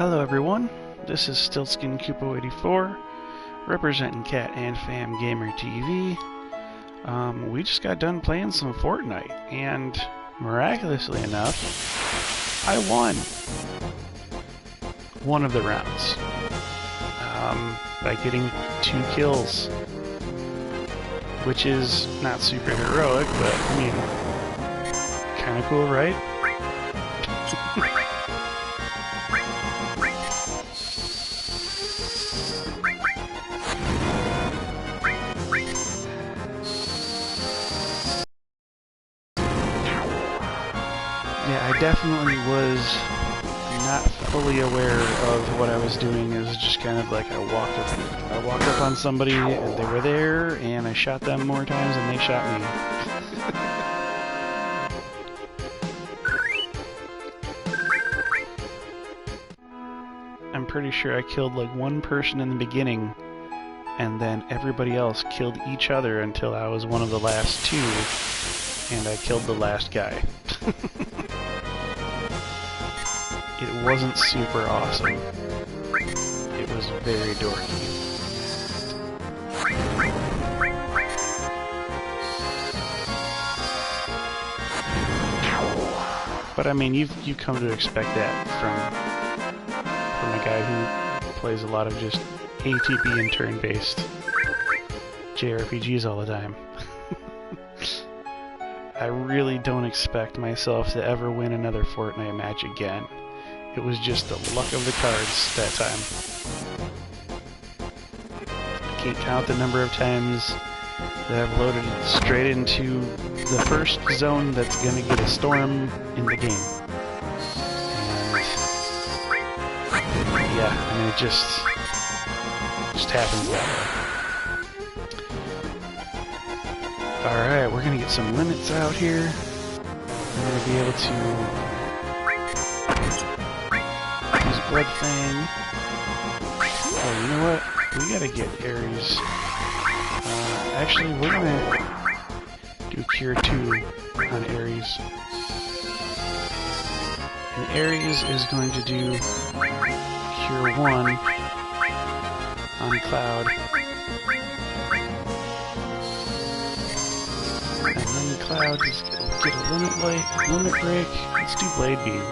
Hello everyone, this is StiltzkinKupo84, representing Cat and Fam Gamer TV. We just got done playing some Fortnite, and miraculously enough, I won one of the rounds by getting 2 kills, which is not super heroic, but I mean, kind of cool, right? Yeah, I definitely was not fully aware of what I was doing. It was just kind of like I walked up on somebody and they were there, and I shot them more times than they shot me. I'm pretty sure I killed like one person in the beginning, and then everybody else killed each other until I was one of the last 2, and I killed the last guy. It wasn't super awesome. It was very dorky. But I mean, you've come to expect that from a guy who plays a lot of just ATP and turn-based JRPGs all the time. I really don't expect myself to ever win another Fortnite match again. It was just the luck of the cards that time. I can't count the number of times that I've loaded straight into the first zone that's gonna get a storm in the game. And yeah, I mean, it just happens that way. Alright, we're gonna get some limits out here. We're gonna be able to Blood Fang. Oh, you know what? We gotta get Ares. Actually, we're gonna do Cure 2 on Ares. And Ares is going to do Cure 1 on Cloud. And then Cloud is gonna get a limit break. Let's do Blade Beam.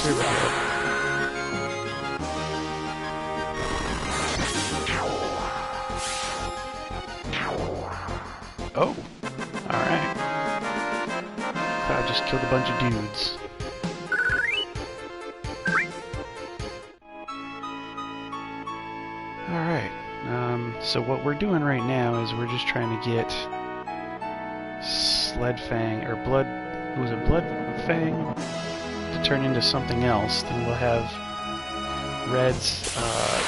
There we go. Oh, alright. I just killed a bunch of dudes. Alright, so what we're doing right now is we're just trying to get Sled Fang, or Blood, was it Blood Fang? To turn into something else. Then we'll have Red's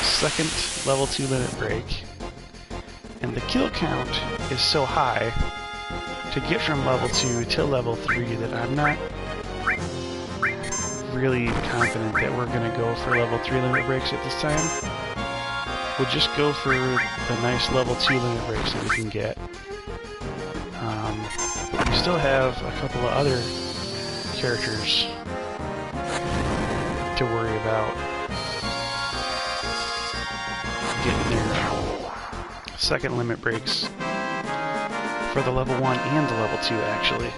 second level 2 limit break. And the kill count is so high to get from level 2 to level 3 that I'm not really confident that we're going to go for level 3 limit breaks at this time. We'll just go for the nice level 2 limit breaks that we can get. But we still have a couple of other characters to worry about getting their second limit breaks for the level 1 and the level 2, actually.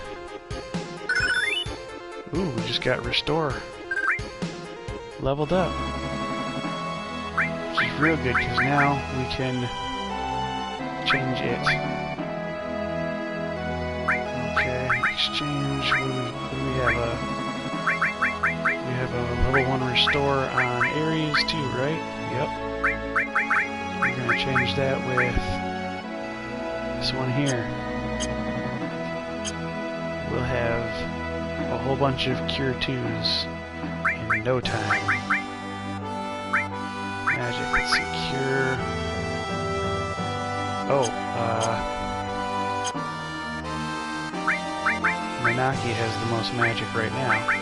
Ooh, we just got Restore leveled up, which is real good because now we can change it. Okay, exchange. What do we have? We have a level 1 Restore on Ares too, right? Yep. We're going to change that with this one here. We'll have a whole bunch of Cure 2s in no time. Magic, let's see, Cure... Oh, Manaki has the most magic right now.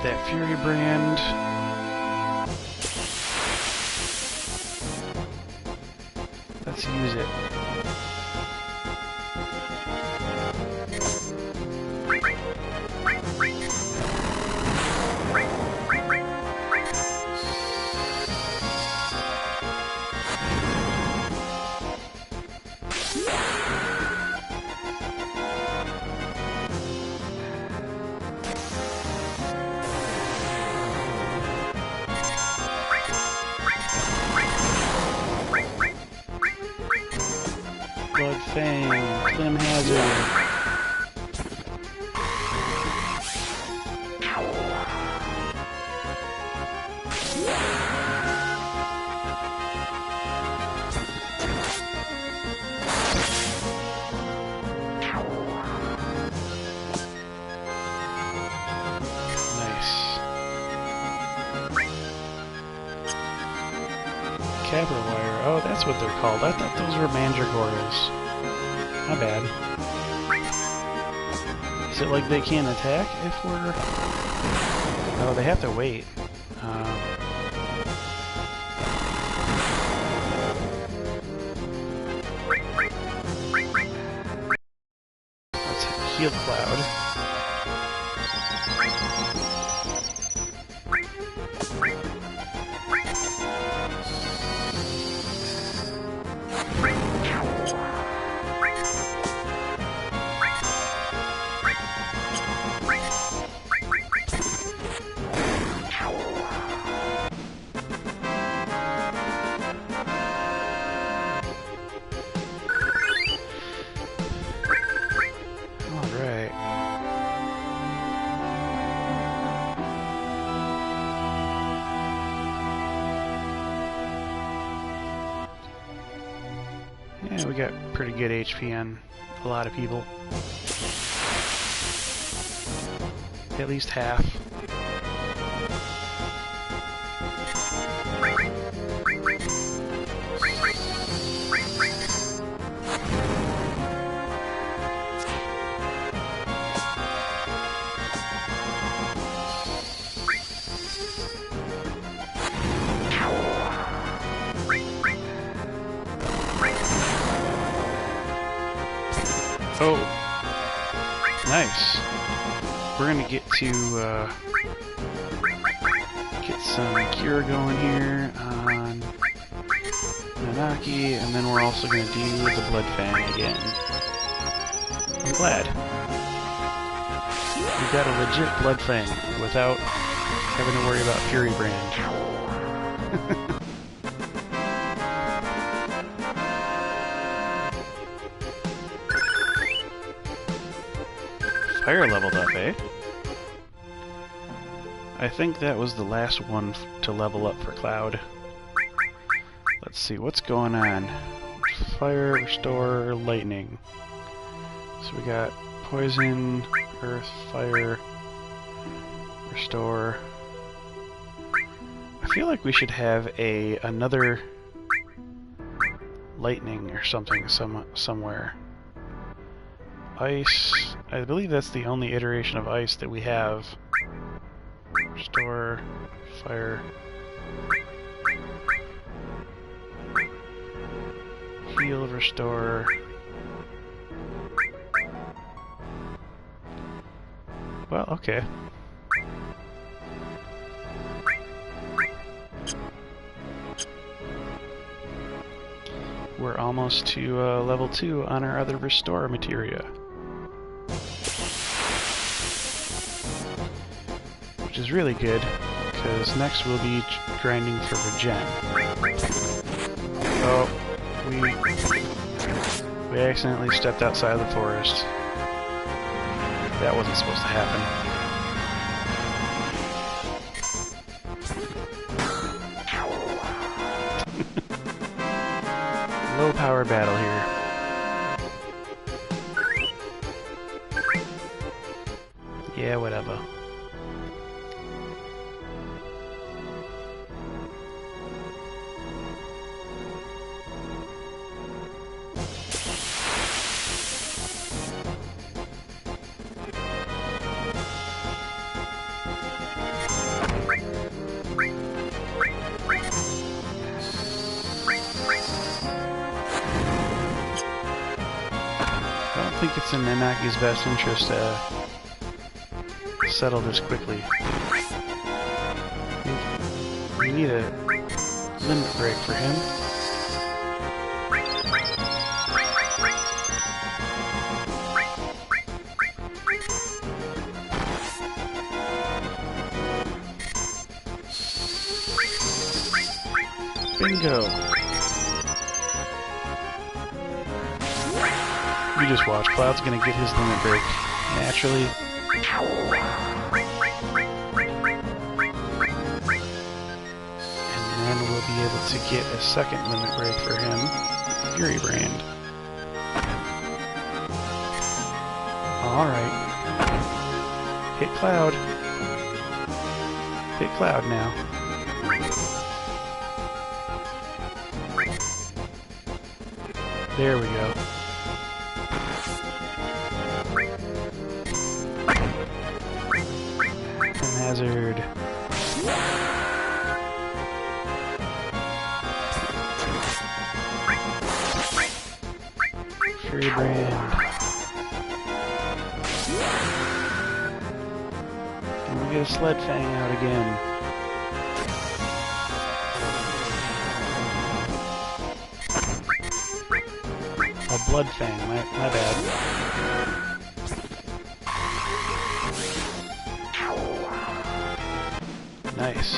That Fury brand. Let's use it. Blood Fang, Clem Hazard. Capra wire. Oh, that's what they're called. I thought those were mandragoras. My bad. Is it like they can't attack if we're... Oh, they have to wait. Let's heal Cloud. Yeah, we got pretty good HP on a lot of people. At least half. Oh, nice. We're gonna get to get some cure going here on Nanaki, and then we're also gonna do the Blood Fang again. I'm glad. We got a legit Blood Fang without having to worry about Fury Brand. Fire leveled up, eh? I think that was the last one to level up for Cloud. Let's see, what's going on? Fire, Restore, Lightning. So we got Poison, Earth, Fire, Restore. I feel like we should have another Lightning or something somewhere. Ice. I believe that's the only iteration of ice that we have. Restore, fire. Heal, restore. Well, okay. We're almost to level 2 on our other restore materia. Which is really good, because next we'll be grinding for regen. Oh, we accidentally stepped outside of the forest. That wasn't supposed to happen. Low power battle here. Yeah, whatever. think it's in Nanaki's best interest to settle this quickly. We need a limit break for him. Bingo! You just watch. Cloud's gonna get his limit break naturally. And then we'll be able to get a second limit break for him. Fury Brand. Alright. Hit Cloud. Hit Cloud now. There we go. And Hazard. Fury Brand. And we get a Sled Fang out again. A Blood Fang, my bad. Nice.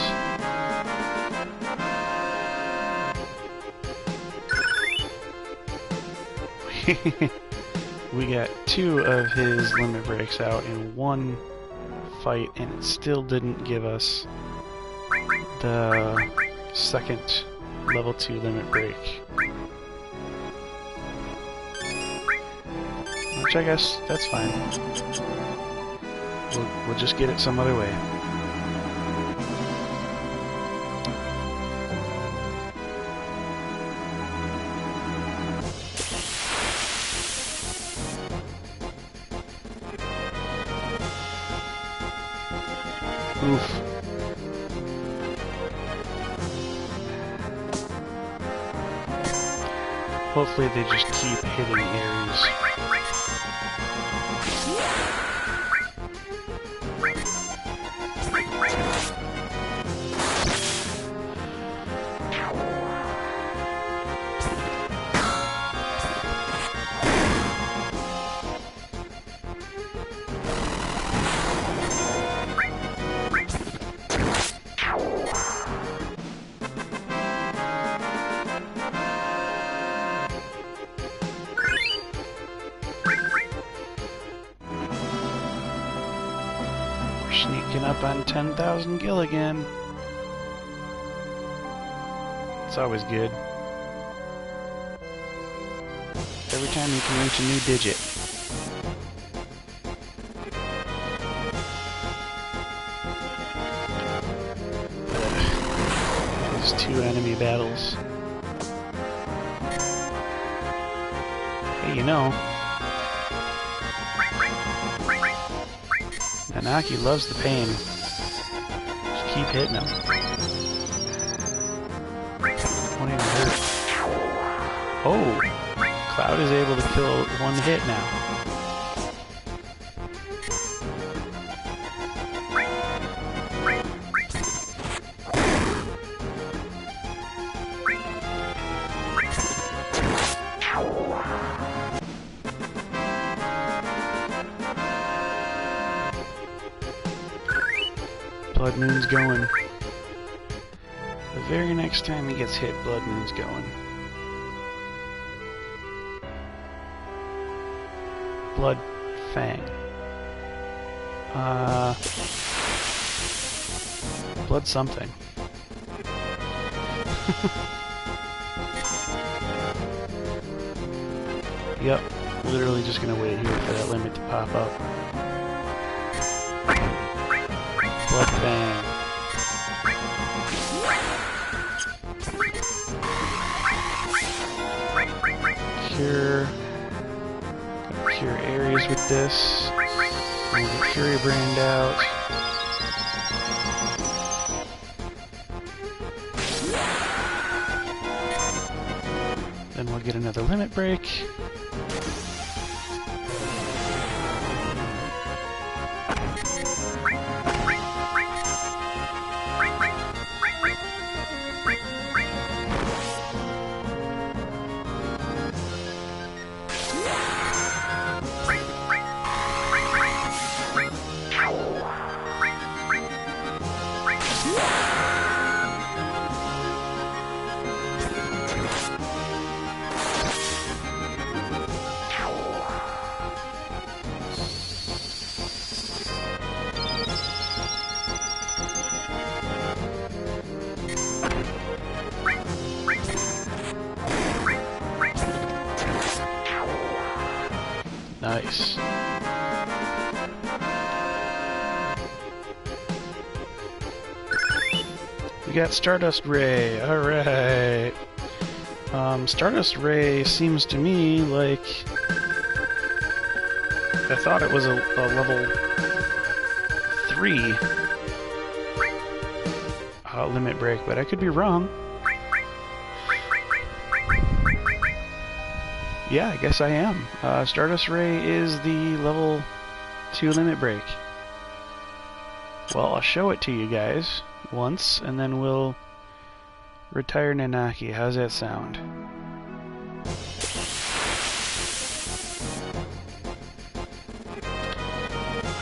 We got 2 of his limit breaks out in one fight, and it still didn't give us the second level 2 limit break. Which I guess, that's fine. We'll just get it some other way. Oof. Hopefully they just keep hitting Ares. Sneaking up on 10,000 gil again. It's always good. Every time you can reach a new digit. These 2 enemy battles. Hey, you know, Nanaki loves the pain. Just keep hitting him. Won't even hurt. Oh! Cloud is able to kill 1 hit now. Blood Moon's going. The very next time he gets hit, Blood Moon's going. Blood Fang. Blood something. Yep, literally just gonna wait here for that limit to pop up. Blood Fang. Cure Ares with this. And we'll get Fury Brand out. Then we'll get another limit break. Nice. We got Stardust Ray. Alright. Stardust Ray seems to me like... I thought it was a level 3 limit break, but I could be wrong. Yeah, I guess I am. Stardust Ray is the level 2 limit break. Well, I'll show it to you guys once, and then we'll retire Nanaki. How's that sound?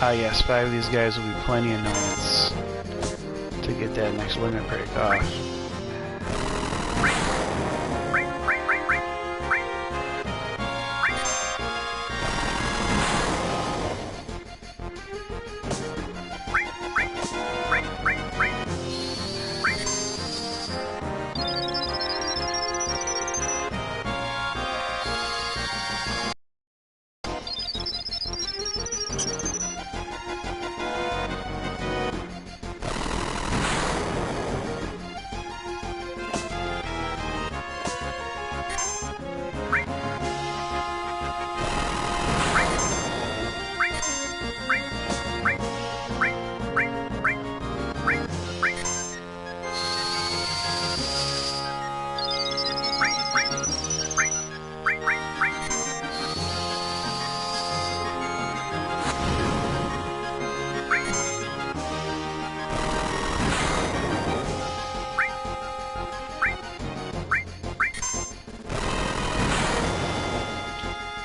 Ah yes, 5 of these guys will be plenty annoyance to get that next limit break off.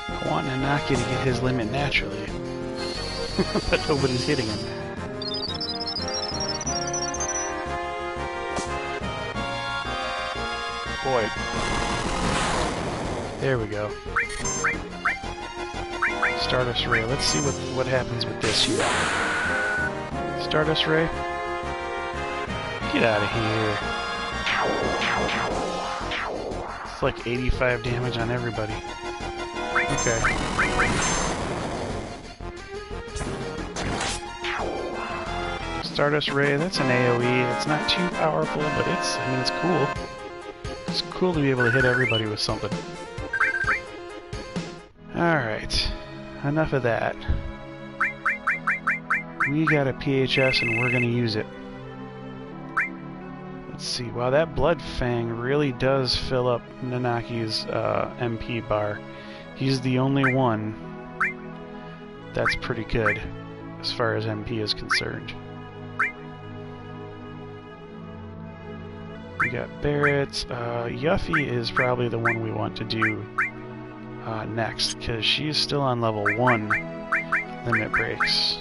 I want Nanaki to get his limit naturally, but nobody's hitting him. Boy. There we go. Stardust Ray. Let's see what happens with this here. Stardust Ray. Get out of here. It's like 85 damage on everybody. Okay. Stardust Ray, that's an AoE. It's not too powerful, but it's cool. It's cool to be able to hit everybody with something. Alright. Enough of that. We got a PHS and we're gonna use it. Let's see. Wow, that Blood Fang really does fill up Nanaki's MP bar. He's the only one that's pretty good as far as MP is concerned. We got Barrett. Yuffie is probably the one we want to do next, because she's still on level 1 limit breaks.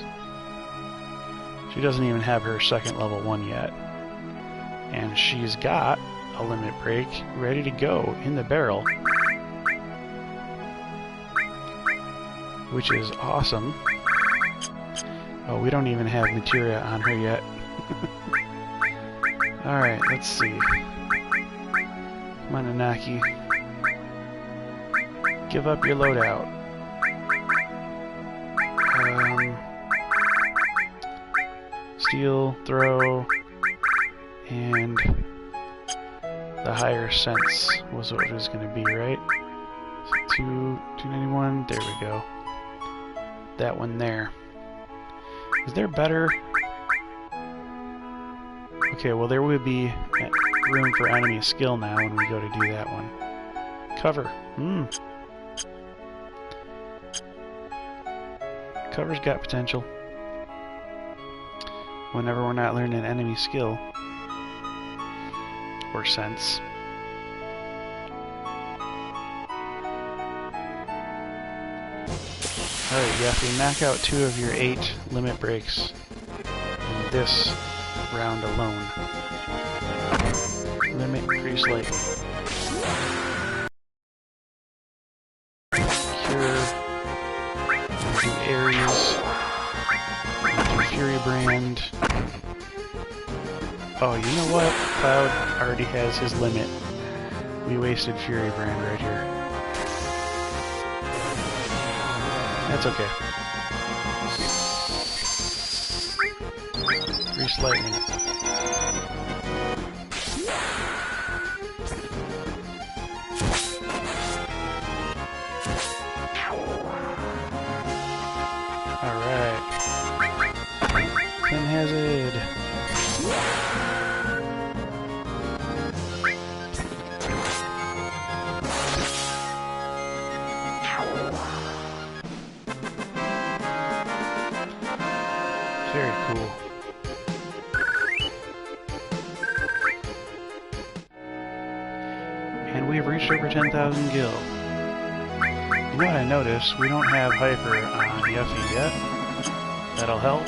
She doesn't even have her second level 1 yet. And she's got a limit break ready to go in the barrel, which is awesome. Oh, we don't even have materia on her yet. Alright, let's see. Come on, Nanaki. Give up your loadout. Steal, throw, and the higher sense was what it was going to be, right? So 291, there we go. That one there. Is there better? Okay, well there would be room for enemy skill now when we go to do that one. Cover. Cover's got potential. Whenever we're not learning enemy skill. Or sense. Alright, Yuffie, knock out 2 of your 8 limit breaks in this round alone. Limit increase lightly. Cure. Do Ares. Do Fury Brand. Oh, you know what? Cloud already has his limit. We wasted Fury Brand right here. That's okay. Grease lightning. Alright. Chem hazard. Very cool. And we've reached over 10,000 gil. You know what I noticed? We don't have Hyper on Yuffie yet. That'll help.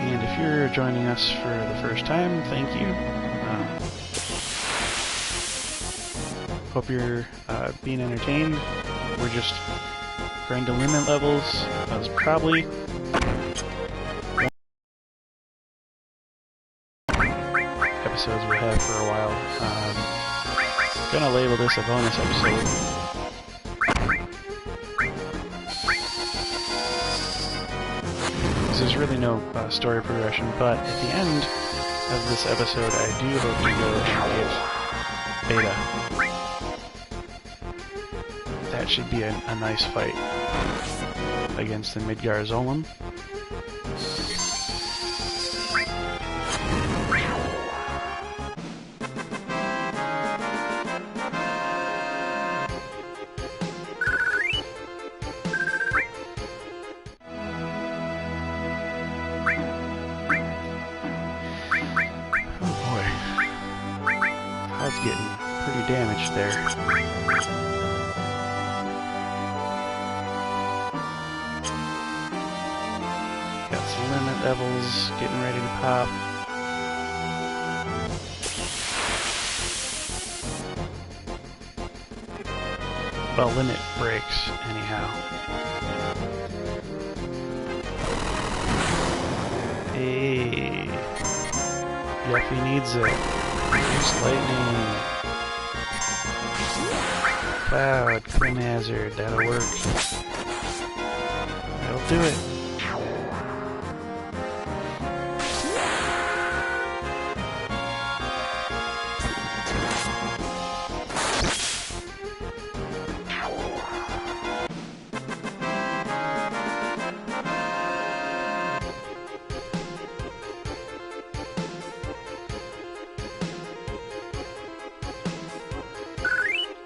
And if you're joining us for the first time, thank you. Hope you're being entertained. We're just grinding limit levels. That was probably episodes we'll have for a while. Gonna label this a bonus episode. There's really no story progression, but at the end of this episode, I do hope to go and get Beta. That should be a nice fight against the Midgar Zolan. Getting pretty damaged there. Got some limit levels getting ready to pop. Well, limit breaks anyhow. Hey, Yuffie needs it. Use lightning. Cloud, Chem hazard, that'll work. That'll do it.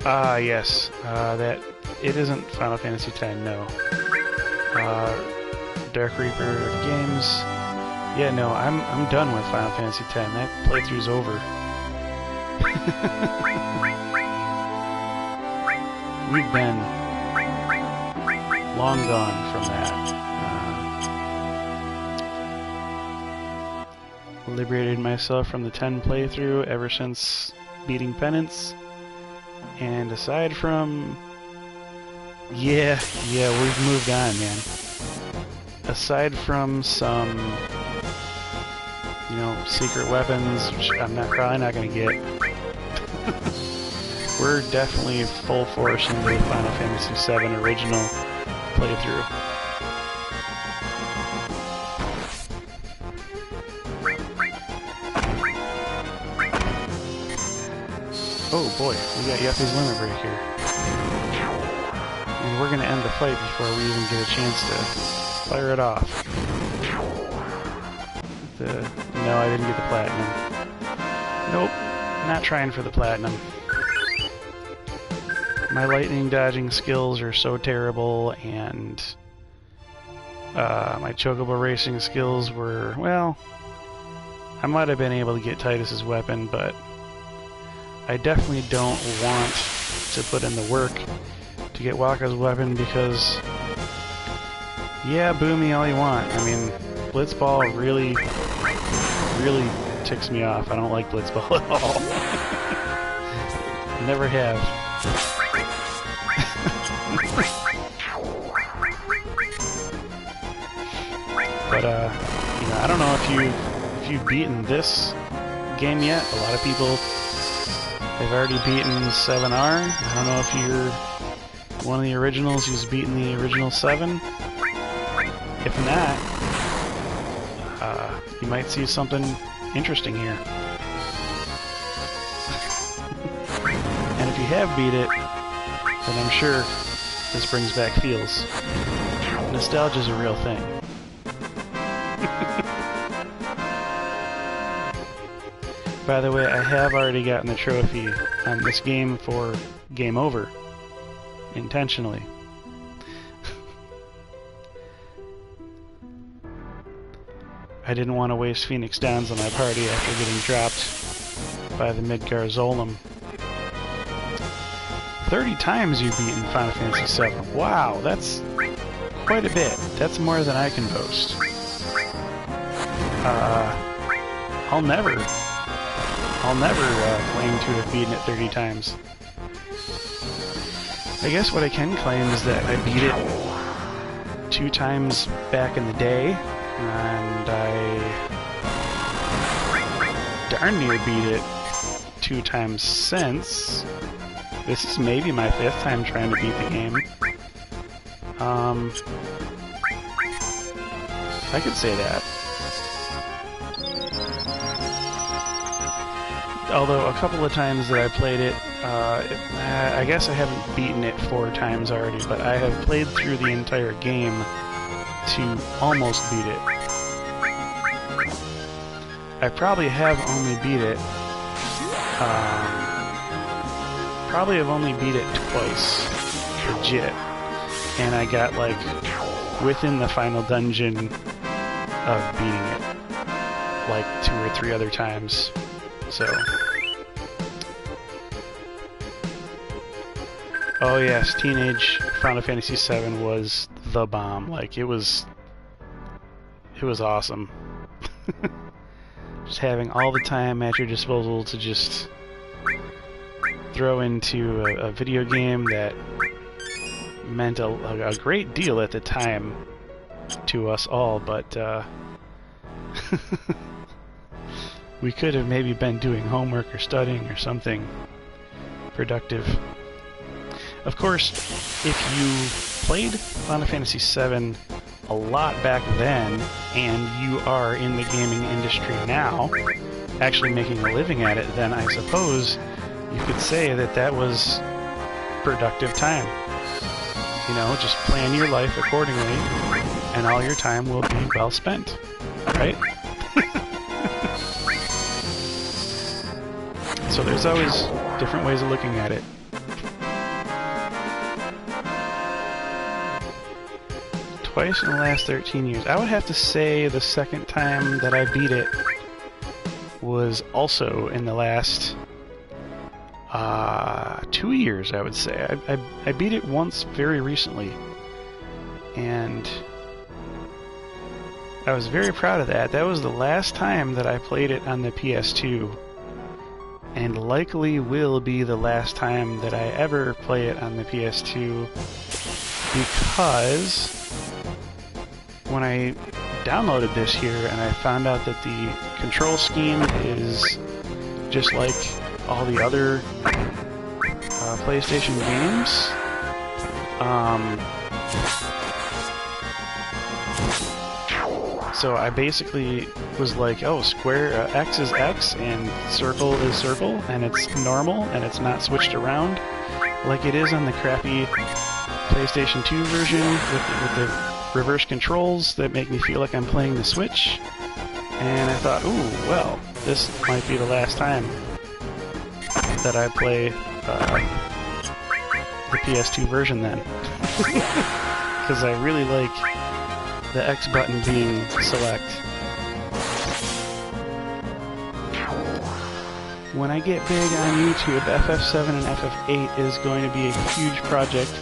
Ah, yes. That it isn't Final Fantasy X, no. Dark Reaper of games. Yeah, no, I'm done with Final Fantasy X. That playthrough's over. We've been long gone from that. Liberated myself from the 10 playthrough ever since beating Penance. And aside from... Yeah, we've moved on, man. Aside from some, you know, secret weapons, which I'm probably not going to get, we're definitely full force into the Final Fantasy VII original playthrough. Oh boy, we got Yuffie's limit break here. And we're gonna end the fight before we even get a chance to fire it off. No, I didn't get the platinum. Nope, not trying for the platinum. My lightning dodging skills are so terrible, and my chocobo racing skills were, well, I might have been able to get Titus's weapon, but I definitely don't want to put in the work to get Wakka's weapon because, yeah, boo me all you want. I mean, Blitzball really ticks me off. I don't like Blitzball at all. Never have. But you know, I don't know if you've beaten this game yet. A lot of people have already beaten 7R. I don't know if you're one of the originals who's beaten the original 7. If not, you might see something interesting here. And if you have beat it, then I'm sure this brings back feels. Nostalgia's a real thing. By the way, I have already gotten the trophy on this game for Game Over. Intentionally. I didn't want to waste Phoenix Downs on my party after getting dropped by the Midgar Zolom. 30 times you've beaten Final Fantasy VII. Wow, that's quite a bit. That's more than I can boast. I'll never claim to have beaten it 30 times. I guess what I can claim is that I beat it 2 times back in the day, and I darn near beat it 2 times since. This is maybe my 5th time trying to beat the game. I could say that. Although a couple of times that I played it, I guess I haven't beaten it 4 times already, but I have played through the entire game to almost beat it. I probably have only beat it, probably have only beat it twice, legit, and I got like within the final dungeon of beating it, like 2 or 3 other times. So, oh yes, Teenage Final Fantasy VII was the bomb. Like it was awesome. Just having all the time at your disposal to just throw into a video game that meant a great deal at the time to us all, but we could have maybe been doing homework or studying or something productive. Of course, if you played Final Fantasy VII a lot back then, and you are in the gaming industry now, actually making a living at it, then I suppose you could say that that was productive time. You know, just plan your life accordingly, and all your time will be well spent, right? So there's always different ways of looking at it. Twice in the last 13 years. I would have to say the second time that I beat it was also in the last 2 years, I would say. I beat it once very recently, and I was very proud of that. That was the last time that I played it on the PS2, and likely will be the last time that I ever play it on the PS2, because when I downloaded this here and I found out that the control scheme is just like all the other PlayStation games, so I basically was like, oh, square X is X and circle is circle, and it's normal and it's not switched around like it is on the crappy PlayStation 2 version with the reverse controls that make me feel like I'm playing the Switch. And I thought, ooh, well, this might be the last time that I play the PS2 version then. Because I really like the X button being select. When I get big on YouTube, FF7 and FF8 is going to be a huge project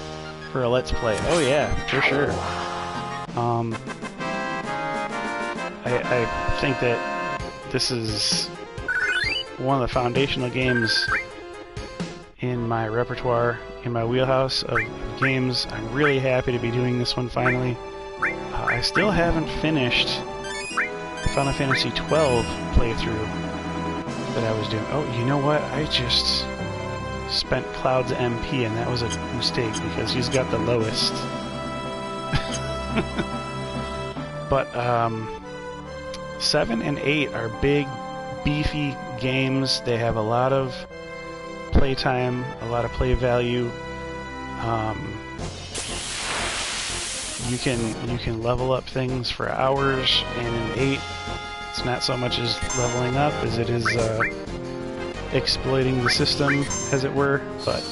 for a Let's Play. Oh yeah, for sure. I think that this is one of the foundational games in my repertoire, in my wheelhouse of games. I'm really happy to be doing this one finally. I still haven't finished Final Fantasy XII playthrough that I was doing. Oh, you know what? I just spent Cloud's MP, and that was a mistake because he's got the lowest. But 7 and 8 are big, beefy games. They have a lot of playtime, a lot of play value. You can level up things for hours, and in 8, it's not so much as leveling up as it is exploiting the system, as it were. But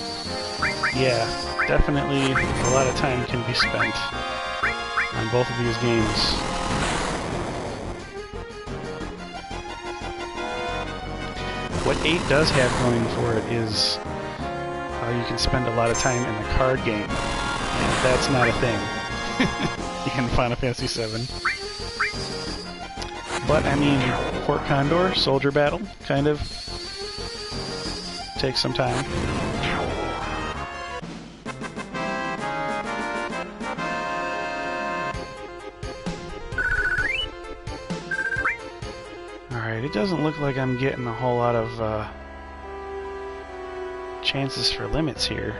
yeah, definitely a lot of time can be spent on both of these games. What 8 does have going for it is you can spend a lot of time in the card game, and that's not a thing in Final Fantasy VII. But I mean, Port Condor, Soldier Battle, kind of takes some time. Alright, it doesn't look like I'm getting a whole lot of chances for limits here.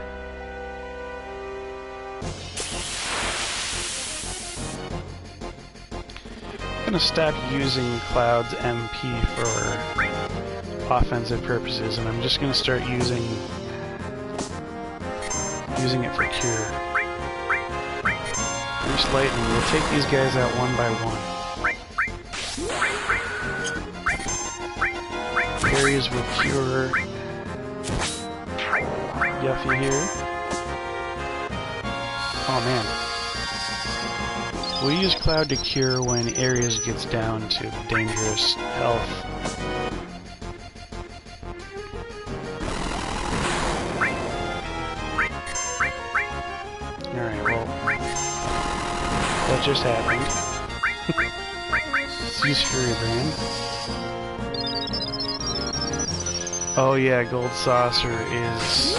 I'm gonna stop using Cloud's MP for offensive purposes, and I'm just gonna start using it for cure. Grease Lightning. We'll take these guys out one by one. Areas will cure Yuffie here. Oh man. We'll use Cloud to cure when Ares gets down to dangerous health. Alright, well, that just happened. Let's use Fury Brand. Oh yeah, Gold Saucer is a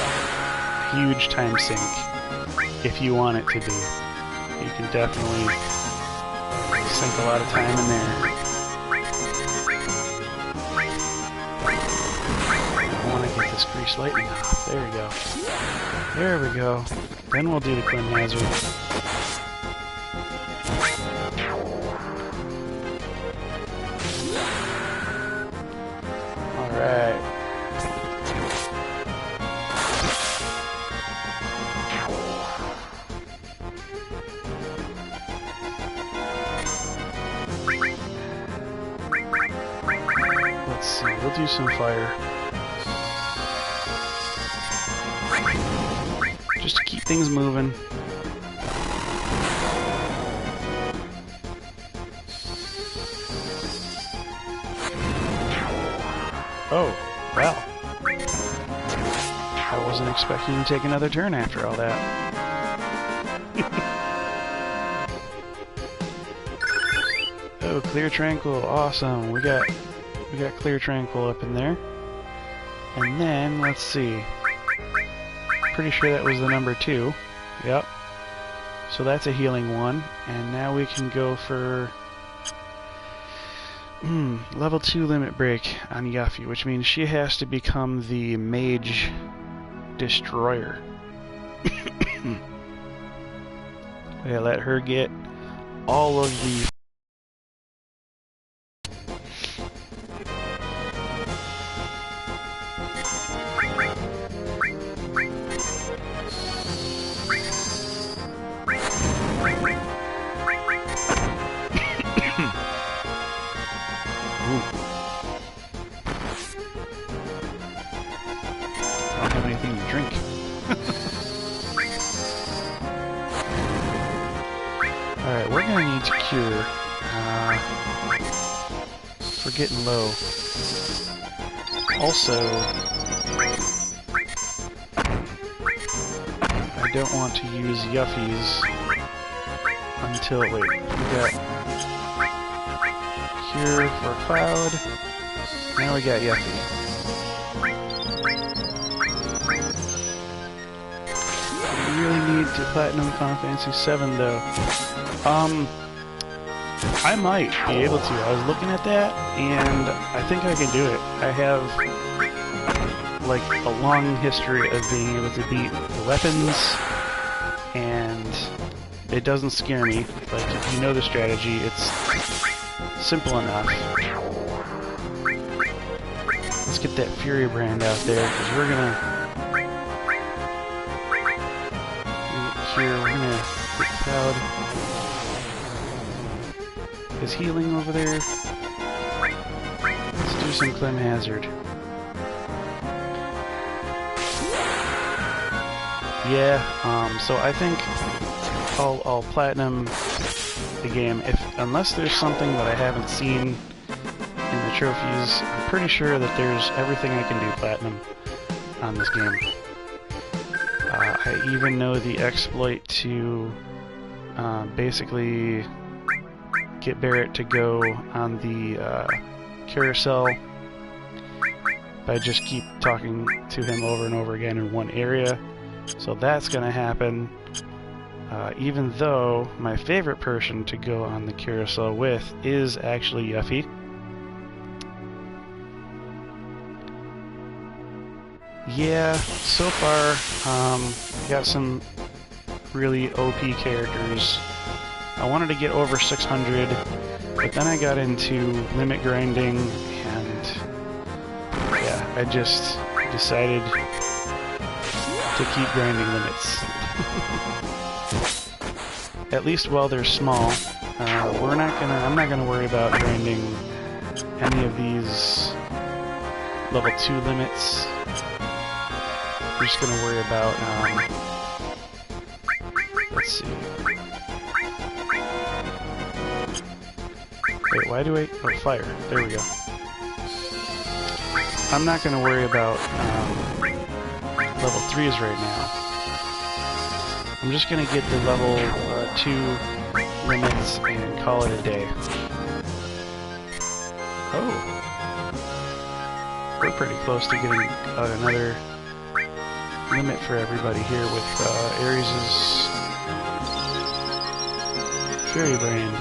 huge time sink, if you want it to be. You can definitely sink a lot of time in there. I want to get this Grease Lightning off. There we go. There we go. Then we'll do the Quinn Hazard. Alright. Let's see, we'll do some fire. Just to keep things moving. Oh, wow. I wasn't expecting to take another turn after all that. Oh, Clear Tranquil, awesome. We got Clear Tranquil up in there. And then, let's see. Pretty sure that was the number 2. Yep. So that's a healing one. And now we can go for level 2 limit break on Yuffie, which means she has to become the Mage Destroyer. Yeah, let her get all of the anything to drink. Alright, we're gonna need to cure. We're getting low. Also, I don't want to use Yuffie's until, wait, we got cure for Cloud. Now we got Yuffie. to platinum Final Fantasy VII though. I might be able to. I was looking at that, and I think I can do it. I have like a long history of being able to beat the weapons, and it doesn't scare me. Like, if you know the strategy, it's simple enough. Let's get that Fury brand out there, because we're gonna... Here, we're gonna get Cloud. Is healing over there? Let's do some Clem Hazard. Yeah, so I think I'll platinum the game unless there's something that I haven't seen in the trophies. I'm pretty sure that there's everything I can do platinum on this game. I even know the exploit to basically get Barrett to go on the carousel by just keep talking to him over and over again in one area. So that's going to happen, even though my favorite person to go on the carousel with is actually Yuffie. Yeah, so far, got some really OP characters. I wanted to get over 600, but then I got into limit grinding, and yeah, I just decided to keep grinding limits. At least while they're small. I'm not gonna worry about grinding any of these level 2 limits. We're just gonna worry about, let's see. Wait, why do I... Oh, fire. There we go. I'm not gonna worry about, level 3s right now. I'm just gonna get the level 2 limits and call it a day. Oh! We're pretty close to getting another limit for everybody here with Ares' Fairy Brand.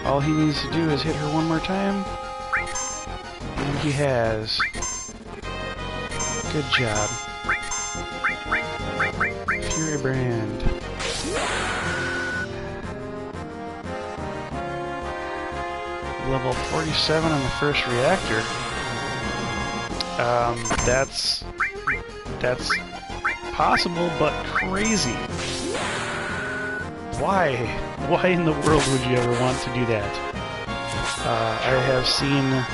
All he needs to do is hit her one more time, and he has. Good job. Fury Brand. Level 47 on the first reactor. That's possible, but crazy. Why? Why in the world would you ever want to do that? I have seen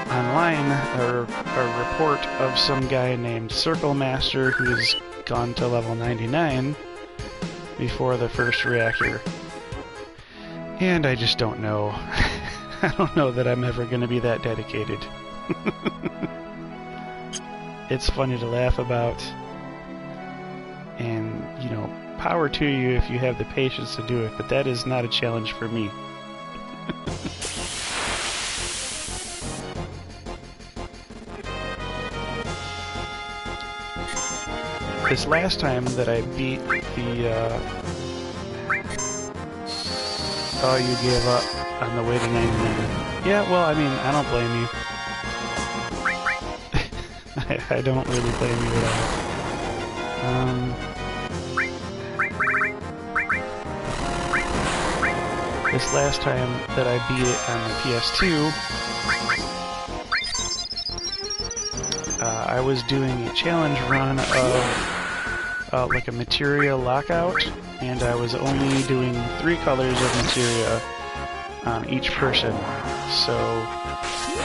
online a report of some guy named Circle Master who's gone to level 99 before the first reactor. And I just don't know. I don't know that I'm ever going to be that dedicated. It's funny to laugh about. And, you know, power to you if you have the patience to do it, but that is not a challenge for me. This last time that I beat the, oh, you gave up on the way to 99. Yeah, well, I mean, I don't blame you. I don't really blame you at all. This last time that I beat it on the PS2, I was doing a challenge run of like a materia lockout, and I was only doing 3 colors of materia on each person, so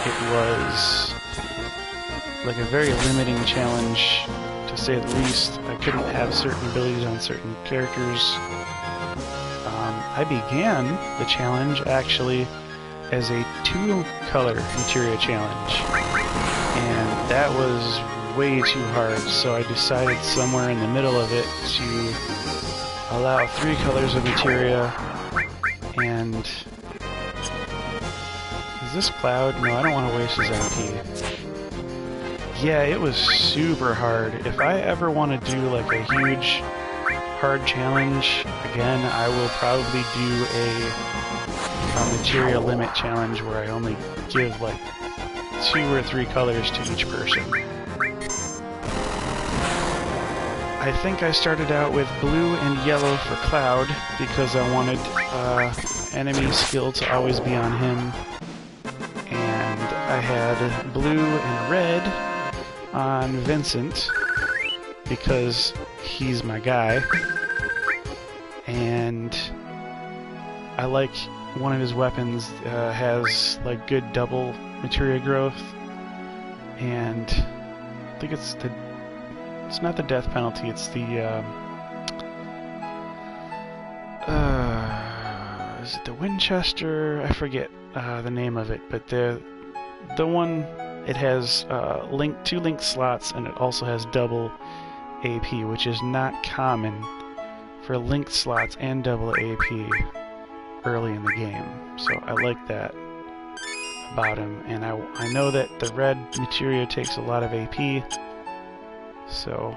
it was like a very limiting challenge, to say the least. I couldn't have certain abilities on certain characters. I began the challenge actually as a 2-color materia challenge, and that was way too hard, so I decided somewhere in the middle of it to allow 3 colors of materia. And is this Cloud? No, I don't want to waste his MP. Yeah, it was super hard. If I ever want to do like a huge hard challenge again, I will probably do a materia limit challenge where I only give like 2 or 3 colors to each person. I think I started out with blue and yellow for Cloud because I wanted enemy skill to always be on him, and I had blue and red on Vincent because he's my guy, and I like one of his weapons has like good double materia growth, and I think it's not the death penalty, it's the is it the Winchester? I forget the name of it, but the one, it has 2 linked slots, and it also has double AP, which is not common for linked slots and double AP early in the game. So I like that about him, and I know that the red materia takes a lot of AP, so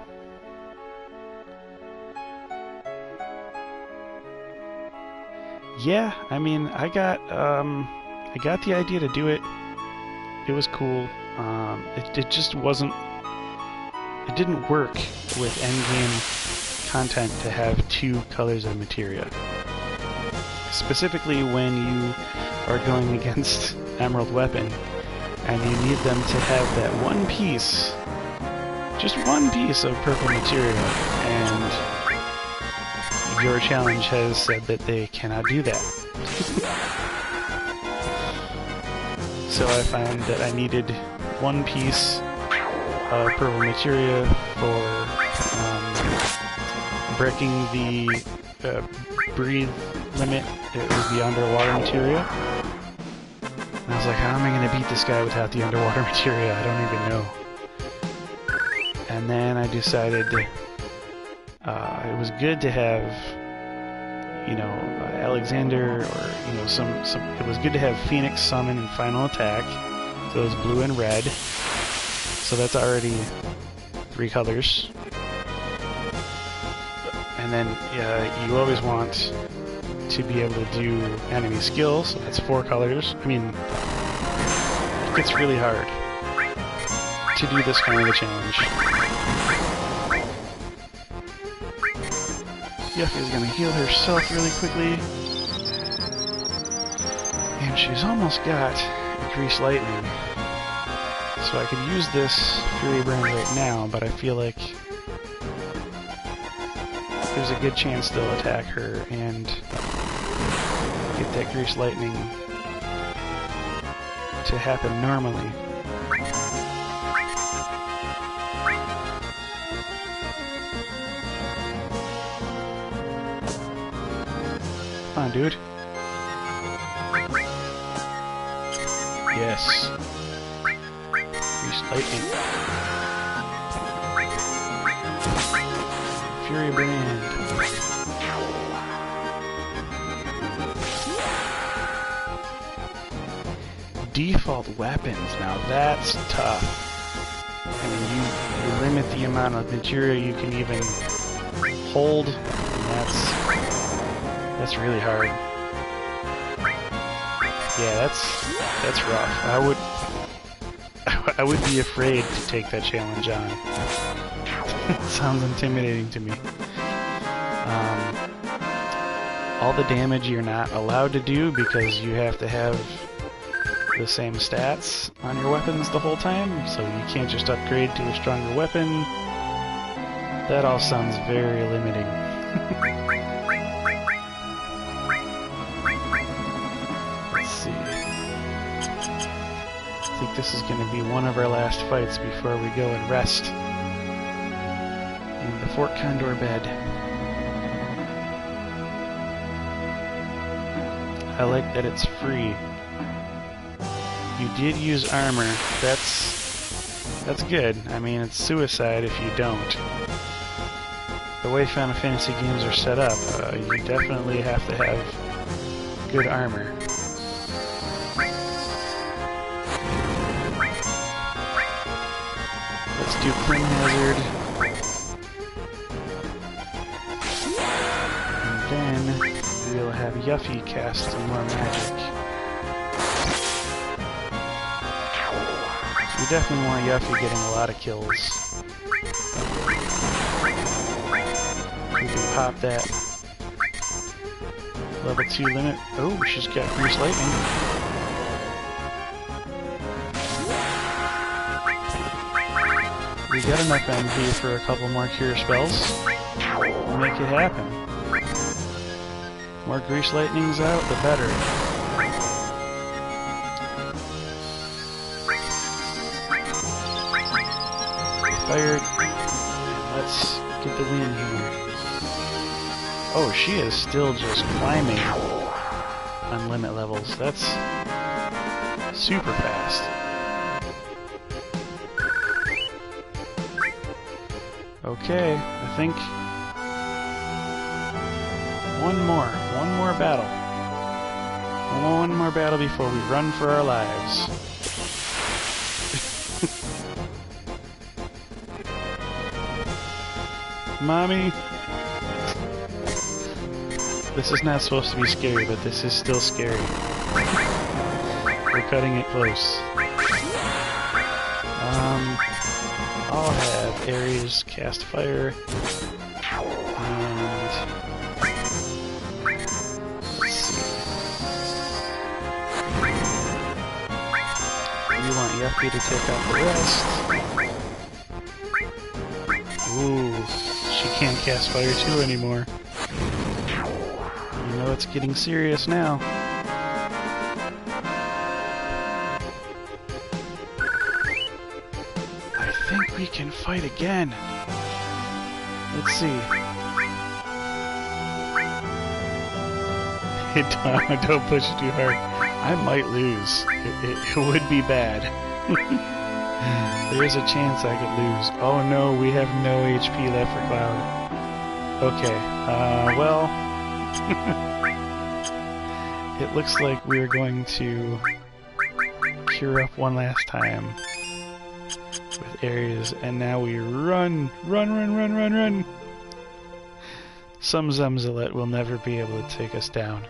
yeah, I mean, I got the idea to do it. It was cool. It just wasn't. It didn't work with endgame content to have 2 colors of materia. Specifically when you are going against Emerald Weapon and you need them to have that one piece, just one piece of purple materia, and your challenge has said that they cannot do that. So I found that I needed one piece of purple materia for breaking the breathe limit. It was the underwater materia. And I was like, how am I going to beat this guy without the underwater materia? I don't even know. And then I decided it was good to have, you know, Alexander, or, you know, some. It was good to have Phoenix summon and final attack. So it was blue and red. So that's already 3 colors. And then you always want to be able to do enemy skills. So that's 4 colors. I mean, it gets really hard to do this kind of a challenge. Yuffie's gonna heal herself really quickly. And she's almost got Grease Lightning. So I could use this Fury Brand right now, but I feel like there's a good chance they'll attack her and get that Grease Lightning to happen normally. Come on, dude. Yes. Grease Lightning. Fury Brand. Default weapons. Now that's tough. I mean, you limit the amount of material you can even hold. And that's really hard. Yeah, that's rough. I would be afraid to take that challenge on. It sounds intimidating to me. All the damage you're not allowed to do because you have to have the same stats on your weapons the whole time, so you can't just upgrade to a stronger weapon. That all sounds very limiting. Let's see. I think this is going to be one of our last fights before we go and rest in the Fort Condor bed. I like that it's free. You did use armor. That's good. I mean, it's suicide if you don't. The way Final Fantasy games are set up, you definitely have to have good armor. Let's do Crim Hazard. And then we'll have Yuffie cast some more magic. We definitely want Yuffie getting a lot of kills. We can pop that level 2 limit. Oh, she's got Grease Lightning. We got enough MP for a couple more cure spells. We'll make it happen. More Grease Lightnings out, the better. Fired. Let's get the win here. Oh, she is still just climbing on limit levels. That's super fast. Okay, I think one more battle. One more battle before we run for our lives. Mommy! This is not supposed to be scary, but this is still scary. We're cutting it close. I'll have Ares cast fire. And let's see. We want Yuffie to take out the rest. Ooh, she can't cast fire 2 anymore. You know it's getting serious now. I think we can fight again. Let's see. Don't push it too hard. I might lose. It would be bad. There's a chance I could lose. Oh no, we have no HP left for Cloud. Okay, well... it looks like we're going to cure up one last time with Ares, and now we run! Some Zumzalet will never be able to take us down.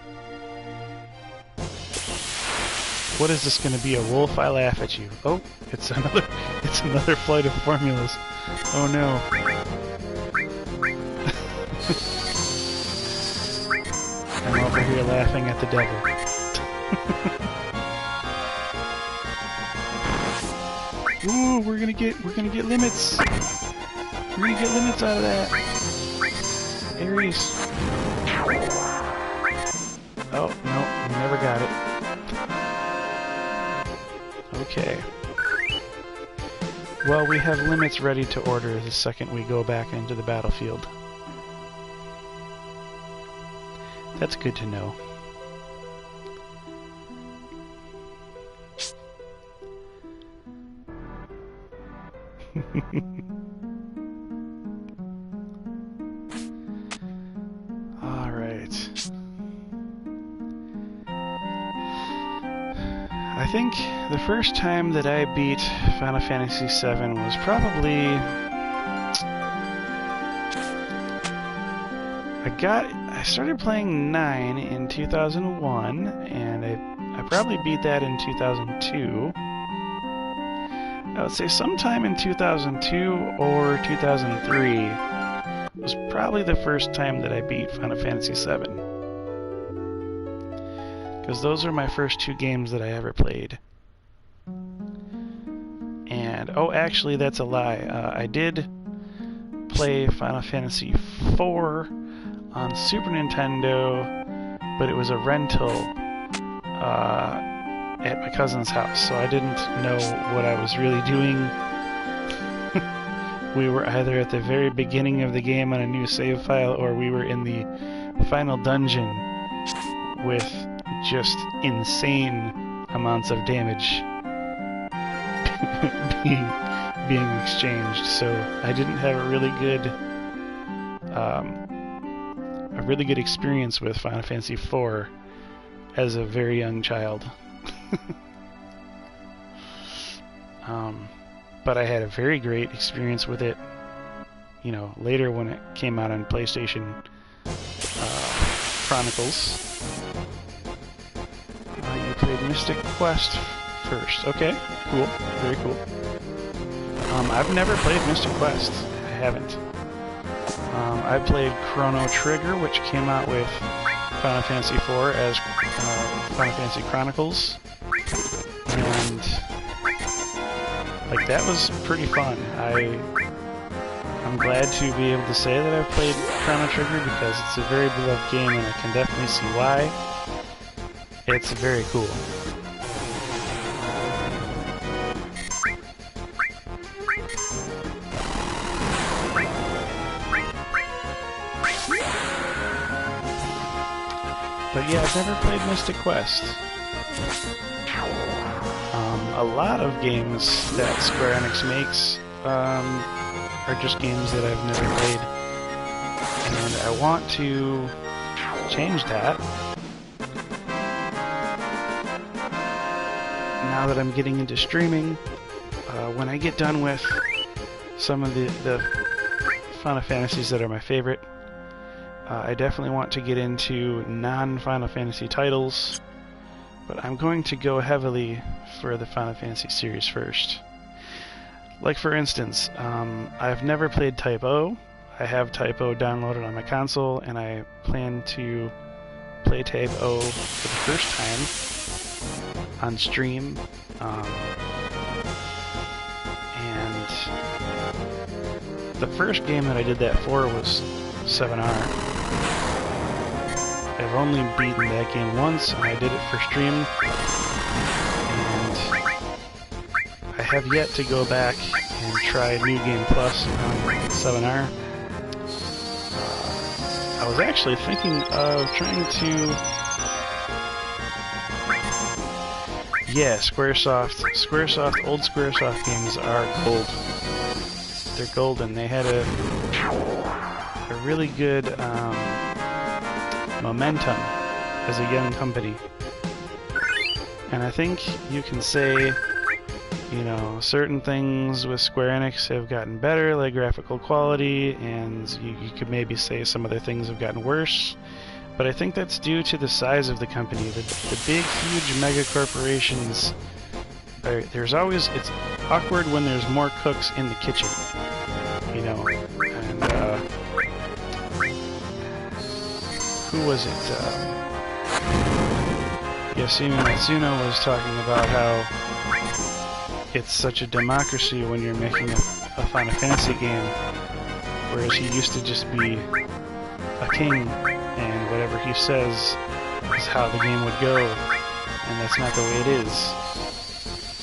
What is this going to be, a wolf? I laugh at you. Oh, it's another flight of formulas. Oh no. I'm over here laughing at the devil. Ooh, we're gonna get limits. We're gonna get limits out of that. Ares. Oh no, we never got it. Okay. Well, we have limits ready to order the second we go back into the battlefield. That's good to know. All right. I think the first time that I beat Final Fantasy VII was probably... I started playing 9 in 2001, and I probably beat that in 2002. I would say sometime in 2002 or 2003 was probably the first time that I beat Final Fantasy VII. Because those are my first 2 games that I ever played. And, oh, actually, that's a lie. I did play Final Fantasy IV on Super Nintendo, but it was a rental at my cousin's house, so I didn't know what I was really doing. We were either at the very beginning of the game on a new save file, or we were in the final dungeon with just insane amounts of damage being exchanged. So I didn't have a really good experience with Final Fantasy IV as a very young child. but I had a very great experience with it, you know, later when it came out on PlayStation Chronicles. You played Mystic Quest first. Okay, cool. Very cool. I've never played Mystic Quest. I haven't. I played Chrono Trigger, which came out with Final Fantasy IV as Final Fantasy Chronicles. And like, that was pretty fun. I'm glad to be able to say that I've played Chrono Trigger because it's a very beloved game and I can definitely see why. It's very cool. But yeah, I've never played Mystic Quest. A lot of games that Square Enix makes are just games that I've never played. And I want to change that. Now that I'm getting into streaming, when I get done with some of the Final Fantasies that are my favorite, I definitely want to get into non-Final Fantasy titles, but I'm going to go heavily for the Final Fantasy series first. Like, for instance, I've never played Type O. I have Type O downloaded on my console, and I plan to play Type O for the first time on stream. And the first game that I did that for was 7R. I've only beaten that game once, and I did it for stream, and I have yet to go back and try New Game Plus on 7R. I was actually thinking of trying to... Yeah, Squaresoft, old Squaresoft games are gold. They're golden. They had a really good momentum as a young company. And I think you can say, you know, certain things with Square Enix have gotten better, like graphical quality, and you could maybe say some other things have gotten worse. But I think that's due to the size of the company. The big, huge mega corporations, it's awkward when there's more cooks in the kitchen, you know. And who was it? Yasumi Matsuno was talking about how it's such a democracy when you're making a Final Fantasy game, whereas he used to just be a king, and whatever he says is how the game would go, and that's not the way it is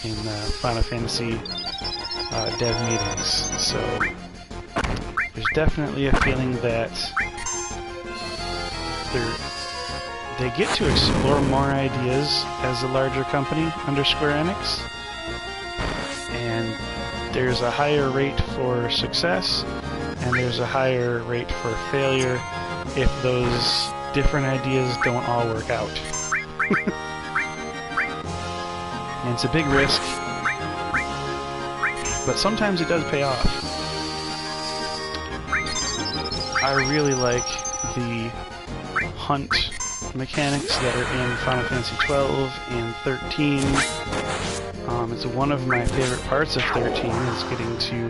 in Final Fantasy dev meetings. So there's definitely a feeling that they get to explore more ideas as a larger company under Square Enix, and there's a higher rate for success and there's a higher rate for failure if those different ideas don't all work out. And it's a big risk, but sometimes it does pay off. I really like the hunt mechanics that are in Final Fantasy 12 and 13. It's one of my favorite parts of 13 is getting to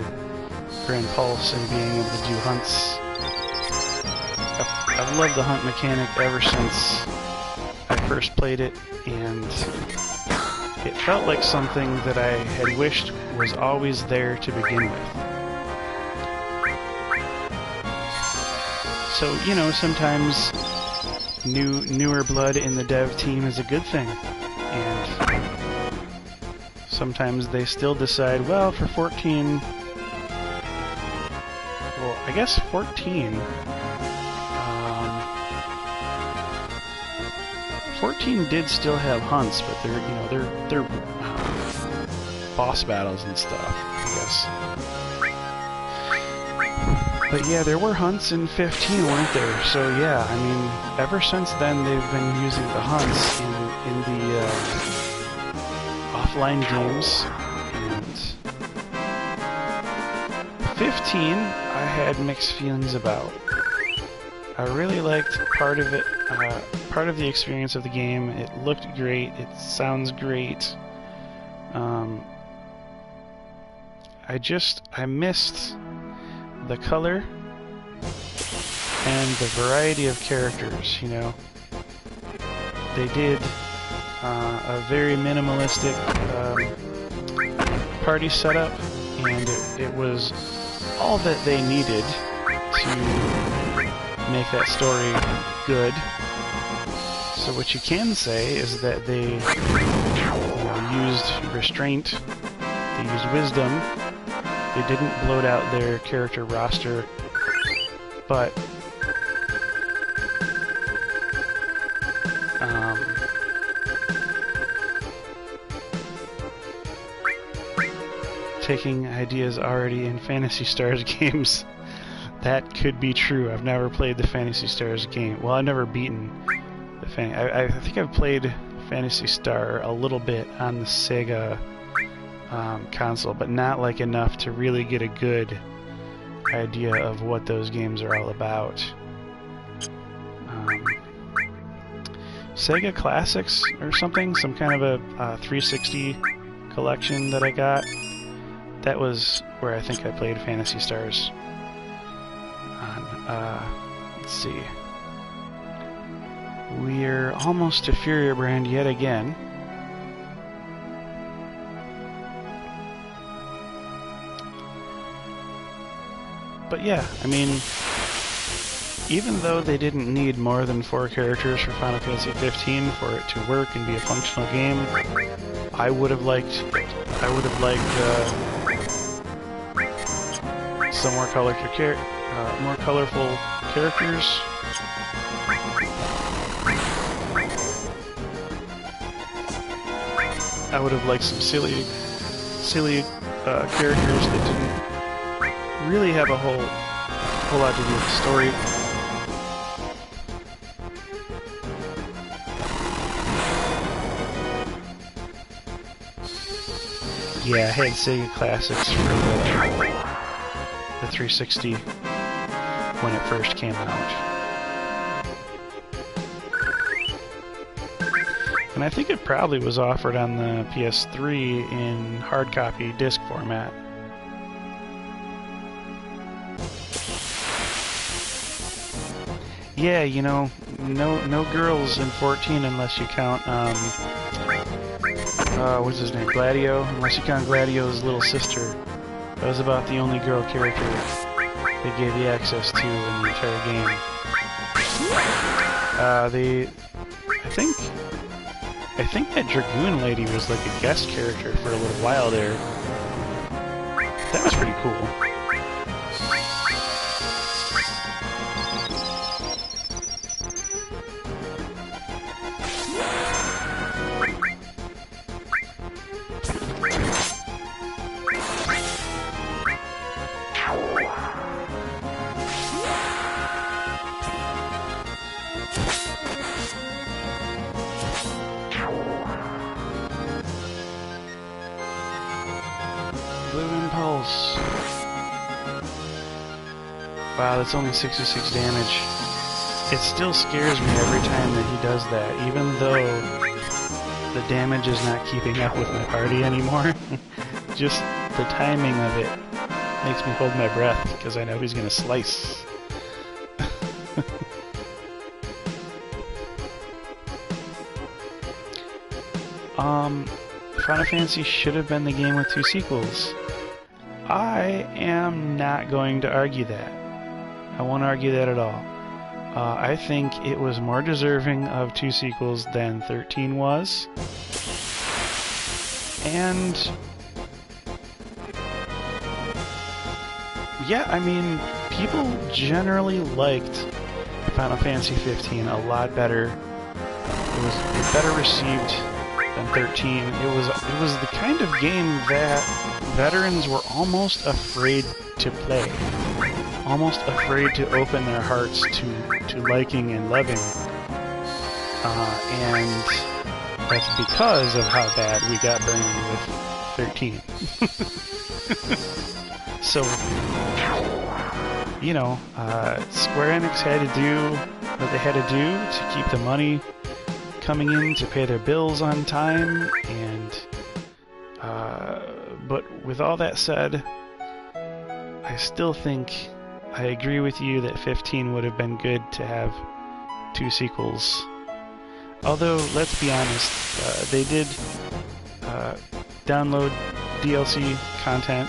Grand Pulse and being able to do hunts. I've loved the hunt mechanic ever since I first played it, and it felt like something that I had wished was always there to begin with. So, you know, sometimes newer blood in the dev team is a good thing, and sometimes they still decide, well, for 14, well, I guess 14, 14 did still have hunts, but they're boss battles and stuff, I guess. But yeah, there were hunts in 15, weren't there? So yeah, I mean, ever since then they've been using the hunts in the offline games, and 15, I had mixed feelings about. I really liked part of it, part of the experience of the game. It looked great, it sounds great. I missed the color and the variety of characters, you know. They did a very minimalistic party setup, and it was all that they needed to make that story good. So what you can say is that they used restraint, they used wisdom, they didn't bloat out their character roster, but taking ideas already in Phantasy Stars games, that could be true. I've never played the Phantasy Stars game. Well, I've never beaten the I think I've played Phantasy Star a little bit on the Sega console, but not like enough to really get a good idea of what those games are all about. Sega Classics or something, some kind of a 360 collection that I got. That was where I think I played Phantasy Stars. Let's see. We're almost to Furia-Brand yet again. But yeah, I mean, even though they didn't need more than 4 characters for Final Fantasy 15 for it to work and be a functional game, I would have liked some more more colorful characters. I would have liked some silly characters that didn't really have a whole lot to do with the story. Yeah, I had Sega Classics for the 360 when it first came out. And I think it probably was offered on the PS3 in hard copy disc format. Yeah, you know, no girls in 14 unless you count, what's his name, Gladio? Unless you count Gladio's little sister. That was about the only girl character they gave you access to in the entire game. I think that Dragoon lady was like a guest character for a little while there. That was pretty cool. Wow, that's only 66 damage. It still scares me every time that he does that, even though the damage is not keeping up with my party anymore. Just the timing of it makes me hold my breath, because I know he's gonna slice. Final Fantasy should have been the game with 2 sequels. I am not going to argue that. I won't argue that at all. I think it was more deserving of 2 sequels than 13 was. And yeah, I mean, people generally liked Final Fantasy 15 a lot better. It was better received than 13. It was the kind of game that veterans were almost afraid to play. Almost afraid to open their hearts to liking and loving. And that's because of how bad we got burned with 13. So, you know, Square Enix had to do what they had to do to keep the money coming in to pay their bills on time, and but with all that said, I still think I agree with you that 15 would have been good to have 2 sequels. Although, let's be honest, they did download DLC content,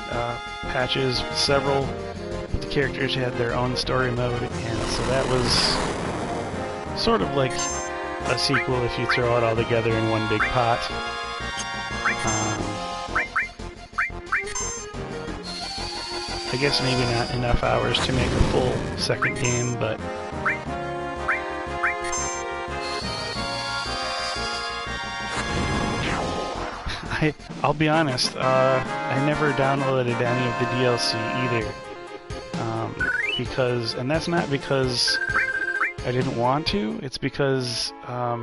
patches, several of the characters had their own story mode, and so that was sort of like a sequel if you throw it all together in one big pot. I guess maybe not enough hours to make a full second game, but I'll be honest, I never downloaded any of the DLC either. Because, and that's not because I didn't want to, it's because I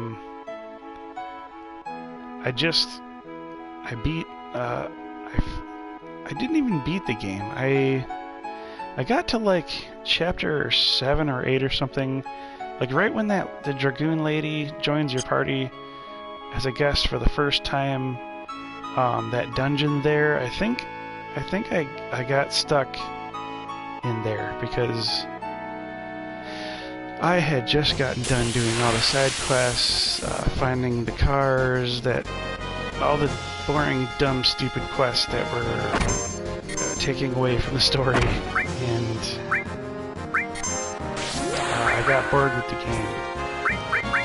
didn't even beat the game. I got to like chapter 7 or 8 or something, like right when the Dragoon lady joins your party as a guest for the first time. That dungeon there, I think I got stuck in there because I had just gotten done doing all the side quests, finding the cars, all the boring, dumb, stupid quests that were taking away from the story, and I got bored with the game.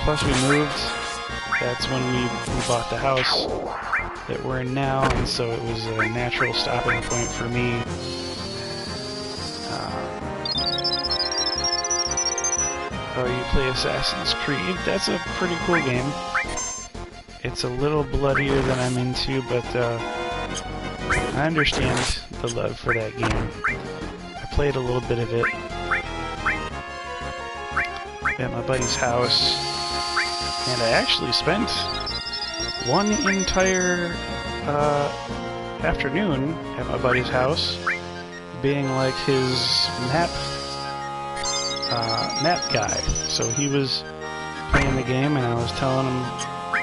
Plus we moved. That's when we bought the house that we're in now, and so it was a natural stopping point for me. Oh, you play Assassin's Creed? That's a pretty cool game. It's a little bloodier than I'm into, but I understand the love for that game. I played a little bit of it at my buddy's house, and I actually spent one entire afternoon at my buddy's house being like his map guy. So he was playing the game and I was telling him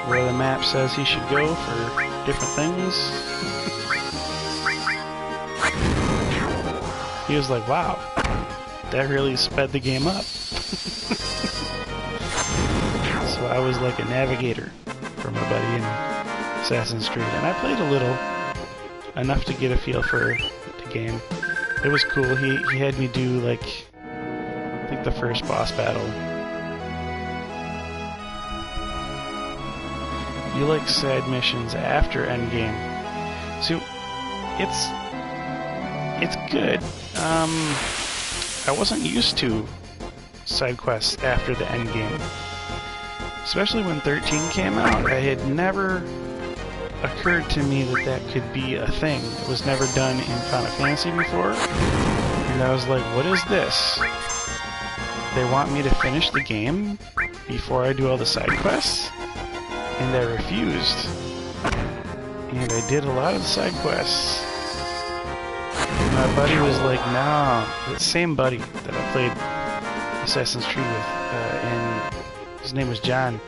where the map says he should go for different things. He was like, wow, that really sped the game up. So I was like a navigator for my buddy in Assassin's Creed, and I played a little, enough to get a feel for the game. It was cool. He had me do like, I think the first boss battle. You like side missions after endgame. So it's good. I wasn't used to side quests after the endgame. Especially when 13 came out, it had never occurred to me that that could be a thing. It was never done in Final Fantasy before, and I was like, what is this? They want me to finish the game before I do all the side quests? And I refused. And I did a lot of the side quests. And my buddy was like, nah, the same buddy that I played Assassin's Creed with, and his name was John.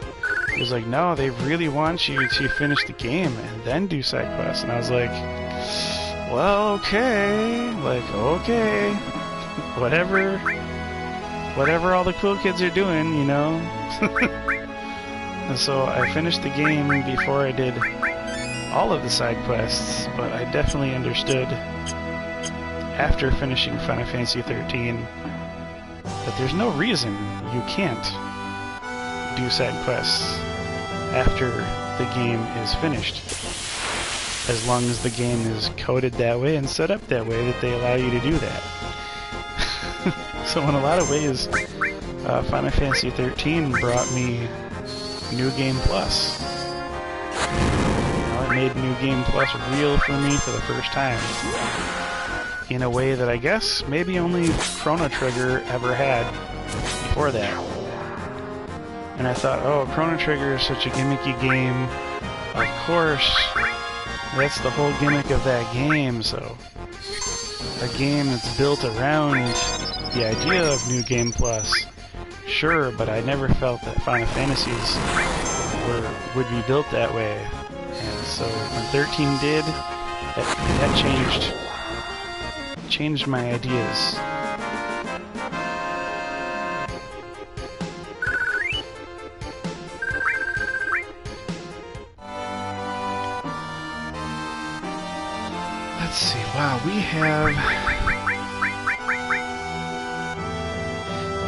He was like, no, they really want you to finish the game and then do side quests. And I was like, well, okay. Like, okay. Whatever all the cool kids are doing, you know. And so I finished the game before I did all of the side quests, but I definitely understood after finishing Final Fantasy 13 that there's no reason you can't do side quests after the game is finished, as long as the game is coded that way and set up that way that they allow you to do that. So in a lot of ways, Final Fantasy 13 brought me New Game Plus. It made New Game Plus real for me for the first time, in a way that I guess maybe only Chrono Trigger ever had before that. And I thought, oh, Chrono Trigger is such a gimmicky game. Of course, That's the whole gimmick of that game, so... A game that's built around the idea of New Game Plus. Sure, but I never felt that Final Fantasies would be built that way. And so when 13 did, that changed my ideas. Let's see, wow,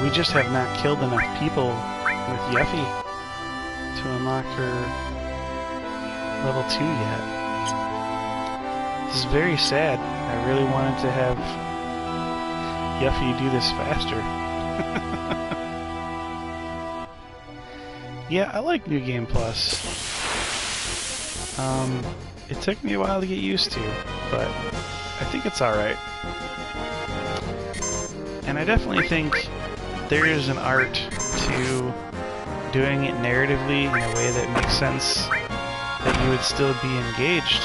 we just have not killed enough people with Yuffie to unlock her level 2 yet. This is very sad. I really wanted to have Yuffie do this faster. Yeah, I like New Game Plus. It took me a while to get used to, but I think it's alright. And I definitely think there is an art to doing it narratively in a way that makes sense, that you would still be engaged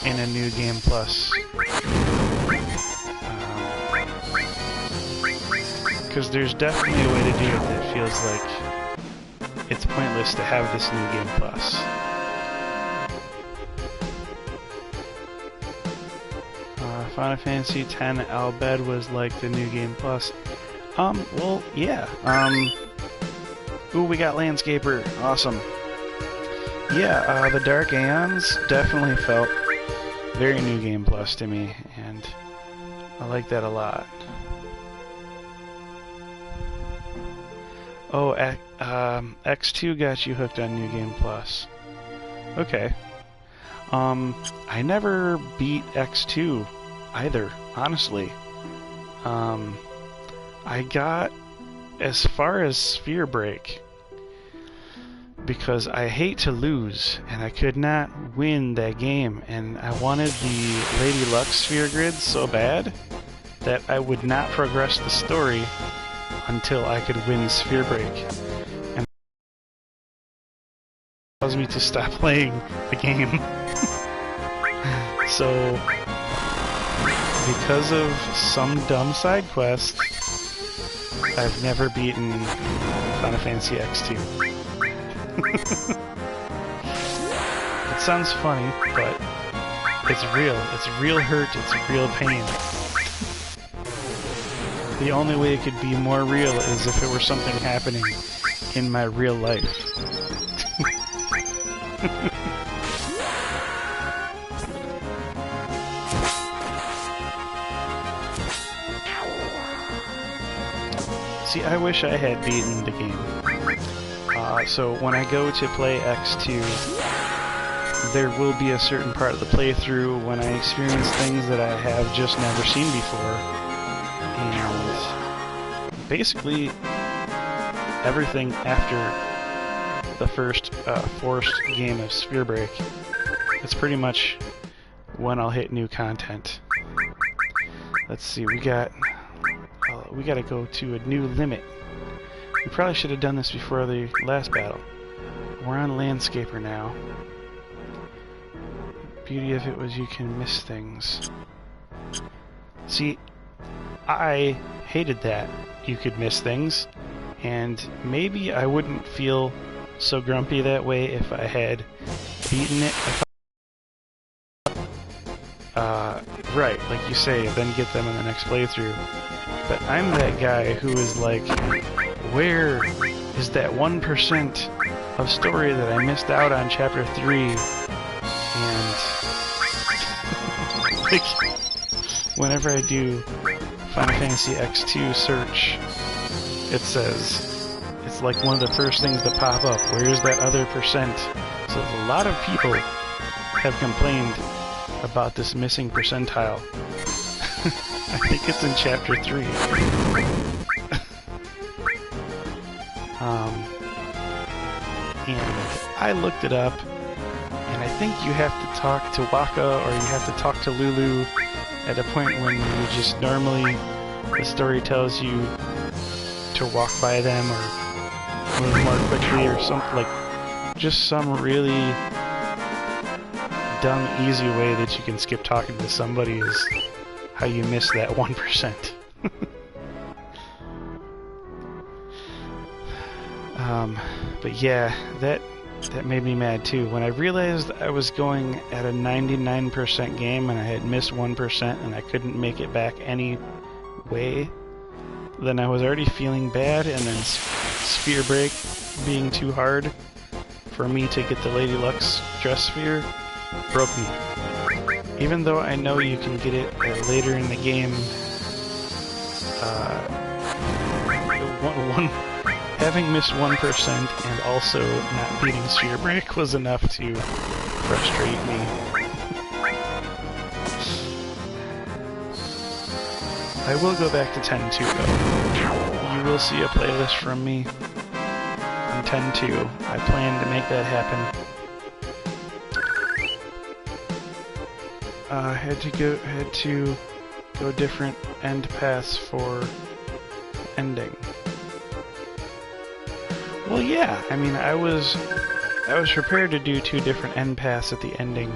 in a New Game Plus. Because there's definitely a way to do it that feels like it's pointless to have this New Game Plus. Final Fantasy X Albed was like the New Game Plus. Well, yeah. Ooh, we got Landscaper. Awesome. Yeah, the Dark Aeons definitely felt very New Game Plus to me, and I like that a lot. Oh, X2 got you hooked on New Game Plus. Okay. I never beat X2 either, honestly. I got as far as Sphere Break because I hate to lose, and I could not win that game, and I wanted the Lady Luck Sphere Grid so bad that I would not progress the story until I could win Sphere Break. And that caused me to stop playing the game. So, because of some dumb side quest, I've never beaten Final Fantasy X2. It sounds funny, but it's real. It's real hurt, it's real pain. The only way it could be more real is if it were something happening in my real life. See, I wish I had beaten the game. So when I go to play X2, there will be a certain part of the playthrough when I experience things that I have just never seen before. And basically, everything after the first forced game of Sphere Break, it's pretty much when I'll hit new content. Let's see, we gotta go to a new limit. We probably should have done this before the last battle. We're on Landscaper now. Beauty of it was you can miss things. See, I hated that you could miss things, and maybe I wouldn't feel so grumpy that way if I had beaten it. Right, like you say, then get them in the next playthrough. But I'm that guy who is like, where is that 1% of story that I missed out on Chapter 3? And like, whenever I do Final Fantasy X2 search, it says, it's like one of the first things to pop up, where's that other percent? So a lot of people have complained about this missing percentile. I think it's in Chapter 3. And I looked it up, and I think you have to talk to Waka, or you have to talk to Lulu at a point when you just normally, the story tells you to walk by them or move more quickly or something, like just some really dumb, easy way that you can skip talking to somebody is how you miss that 1%. But yeah, that made me mad too. When I realized I was going at a 99% game and I had missed 1% and I couldn't make it back any way, then I was already feeling bad, and then Sphere Break being too hard for me to get the Lady Luck's dress sphere broke me. Even though I know you can get it later in the game, having missed 1% and also not beating Sphere Break was enough to frustrate me. I will go back to 10-2 though. You will see a playlist from me on 10-2. I plan to make that happen. Had to go different end paths for ending. Well, yeah. I mean, I was prepared to do 2 different end paths at the ending.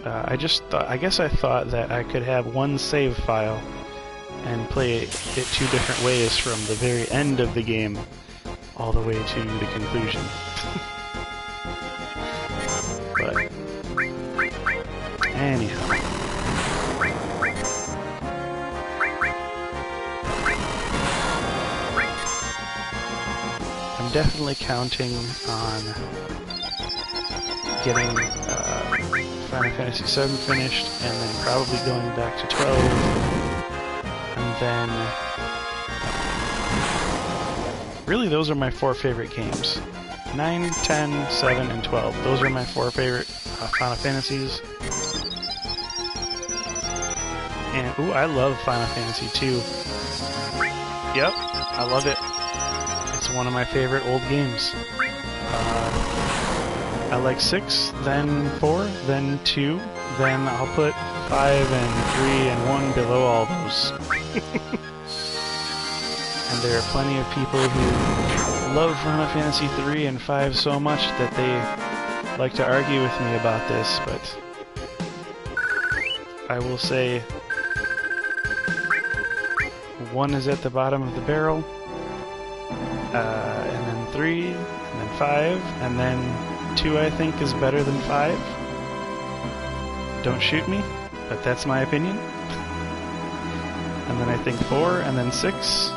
I guess I thought that I could have one save file and play it 2 different ways from the very end of the game all the way to the conclusion. But anyhow. I'm definitely counting on getting Final Fantasy VII finished, and then probably going back to 12, and then... Really, those are my 4 favorite games. 9, 10, 7, and 12. Those are my 4 favorite Final Fantasies. And, ooh, I love Final Fantasy II. Yep, I love it. It's one of my favorite old games. I like 6, then 4, then 2, then I'll put 5 and 3 and 1 below all those. And there are plenty of people who love Final Fantasy 3 and 5 so much that they like to argue with me about this, but I will say 1 is at the bottom of the barrel, and then 3, and then 5, and then 2 I think is better than 5. Don't shoot me, but that's my opinion. And then I think 4, and then 6.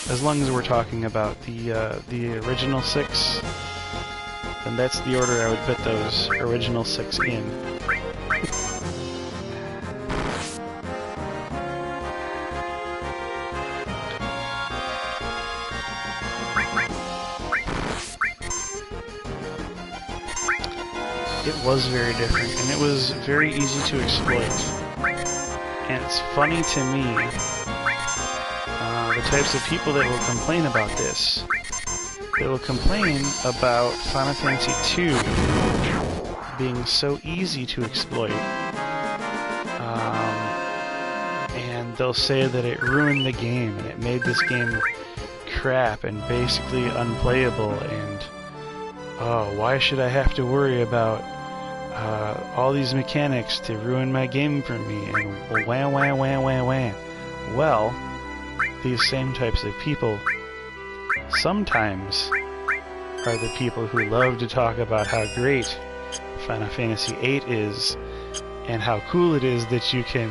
As long as we're talking about the original 6, then that's the order I would put those original 6 in. It was very different, and it was very easy to exploit. And it's funny to me, the types of people that will complain about this. They will complain about Final Fantasy II being so easy to exploit. And they'll say that it ruined the game, and it made this game crap and basically unplayable, and oh, why should I have to worry about all these mechanics to ruin my game for me, and wah wah wah wah wah. Well, these same types of people sometimes are the people who love to talk about how great Final Fantasy VIII is, and how cool it is that you can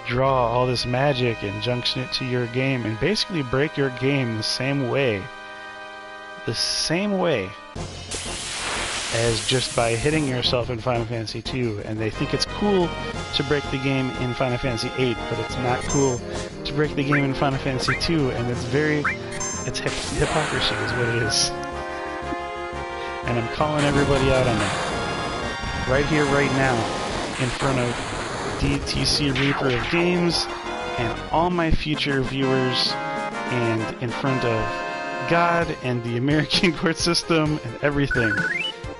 draw all this magic and junction it to your game, and basically break your game the same way as just by hitting yourself in Final Fantasy II, and they think it's cool to break the game in Final Fantasy VIII, but it's not cool to break the game in Final Fantasy II, and it's hypocrisy is what it is. And I'm calling everybody out on that. Right here, right now, in front of DTC Reaper of Games, and all my future viewers, and in front of God, and the American court system, and everything.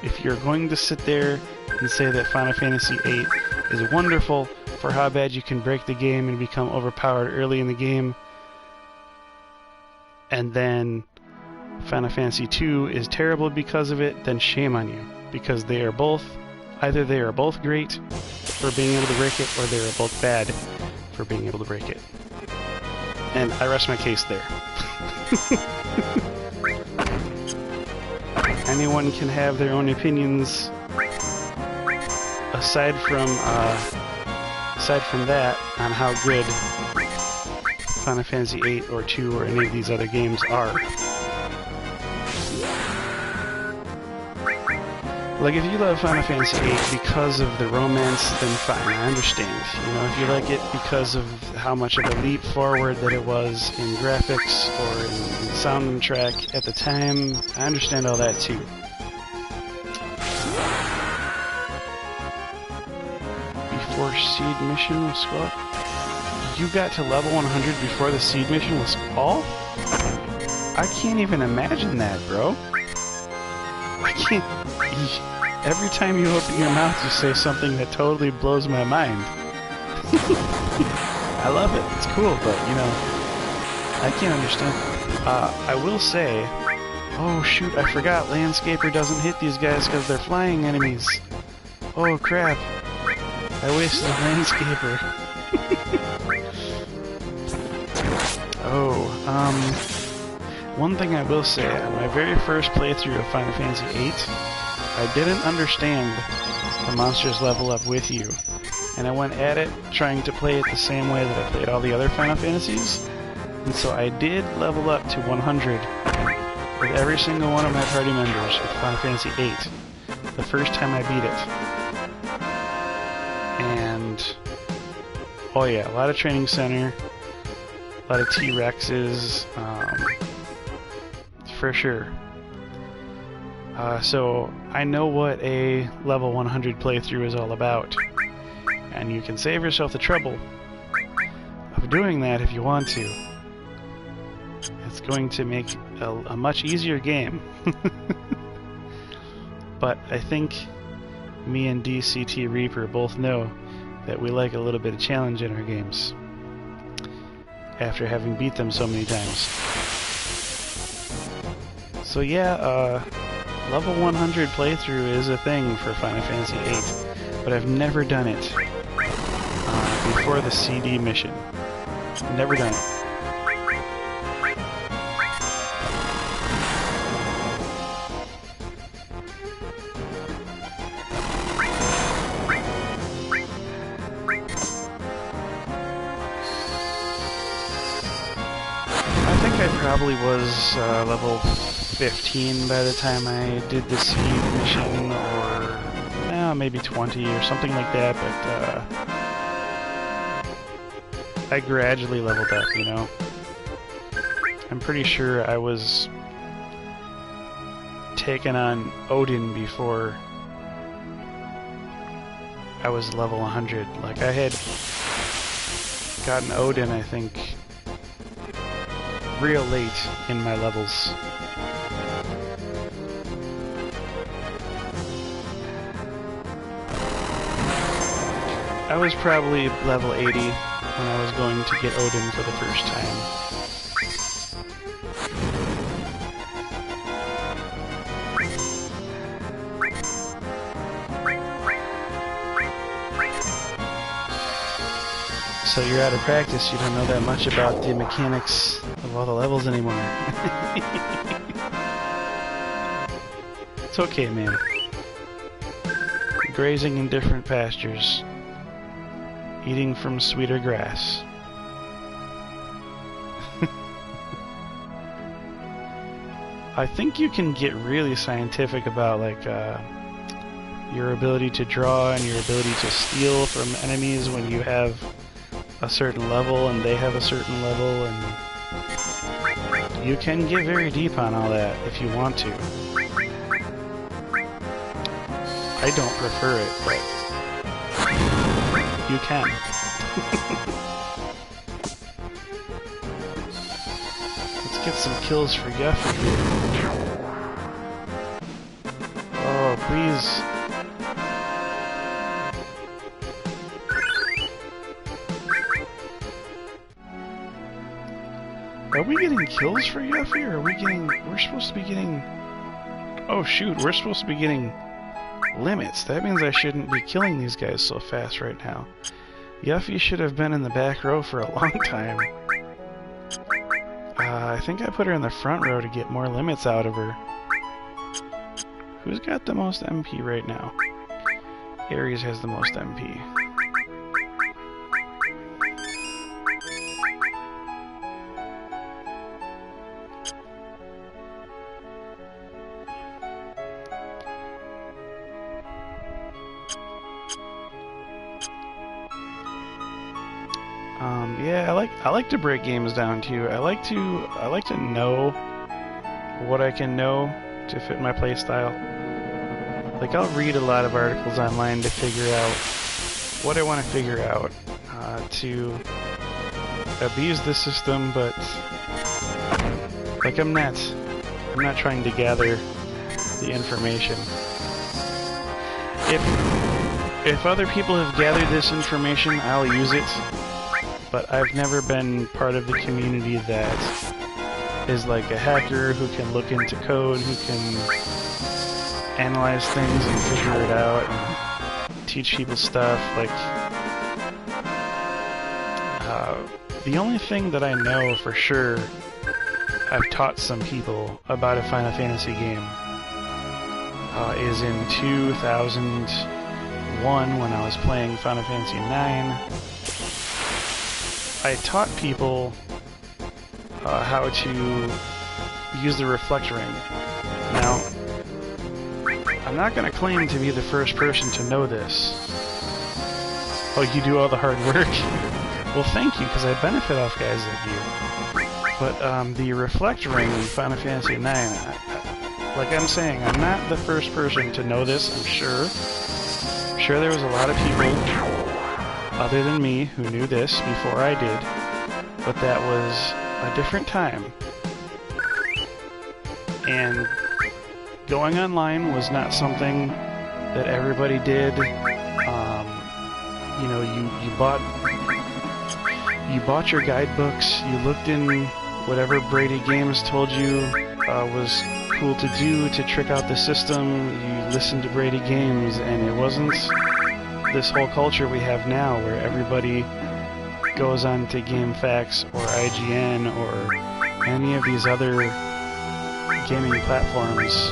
If you're going to sit there and say that Final Fantasy VIII is wonderful for how bad you can break the game and become overpowered early in the game, and then Final Fantasy II is terrible because of it, then shame on you. because they are both, either they are both great for being able to break it, or they are both bad for being able to break it. And I rest my case there. Anyone can have their own opinions aside from that on how good Final Fantasy 8 or 2 or any of these other games are. Like, if you love Final Fantasy 8 because of the romance, then fine, I understand. You know, if you like it because of how much of a leap forward that it was in graphics or in soundtrack at the time, I understand all that too. Before Seed Mission was Squall? You got to level 100 before the Seed Mission was Squall? I can't even imagine that, bro. I can't... Every time you open your mouth, you say something that totally blows my mind. I love it. It's cool, but, you know, I can't understand. I will say... Oh, shoot, I forgot. Landscaper doesn't hit these guys because they're flying enemies. Oh, crap. I wasted a Landscaper. One thing I will say, on my very first playthrough of Final Fantasy VIII, I didn't understand the monsters level up with you, and I went at it trying to play it the same way that I played all the other Final Fantasies, and so I did level up to 100 with every single one of my party members with Final Fantasy VIII, the first time I beat it. And, oh yeah, a lot of Training Center, a lot of T-Rexes, for sure. So I know what a level 100 playthrough is all about, and you can save yourself the trouble of doing that if you want to. It's going to make a much easier game. But I think me and DCT Reaper both know that we like a little bit of challenge in our games, after having beat them so many times. So yeah, level 100 playthrough is a thing for Final Fantasy VIII, but I've never done it before the CD mission. Never done it. I think I probably was level 15 by the time I did the seed mission, or maybe 20 or something like that, but I gradually leveled up, you know. I'm pretty sure I was taking on Odin before I was level 100. Like, I had gotten Odin, I think, real late in my levels. I was probably level 80 when I was going to get Odin for the first time. So you're out of practice, you don't know that much about the mechanics of all the levels anymore. It's okay, man. Grazing in different pastures. Eating from sweeter grass. I think you can get really scientific about, like, your ability to draw and your ability to steal from enemies when you have a certain level and they have a certain level, and you can get very deep on all that if you want to. I don't prefer it, but you can. Let's get some kills for Yuffie here. Oh, please. Are we getting kills for Yuffie, or are we getting... We're supposed to be getting... Oh shoot, we're supposed to be getting limits. That means I shouldn't be killing these guys so fast right now. Yuffie should have been in the back row for a long time. I think I put her in the front row to get more limits out of her. Who's got the most MP right now? Ares has the most MP. Yeah, I like to break games down too. I like to know what I can know to fit my playstyle. Like, I'll read a lot of articles online to figure out what I want to figure out to abuse the system, but like I'm not trying to gather the information. If other people have gathered this information, I'll use it. But I've never been part of the community that is like a hacker who can look into code, who can analyze things and figure it out and teach people stuff. Like, the only thing that I know for sure I've taught some people about a Final Fantasy game is in 2001 when I was playing Final Fantasy IX. I taught people how to use the reflect ring. Now, I'm not going to claim to be the first person to know this. Oh, you do all the hard work? Well, thank you, because I benefit off guys like you. But the reflect ring in Final Fantasy IX, like I'm saying, I'm not the first person to know this, I'm sure. I'm sure there was a lot of people other than me who knew this before I did, but that was a different time. And going online was not something that everybody did. You know, you bought your guidebooks, you looked in whatever Brady Games told you was cool to do to trick out the system, you listened to Brady Games, and it wasn't this whole culture we have now where everybody goes on to GameFAQs or IGN or any of these other gaming platforms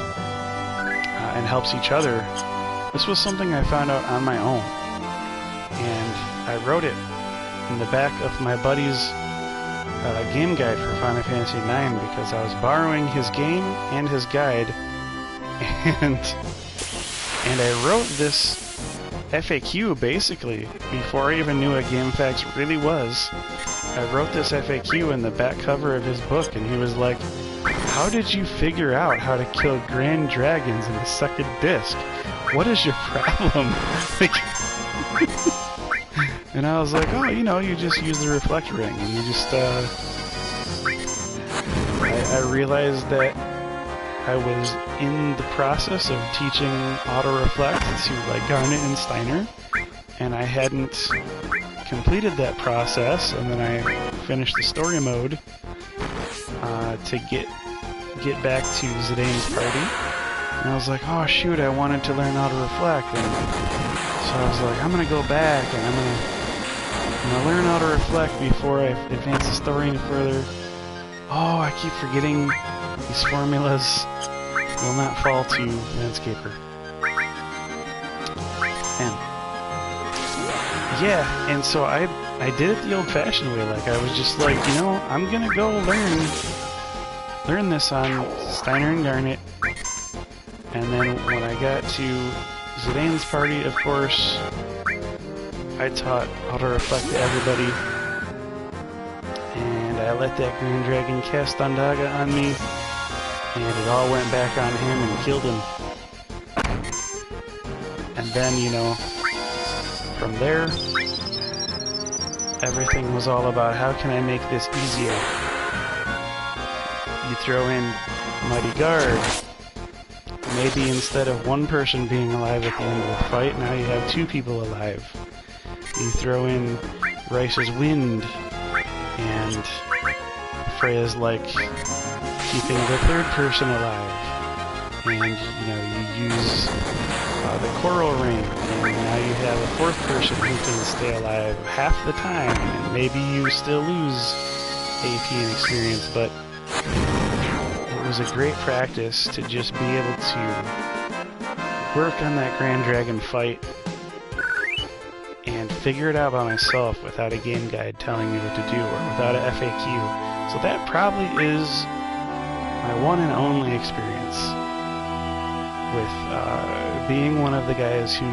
and helps each other. This was something I found out on my own, and I wrote it in the back of my buddy's game guide for Final Fantasy IX because I was borrowing his game and his guide, and I wrote this FAQ basically before I even knew what GameFAQs really was. I wrote this FAQ in the back cover of his book, and he was like, "How did you figure out how to kill grand dragons in the second disc? What is your problem?" Like, and I was like, "Oh, you know, you just use the reflect ring, and you just." I realized that I was in the process of teaching auto-reflect to like Garnet and Steiner, and I hadn't completed that process, and then I finished the story mode to get back to Zidane's party, and I was like, oh shoot, I wanted to learn auto-reflect, and so I was like, I'm gonna go back and I'm gonna learn auto-reflect before I advance the story any further. Oh, I keep forgetting these formulas will not fall to Landscaper. And yeah, and so I did it the old-fashioned way. Like, I was just like, you know, I'm gonna go learn this on Steiner and Garnet, and then when I got to Zidane's party, of course, I taught auto-reflect to everybody, and I let that Grand Dragon cast Ondaga on me, and it all went back on him and killed him. And then, you know, from there, everything was all about how can I make this easier. You throw in Mighty Guard. Maybe instead of one person being alive at the end of the fight, now you have two people alive. You throw in Rice's Wind, and Freya's like keeping the third person alive. And, you know, you use the coral ring, and now you have a fourth person who can stay alive half the time, and maybe you still lose AP and experience, but it was a great practice to just be able to work on that Grand Dragon fight and figure it out by myself without a game guide telling me what to do or without an FAQ. So that probably is my one and only experience with being one of the guys who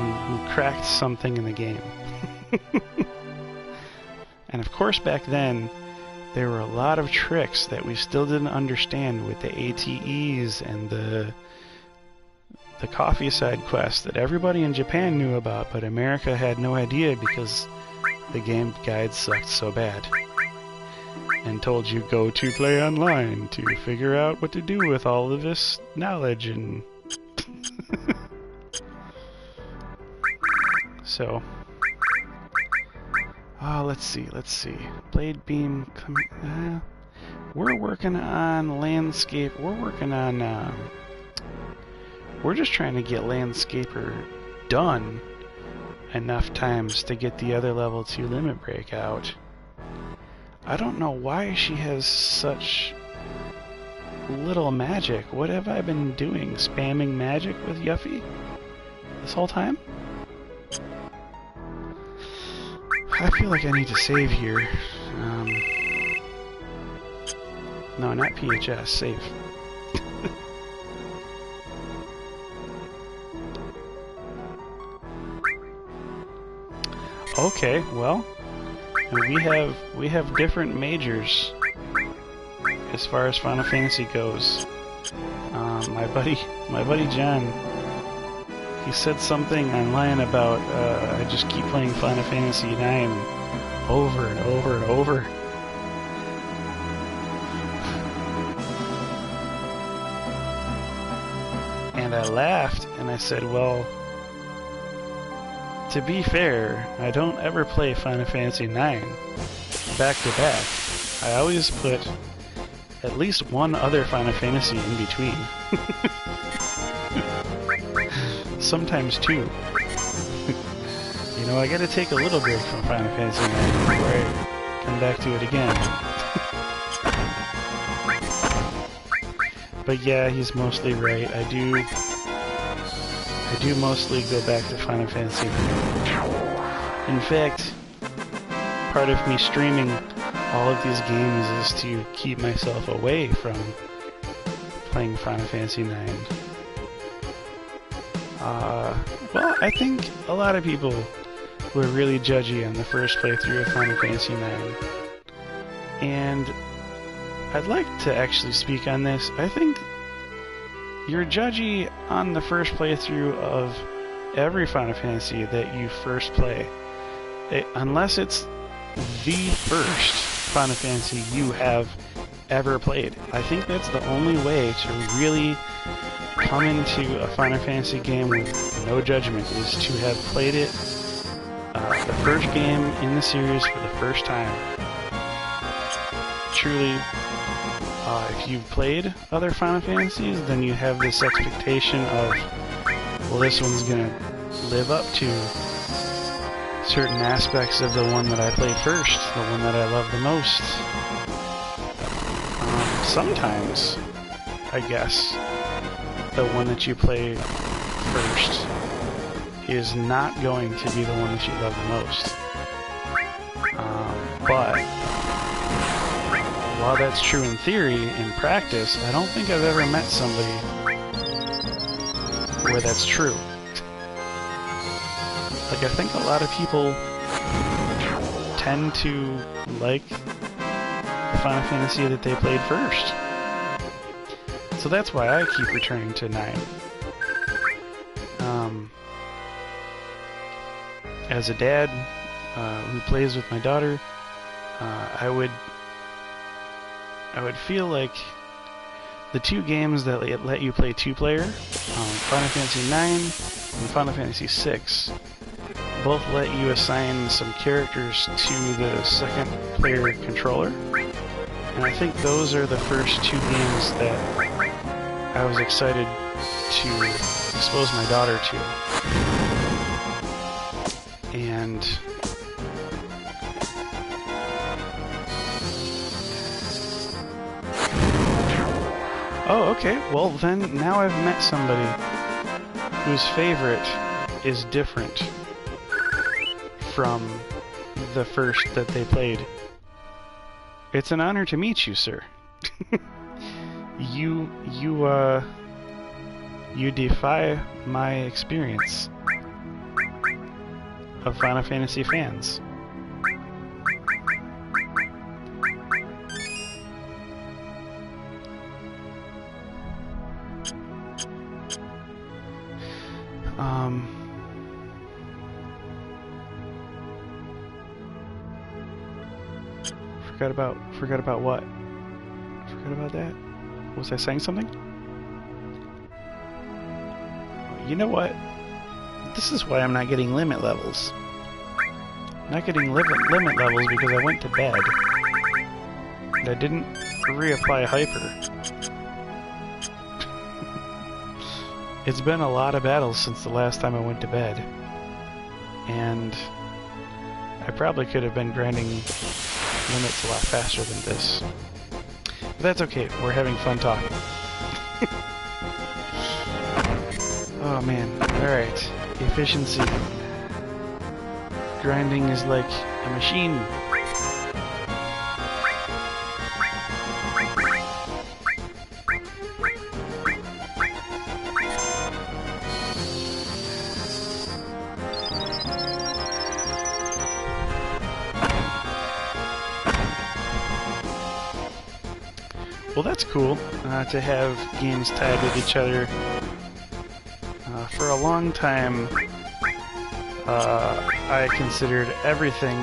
cracked something in the game. And of course back then there were a lot of tricks that we still didn't understand with the ATEs and the coffee side quest that everybody in Japan knew about, but America had no idea because the game guide sucked so bad and told you go to play online to figure out what to do with all of this knowledge. And so let's see, blade beam we're working on landscape. We're just trying to get Landscaper done enough times to get the other level 2 limit break out. I don't know why she has such little magic. What have I been doing? Spamming magic with Yuffie this whole time? I feel like I need to save here. No, not PHS, save. Okay, well, we have different majors as far as Final Fantasy goes. My buddy John, he said something online about I just keep playing Final Fantasy IX over and over and over. And I laughed and I said, well, to be fair, I don't ever play Final Fantasy IX back to back. I always put at least one other Final Fantasy in between. Sometimes two. You know, I gotta take a little break from Final Fantasy IX before I come back to it again. But yeah, he's mostly right. I do mostly go back to Final Fantasy IX. In fact, part of me streaming all of these games is to keep myself away from playing Final Fantasy IX. Well, I think a lot of people were really judgy on the first playthrough of Final Fantasy IX. And I'd like to actually speak on this. I think you're judgy on the first playthrough of every Final Fantasy that you first play. Unless it's the first Final Fantasy you have ever played. I think that's the only way to really come into a Final Fantasy game with no judgment, is to have played it, the first game in the series for the first time. Truly, if you've played other Final Fantasies, then you have this expectation of, well, this one's gonna live up to certain aspects of the one that I played first, the one that I love the most. Sometimes, I guess, the one that you play first is not going to be the one that you love the most. But while that's true in theory, in practice, I don't think I've ever met somebody where that's true. Like, I think a lot of people tend to like the Final Fantasy that they played first. So that's why I keep returning to 9. As a dad who plays with my daughter, I would feel like the two games that let you play two-player, Final Fantasy IX and Final Fantasy VI, both let you assign some characters to the second-player controller. And I think those are the first two games that I was excited to expose my daughter to. And oh, okay. Well, then now I've met somebody whose favorite is different from the first that they played. It's an honor to meet you, sir. You defy my experience of Final Fantasy fans. Forgot about what? Forgot about that? Was I saying something? You know what? This is why I'm not getting limit levels. I'm not getting limit levels because I went to bed. And I didn't reapply hyper. It's been a lot of battles since the last time I went to bed. And I probably could have been grinding limits a lot faster than this. But that's okay, we're having fun talking. Oh man, alright. Efficiency. Grinding is like a machine. Well, that's cool to have games tied with each other. For a long time, I considered everything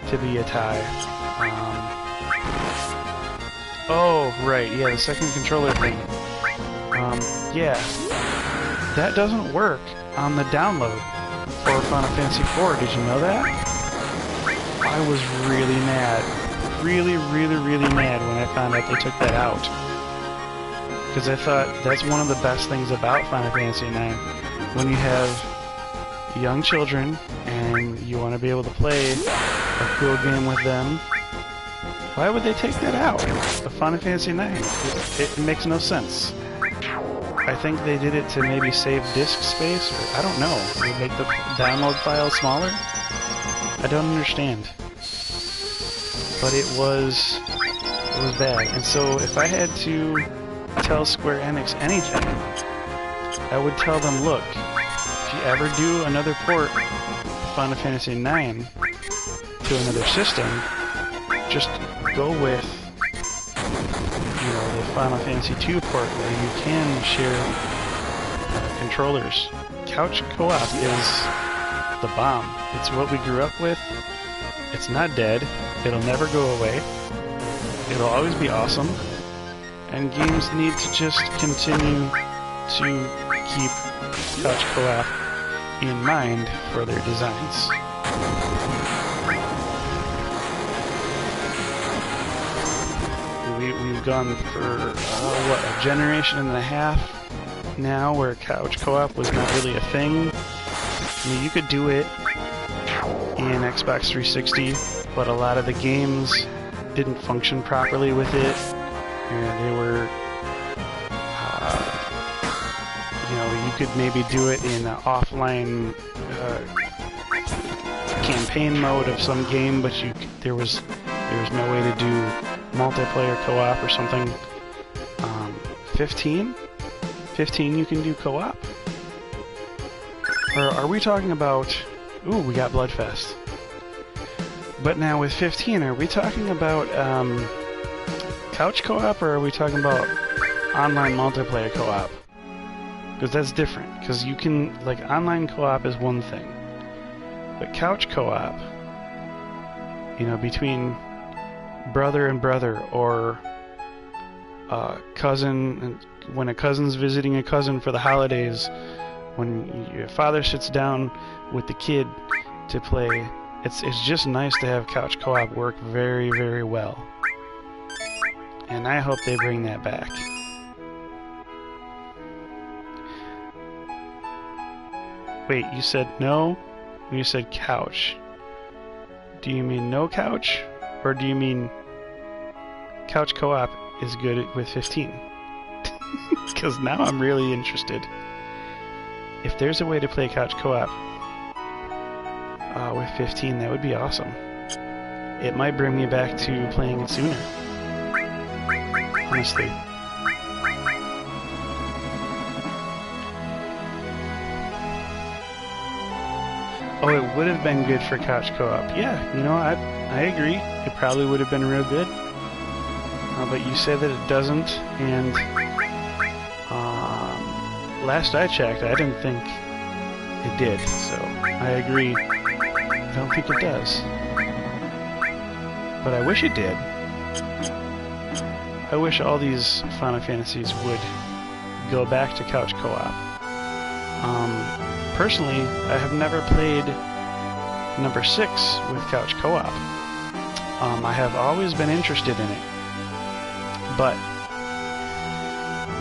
to be a tie. Oh, right, yeah, the second controller thing. Yeah, that doesn't work on the download for Final Fantasy IV. Did you know that? I was really mad. Really mad when I found out they took that out. Because I thought that's one of the best things about Final Fantasy IX. When you have young children and you want to be able to play a cool game with them, why would they take that out of Final Fantasy IX? It makes no sense. I think they did it to maybe save disk space, or I don't know. They make the download file smaller? I don't understand. But it was bad. And so if I had to tell Square Enix anything, I would tell them, look, if you ever do another port of Final Fantasy IX to another system, just go with, you know, the Final Fantasy II port where you can share controllers. Couch co-op is the bomb. It's what we grew up with. It's not dead. It'll never go away. It'll always be awesome. And games need to just continue to keep couch co-op in mind for their designs. We've gone for, what, a generation and a half now where couch co-op was not really a thing. I mean, you could do it in Xbox 360, but a lot of the games didn't function properly with it. They were, you know, you could maybe do it in an offline campaign mode of some game, but there was no way to do multiplayer co-op or something. 15 you can do co-op? Or are we talking about... Ooh, we got Bloodfest. But now with 15, are we talking about couch co-op, or are we talking about online multiplayer co-op? Because that's different. Because you can, like, online co-op is one thing. But couch co-op, you know, between brother and brother, or cousin, when a cousin's visiting a cousin for the holidays, when your father sits down with the kid to play, it's just nice to have couch co-op work very, very well. And I hope they bring that back. Wait, you said no? When you said couch, do you mean no couch? Or do you mean couch co-op is good with 15? Because now I'm really interested. If there's a way to play couch co-op with 15, that would be awesome. It might bring me back to playing it sooner. Honestly. Oh, it would have been good for couch co-op. Yeah, you know, I agree. It probably would have been real good. But you said that it doesn't, and last I checked, I didn't think it did, so I agree. I don't think it does. But I wish it did. I wish all these Final Fantasies would go back to couch co-op. Personally, I have never played number 6 with couch co-op. I have always been interested in it, but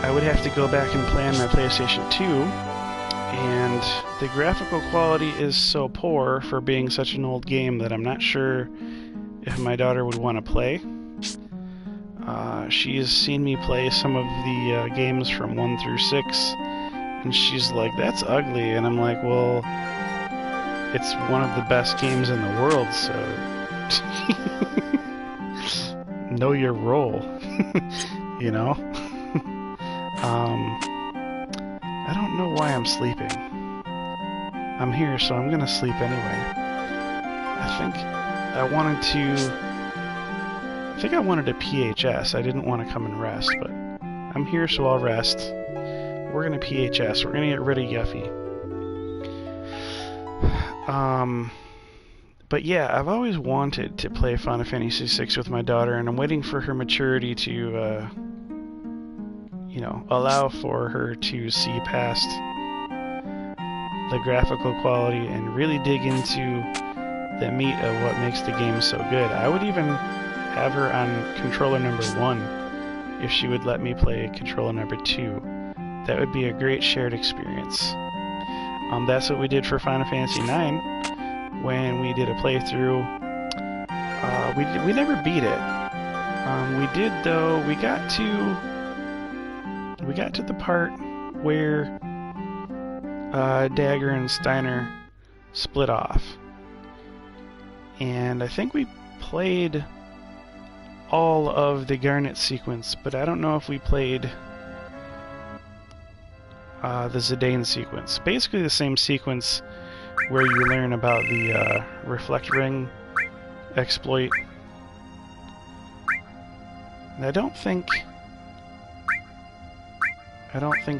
I would have to go back and play on my PlayStation 2, and the graphical quality is so poor for being such an old game that I'm not sure if my daughter would want to play. She's seen me play some of the games from 1 through 6, and she's like, that's ugly, and I'm like, well, it's one of the best games in the world, so know your role, you know? I don't know why I'm sleeping. I'm here, so I'm gonna sleep anyway. I think I wanted a PHS. I didn't want to come and rest, but I'm here, so I'll rest. We're gonna PHS. We're gonna get rid of Yuffie. But yeah, I've always wanted to play Final Fantasy VI with my daughter, and I'm waiting for her maturity to, you know, allow for her to see past the graphical quality and really dig into the meat of what makes the game so good. I would even have her on controller number 1 if she would let me play controller number 2. That would be a great shared experience. That's what we did for Final Fantasy IX when we did a playthrough. We never beat it. We did though. We got to the part where Dagger and Steiner split off, and I think we played all of the Garnet sequence, but I don't know if we played the Zidane sequence. Basically the same sequence where you learn about the Reflect Ring exploit. And I don't think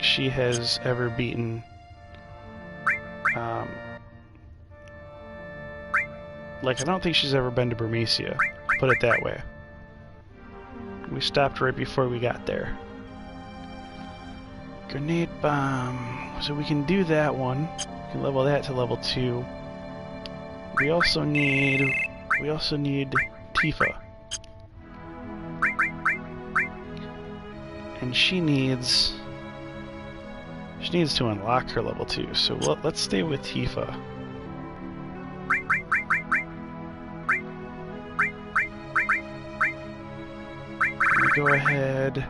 she has ever beaten like, I don't think she's ever been to Burmecia, put it that way. We stopped right before we got there. Grenade bomb. So we can do that one. We can level that to level 2. We also need Tifa. And she needs to unlock her level 2. So let's stay with Tifa. Go ahead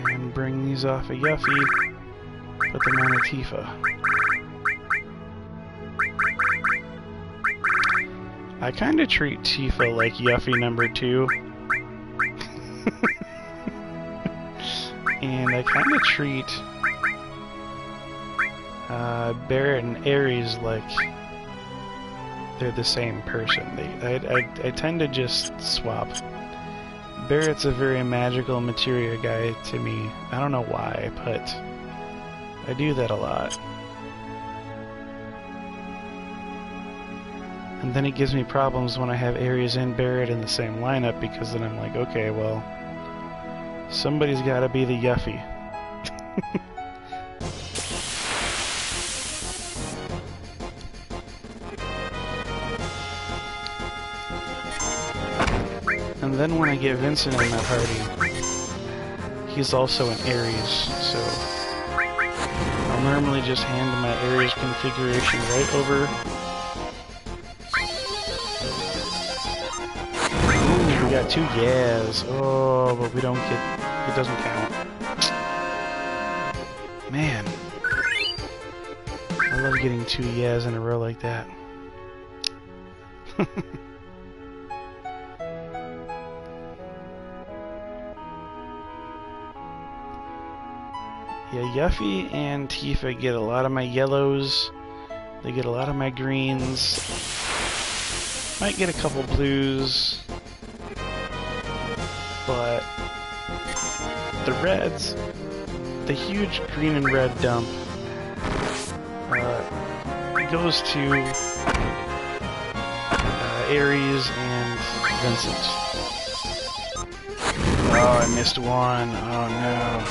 and bring these off of Yuffie, put them on a Tifa. I kind of treat Tifa like Yuffie number 2. And I kind of treat Barrett and Ares like they're the same person. I tend to just swap. Barrett's a very magical materia guy to me. I don't know why, but I do that a lot. And then it gives me problems when I have Ares and Barrett in the same lineup, because then I'm like, okay, well, somebody's got to be the Yuffie. And then when I get Vincent in my party, he's also an Ares, so I'll normally just hand my area's configuration right over. Ooh, we got 2 yes. Oh, but we don't get... it doesn't count. Man. I love getting 2 yes in a row like that. Yeah, Yuffie and Tifa get a lot of my yellows. They get a lot of my greens. Might get a couple blues. But the reds, the huge green and red dump, goes to Aries and Vincent. Oh, I missed one. Oh no.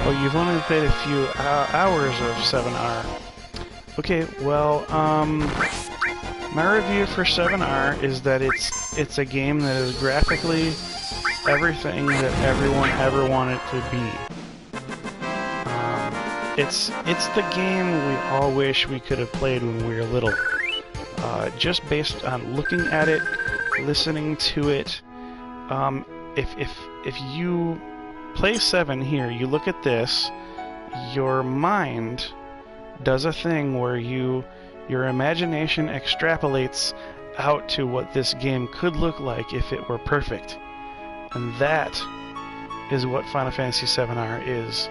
Oh, you've only played a few hours of 7R. Okay, well, my review for 7R is that it's a game that is graphically everything that everyone ever wanted to be. It's the game we all wish we could have played when we were little. Just based on looking at it, listening to it. If you play 7 here, you look at this, your mind does a thing where your imagination extrapolates out to what this game could look like if it were perfect. And that is what Final Fantasy 7R is.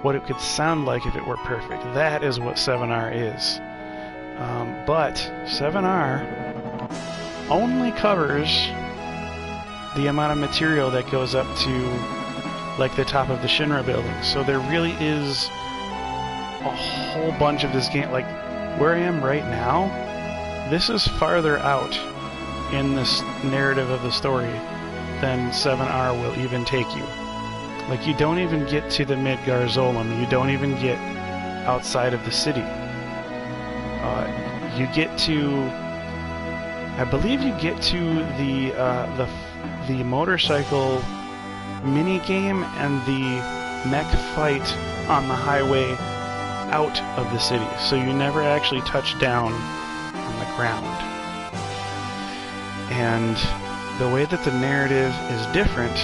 What it could sound like if it were perfect. That is what 7R is. But 7R only covers the amount of material that goes up to like the top of the Shinra building. So there really is a whole bunch of this game. Like where I am right now, this is farther out in this narrative of the story than 7R will even take you. Like you don't even get to the Midgar Zolom. You don't even get outside of the city. You get to, I believe you get to the motorcycle mini game and the mech fight on the highway out of the city. So you never actually touch down on the ground. And the way that the narrative is different,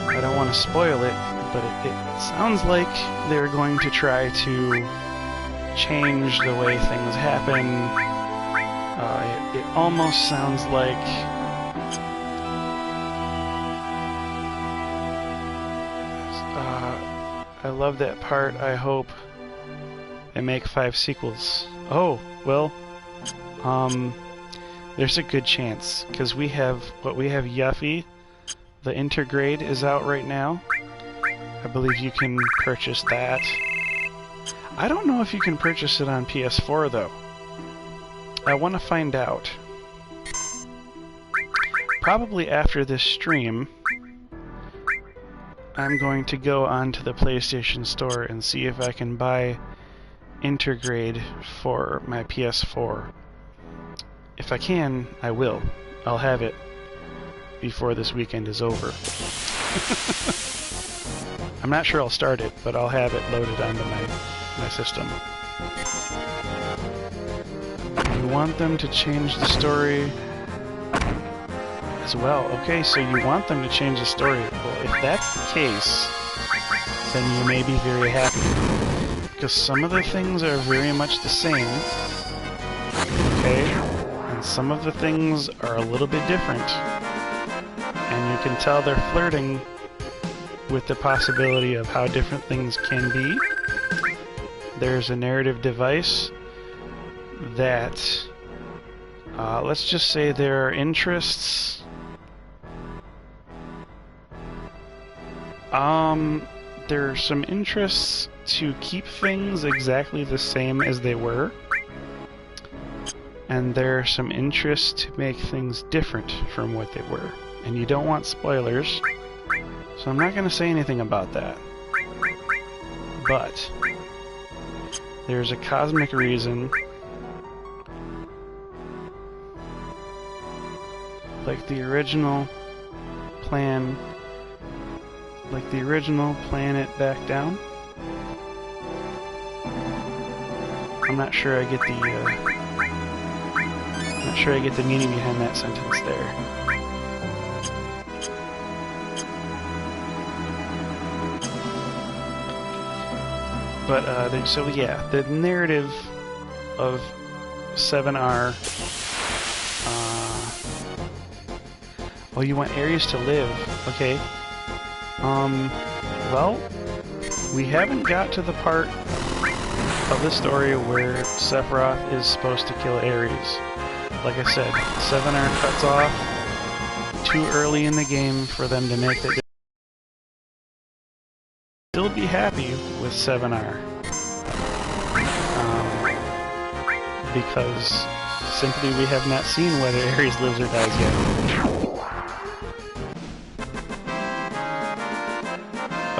I don't want to spoil it, but it sounds like they're going to try to change the way things happen. It almost sounds like I love that part. I hope they make 5 sequels. Oh, well, there's a good chance, because we have Yuffie. The Intergrade is out right now. I believe you can purchase that. I don't know if you can purchase it on PS4, though. I want to find out. Probably after this stream, I'm going to go onto the PlayStation Store and see if I can buy Intergrade for my PS4. If I can, I will. I'll have it before this weekend is over. I'm not sure I'll start it, but I'll have it loaded onto my system. You want them to change the story as well. Okay, so you want them to change the story. Well, if that's the case, then you may be very happy. Because some of the things are very much the same. Okay? And some of the things are a little bit different. And you can tell they're flirting with the possibility of how different things can be. There's a narrative device that, let's just say there are interests. There are some interests to keep things exactly the same as they were. And there are some interests to make things different from what they were. And you don't want spoilers, so I'm not going to say anything about that. But there's a cosmic reason, like the original plan like the original, playing it back down. I'm not sure I get the meaning behind that sentence there. But so yeah, the narrative of 7R. Oh, you want Ares to live? Okay. Well, we haven't got to the part of the story where Sephiroth is supposed to kill Ares. Like I said, 7R cuts off too early in the game for them to make that. Still be happy with 7R. Because simply we have not seen whether Ares lives or dies yet.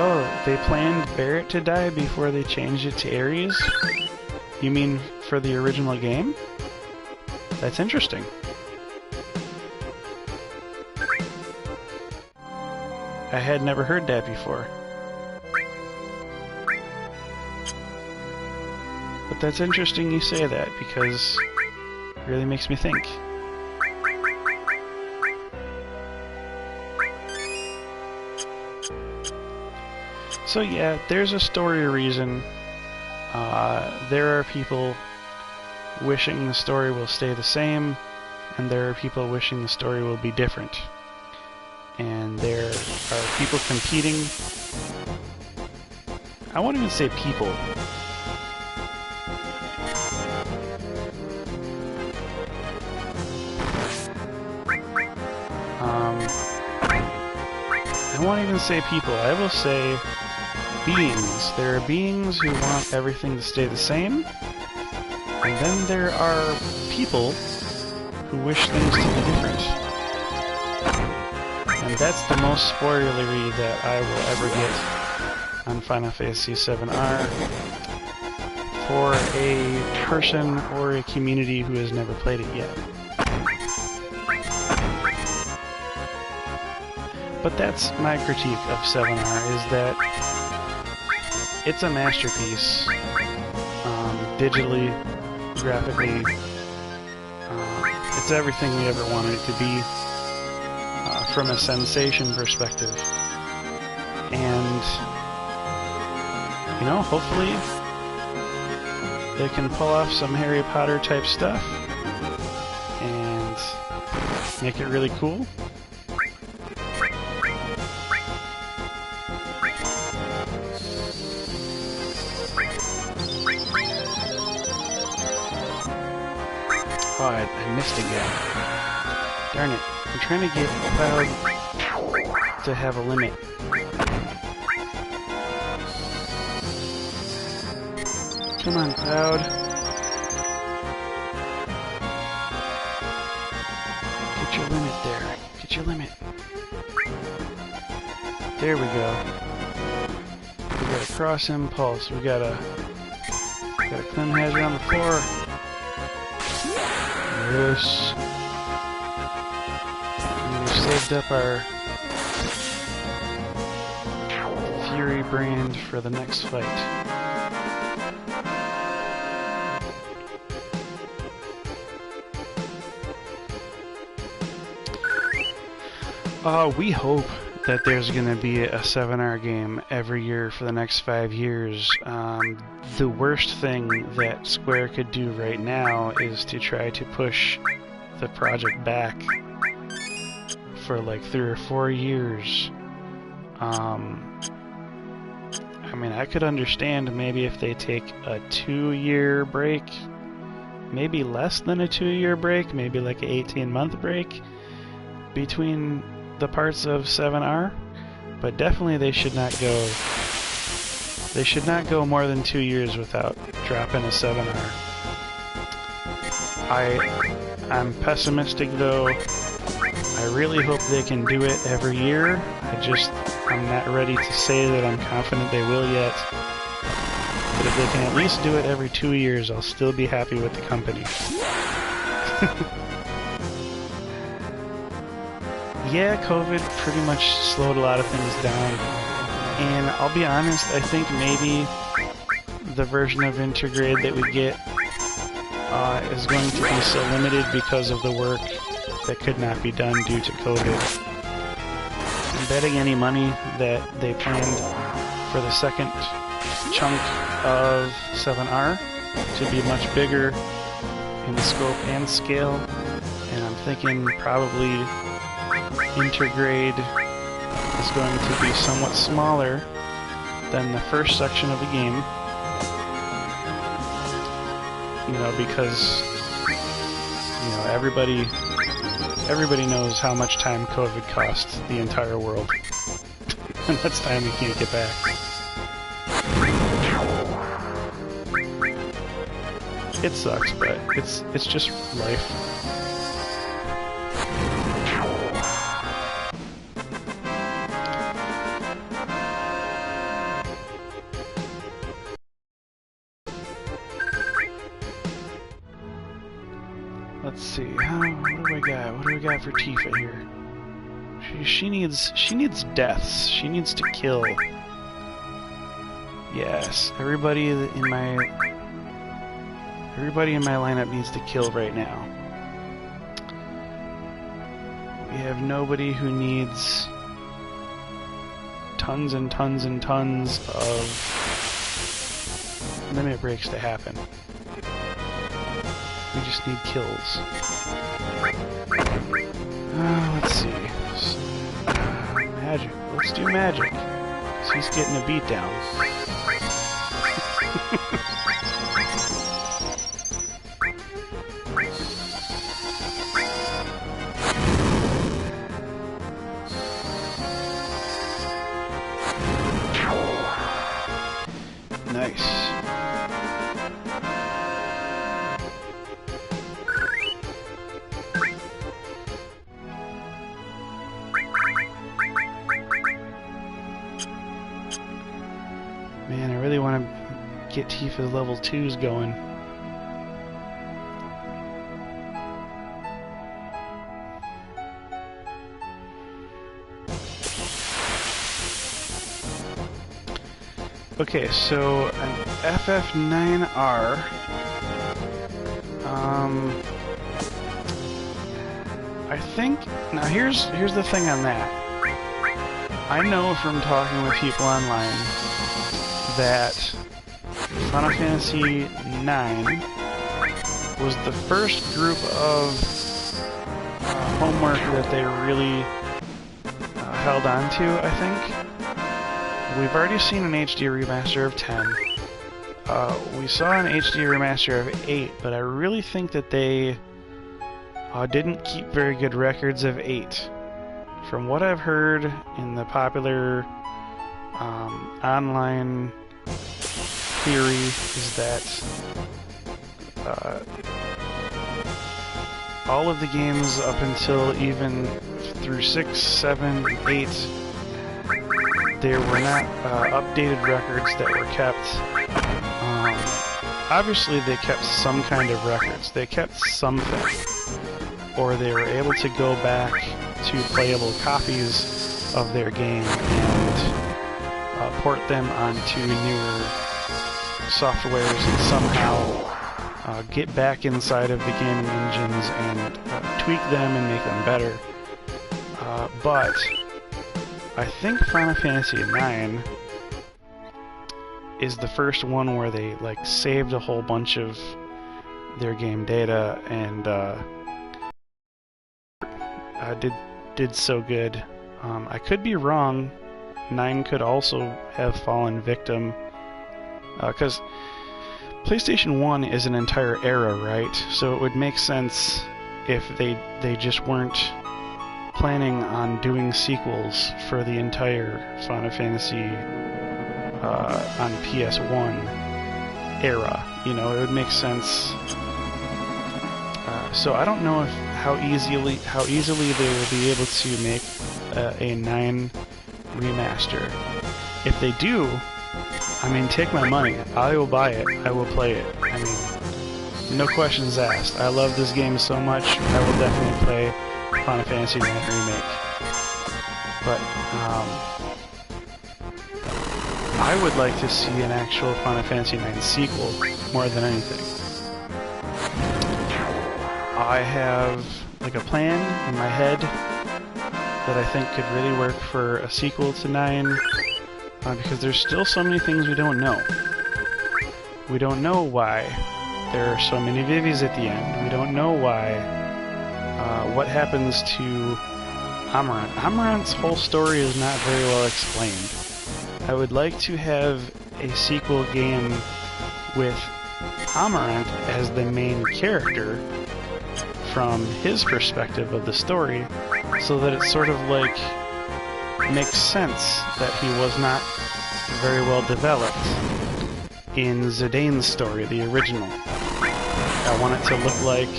Oh, they planned Barret to die before they changed it to Ares? You mean for the original game? That's interesting. I had never heard that before. But that's interesting you say that, because it really makes me think. So yeah, there's a story reason. There are people wishing the story will stay the same, and there are people wishing the story will be different. And there are people competing. I won't even say people. I won't even say people. I will say beings. There are beings who want everything to stay the same, and then there are people who wish things to be different. And that's the most spoilery that I will ever get on Final Fantasy 7R for a person or a community who has never played it yet. But that's my critique of 7R, is that it's a masterpiece, digitally, graphically. It's everything we ever wanted it to be, from a sensation perspective. And, you know, hopefully they can pull off some Harry Potter type stuff and make it really cool. Oh, I missed again. Darn it. I'm trying to get Cloud to have a limit. Come on, Cloud. Get your limit there. Get your limit. There we go. We got a cross impulse. We got a Clem Hazard on the floor. Yes. And we've saved up our Fury brand for the next fight. We hope that there's going to be a 7R game every year for the next 5 years. The worst thing that Square could do right now is to try to push the project back for like 3 or 4 years. I mean, I could understand maybe if they take a 2-year break, maybe less than a 2-year break, maybe like an 18-month break between the parts of 7R, but definitely they should not go more than 2 years without dropping a 7R. I'm pessimistic though. I really hope they can do it every year. I'm not ready to say that I'm confident they will yet. But if they can at least do it every 2 years, I'll still be happy with the company. Yeah, COVID pretty much slowed a lot of things down. And I'll be honest, I think maybe the version of Intergrade that we get is going to be so limited because of the work that could not be done due to COVID. I'm betting any money that they planned for the second chunk of 7R to be much bigger in scope and scale, and I'm thinking probably Intergrade is going to be somewhat smaller than the first section of the game, you know, because, you know, everybody knows how much time COVID cost the entire world. And that's time we can't get back. It sucks, but it's just life. Let's see. What do we got? What do we got for Tifa here? She needs deaths. She needs to kill. Yes, everybody in my lineup needs to kill right now. We have nobody who needs tons and tons and tons of limit breaks to happen. We just need kills. Let's see. So, magic. Let's do magic. So he's getting a beat down. Nice. Man, I really want to get Tifa's level 2s going. Okay, so an FF9R. I think now here's the thing on that. I know from talking with people online that Final Fantasy IX was the first group of homework that they really held on to, I think. We've already seen an HD remaster of 10. We saw an HD remaster of 8, but I really think that they didn't keep very good records of 8. From what I've heard in the popular online theory is that all of the games up until even through 6, 7, 8, there were not updated records that were kept. Obviously they kept some kind of records. They kept something. Or they were able to go back to playable copies of their game and port them onto newer softwares and somehow get back inside of the gaming engines and tweak them and make them better. But I think Final Fantasy IX is the first one where they like saved a whole bunch of their game data and did so good. I could be wrong. 9 could also have fallen victim because PlayStation 1 is an entire era, right? So it would make sense if they just weren't planning on doing sequels for the entire Final Fantasy on PS1 era. You know, it would make sense. So I don't know if how easily they will be able to make a 9 remaster. If they do, I mean, take my money. I will buy it. I will play it. I mean, no questions asked. I love this game so much. I will definitely play Final Fantasy IX Remake. But I would like to see an actual Final Fantasy IX sequel more than anything. I have like a plan in my head that I think could really work for a sequel to 9, because there's still so many things we don't know. We don't know why there are so many Vivies at the end. We don't know why, what happens to Amarant. Amarant's whole story is not very well explained. I would like to have a sequel game with Amarant as the main character from his perspective of the story, so that it sort of like makes sense that he was not very well developed in Zidane's story, the original. I want it to look like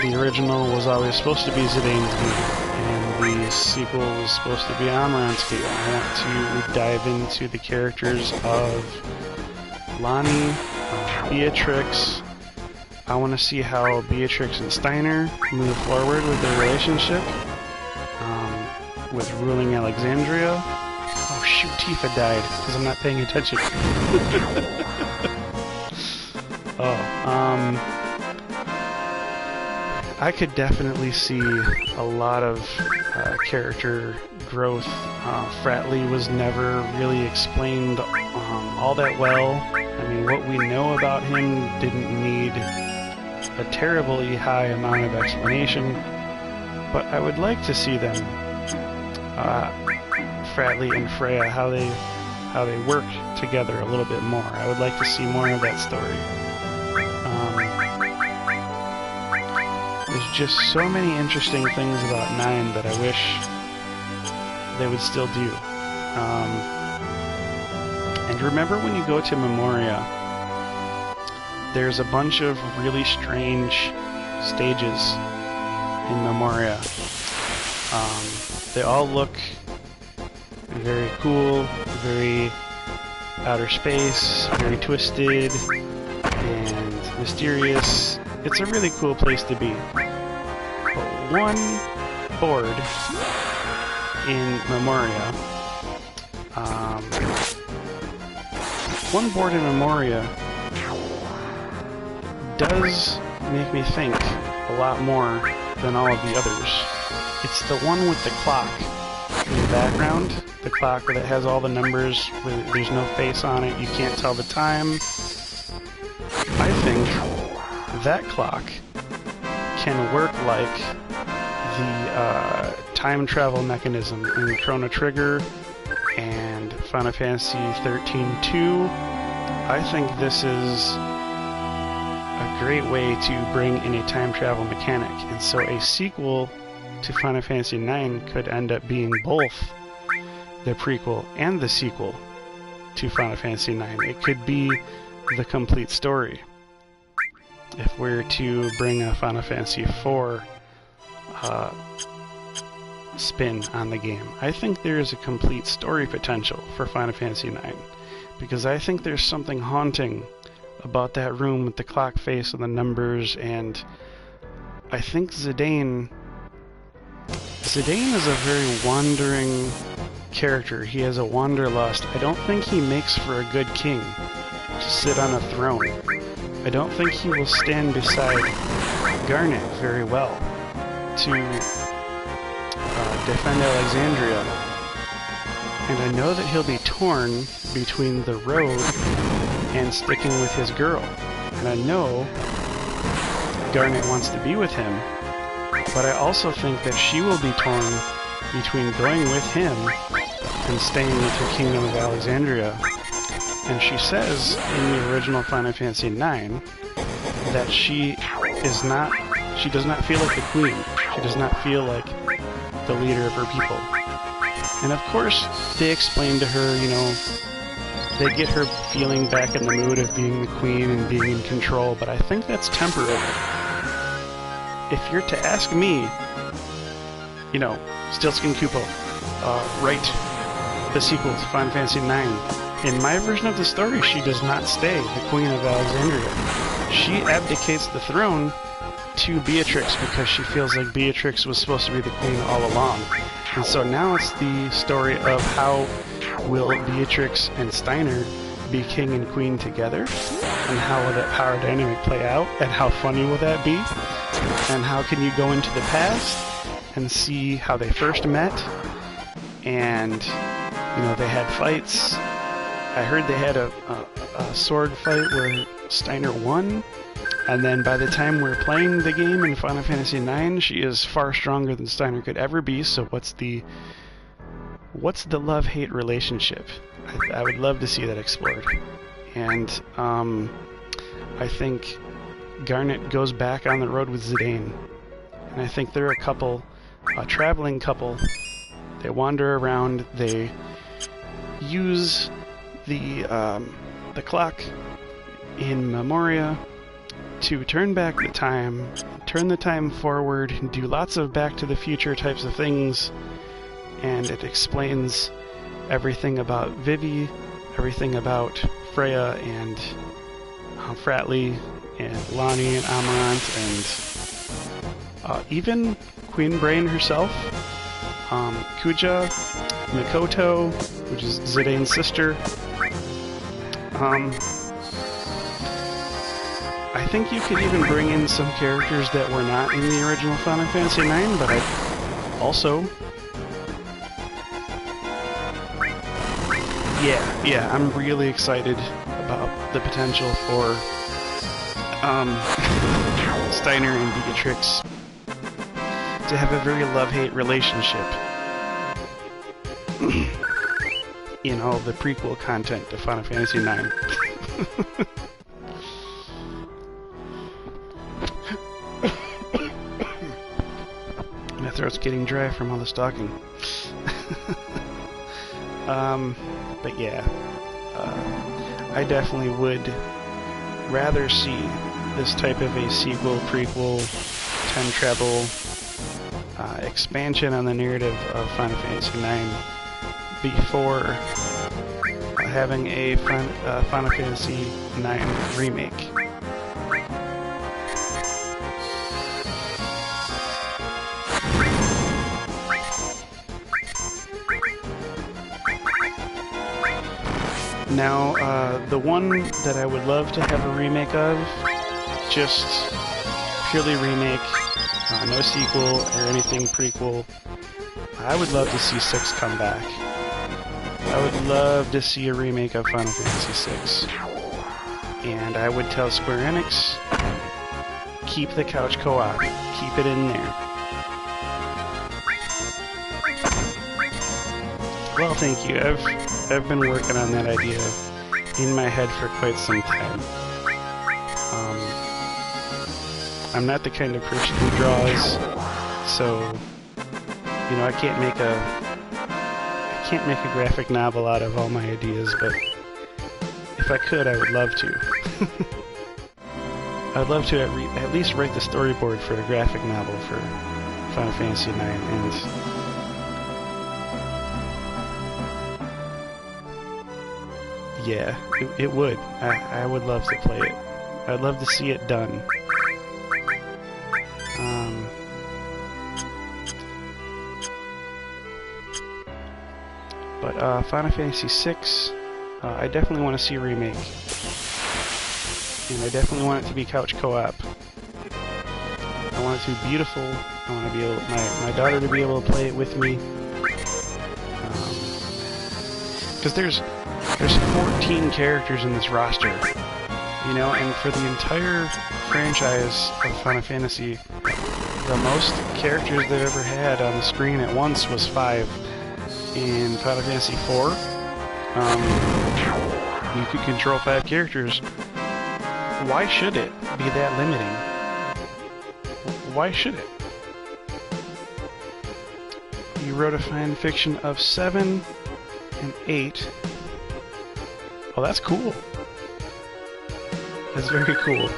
the original was always supposed to be Zidane's game, and the sequel was supposed to be Amarant's game. I want to dive into the characters of Lonnie, Beatrix. I want to see how Beatrix and Steiner move forward with their relationship, with ruling Alexandria. Oh shoot, Tifa died, because I'm not paying attention. I could definitely see a lot of character growth. Fratley was never really explained all that well. I mean, what we know about him didn't need a terribly high amount of explanation, but I would like to see them, Fratley and Freya, how they work together a little bit more. I would like to see more of that story. There's just so many interesting things about 9 that I wish they would still do. And remember when you go to Memoria, there's a bunch of really strange stages in Memoria. They all look very cool, very outer space, very twisted and mysterious. It's a really cool place to be. But one board in Memoria, does make me think a lot more than all of the others. It's the one with the clock in the background. The clock that has all the numbers, there's no face on it, you can't tell the time. I think that clock can work like the time travel mechanism in Chrono Trigger and Final Fantasy 13-2. I think this is a great way to bring in a time travel mechanic, and so a sequel to Final Fantasy IX could end up being both the prequel and the sequel to Final Fantasy IX. It could be the complete story. If we're to bring a Final Fantasy IV spin on the game, I think there is a complete story potential for Final Fantasy IX, because I think there's something haunting about that room with the clock face and the numbers, and I think Zidane is a very wandering character. He has a wanderlust. I don't think he makes for a good king to sit on a throne. I don't think he will stand beside Garnet very well to defend Alexandria. And I know that he'll be torn between the road and sticking with his girl. And I know Garnet wants to be with him, but I also think that she will be torn between going with him and staying with her Kingdom of Alexandria. And she says in the original Final Fantasy IX that she does not feel like the queen. She does not feel like the leader of her people. And of course, they explain to her, you know, they get her feeling back in the mood of being the queen and being in control, but I think that's temporary. If you're to ask me, you know, StiltzkinKupo, write the sequel to Final Fantasy IX. In my version of the story, she does not stay the Queen of Alexandria. She abdicates the throne to Beatrix because she feels like Beatrix was supposed to be the queen all along. And so now it's the story of how will Beatrix and Steiner be king and queen together? And how will that power dynamic play out? And how funny will that be? And how can you go into the past and see how they first met? And, you know, they had fights. I heard they had a sword fight where Steiner won. And then by the time we're playing the game in Final Fantasy IX, she is far stronger than Steiner could ever be. So what's the love-hate relationship? I would love to see that explored. And I think Garnet goes back on the road with Zidane. And I think they're a traveling couple. They wander around, they use the clock in Memoria to turn back the time, turn the time forward, and do lots of Back to the Future types of things. And it explains everything about Vivi, everything about Freya and Fratley and Lonnie and Amarant, and even Queen Brain herself, Kuja, Mikoto, which is Zidane's sister. I think you could even bring in some characters that were not in the original Final Fantasy IX, but I also... Yeah, I'm really excited about the potential for Steiner and Beatrix to have a very love-hate relationship in all the prequel content to Final Fantasy IX. My throat's getting dry from all the talking. But yeah, I definitely would rather see this type of a sequel, prequel, time travel expansion on the narrative of Final Fantasy IX before having a Final Fantasy IX remake. Now, the one that I would love to have a remake of, just purely remake, no sequel or anything prequel, I would love to see 6 come back. I would love to see a remake of Final Fantasy VI. And I would tell Square Enix, keep the couch co-op, keep it in there. Well, thank you. I've been working on that idea in my head for quite some time. I'm not the kind of person who draws, so you know I can't make a graphic novel out of all my ideas. But if I could, I would love to. I'd love to at least write the storyboard for a graphic novel for Final Fantasy IX, and yeah, it would. I would love to play it. I'd love to see it done. But Final Fantasy VI, I definitely want to see a remake. And I definitely want it to be couch co-op. I want it to be beautiful. I want to be able, my daughter to be able to play it with me. Because there's 14 characters in this roster, you know, and for the entire franchise of Final Fantasy, the most characters they've ever had on the screen at once was 5. In Final Fantasy IV, you could control 5 characters. Why should it be that limiting? Why should it? You wrote a fan fiction of 7 and 8. Well, that's cool. That's very cool.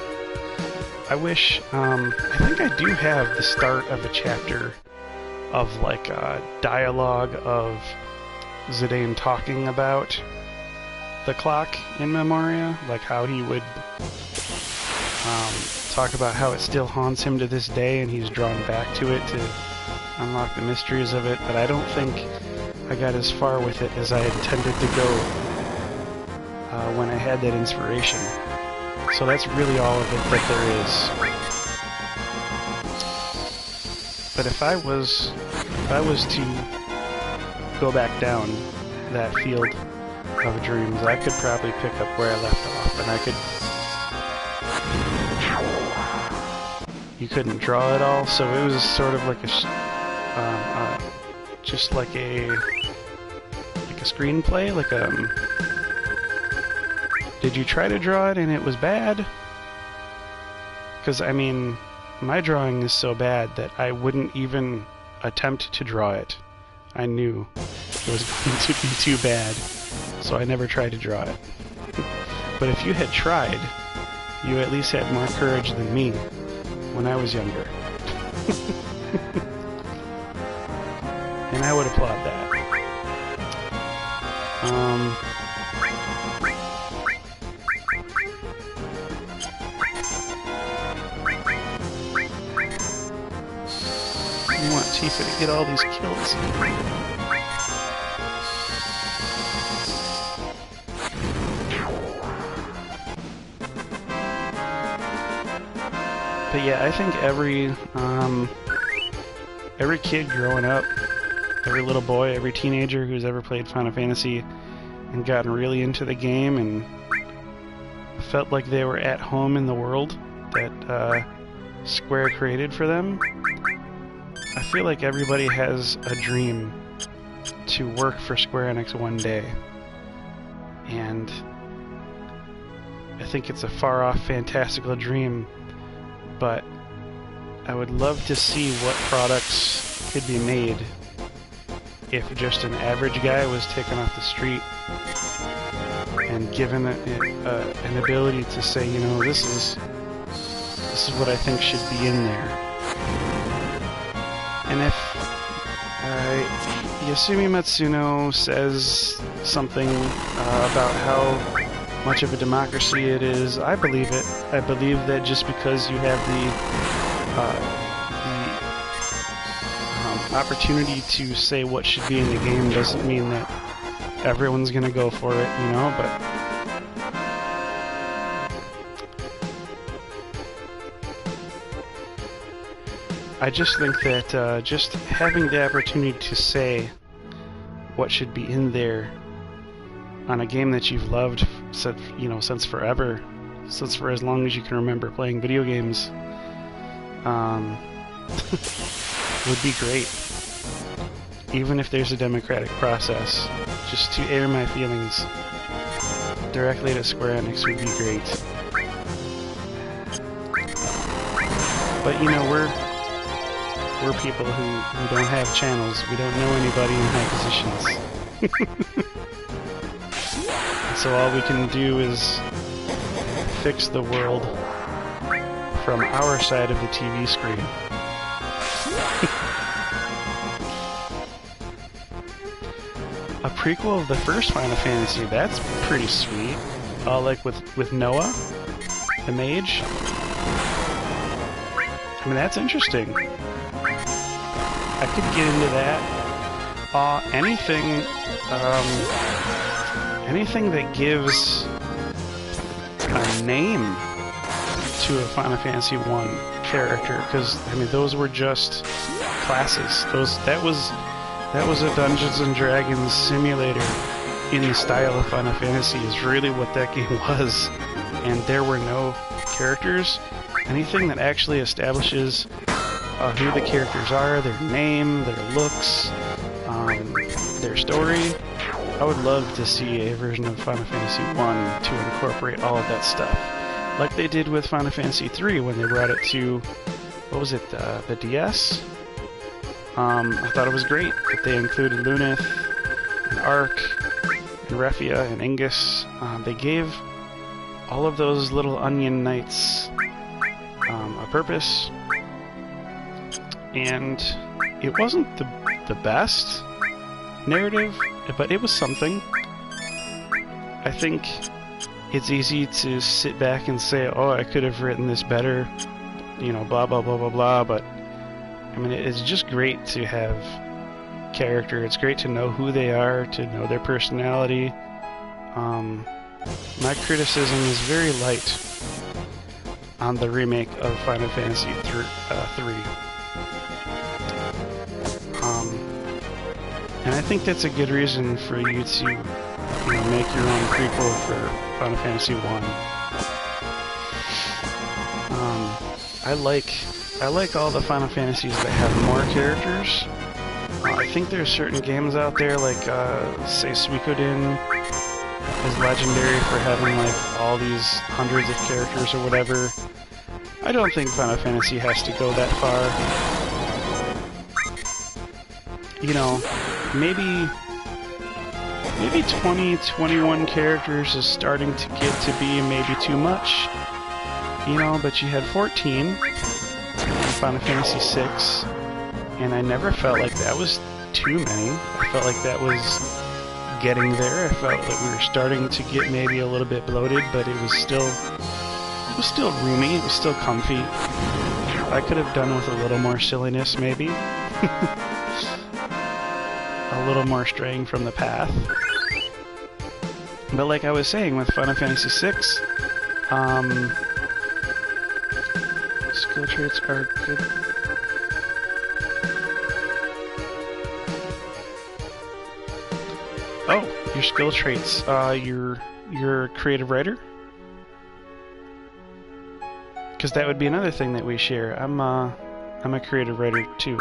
I wish, I think I do have the start of a chapter of like a dialogue of Zidane talking about the clock in Memoria, like how he would talk about how it still haunts him to this day and he's drawn back to it to unlock the mysteries of it, but I I got as far with it as I intended to go when I had that inspiration. So that's really all of it that there is. But if I was to go back down that field of dreams, I could probably pick up where I left off, and I could... You couldn't draw it all, so it was sort of like a... just like a screenplay, like did you try to draw it and it was bad? Because, I mean, my drawing is so bad that I wouldn't even attempt to draw it. I knew it was going to be too bad, so I never tried to draw it. But if you had tried, you at least had more courage than me when I was younger. And I would applaud that. You want Tifa to get all these kills. But yeah, I think every kid growing up, every little boy, every teenager who's ever played Final Fantasy and gotten really into the game and felt like they were at home in the world that Square created for them, I feel like everybody has a dream to work for Square Enix one day. And I think it's a far-off, fantastical dream, but I would love to see what products could be made if just an average guy was taken off the street and given an ability to say, you know, this is what I think should be in there. And if Yasumi Matsuno says something about how much of a democracy it is, I believe it. I believe that just because you have the opportunity to say what should be in the game doesn't mean that everyone's gonna go for it, you know, but I just think that just having the opportunity to say what should be in there on a game that you've loved since forever, since for as long as you can remember playing video games, would be great. Even if there's a democratic process, just to air my feelings directly to Square Enix would be great. But you know, we're people who don't have channels. We don't know anybody in high positions. So all we can do is fix the world from our side of the TV screen. A prequel of the first Final Fantasy, that's pretty sweet. Like with Noah, the mage. I mean, that's interesting. I could get into that. Anything that gives a name to a Final Fantasy 1 character, because I mean those were just classes. That was a Dungeons and Dragons simulator in the style of Final Fantasy is really what that game was. And there were no characters. Anything that actually establishes who the characters are, their name, their looks, their story. I would love to see a version of Final Fantasy 1 to incorporate all of that stuff. Like they did with Final Fantasy 3 when they brought it to, what was it, the DS? I thought it was great that they included Lunith, and Ark, and Refia, and Ingus. They gave all of those little onion knights a purpose, and it wasn't the best narrative, but it was something. I think it's easy to sit back and say, oh, I could have written this better, you know, blah, blah, blah, blah, blah, but I mean, it's just great to have character. It's great to know who they are, to know their personality. My criticism is very light on the remake of Final Fantasy 3. And I think that's a good reason for you to make your own prequel for Final Fantasy 1. I like all the Final Fantasies that have more characters. I think there's certain games out there, like, say, Suikoden is legendary for having, like, all these hundreds of characters or whatever. I don't think Final Fantasy has to go that far. You know, maybe 20, 21 characters is starting to get to be maybe too much. You know, but you had 14 in Final Fantasy 6, and I never felt like that was too many. I felt like that was getting there. I felt that we were starting to get maybe a little bit bloated, but it was still roomy, it was still comfy. I could have done with a little more silliness, maybe. A little more straying from the path. But like I was saying, with Final Fantasy VI, skill traits are good. Oh, your skill traits. You're a creative writer? Because that would be another thing that we share. I'm a creative writer too.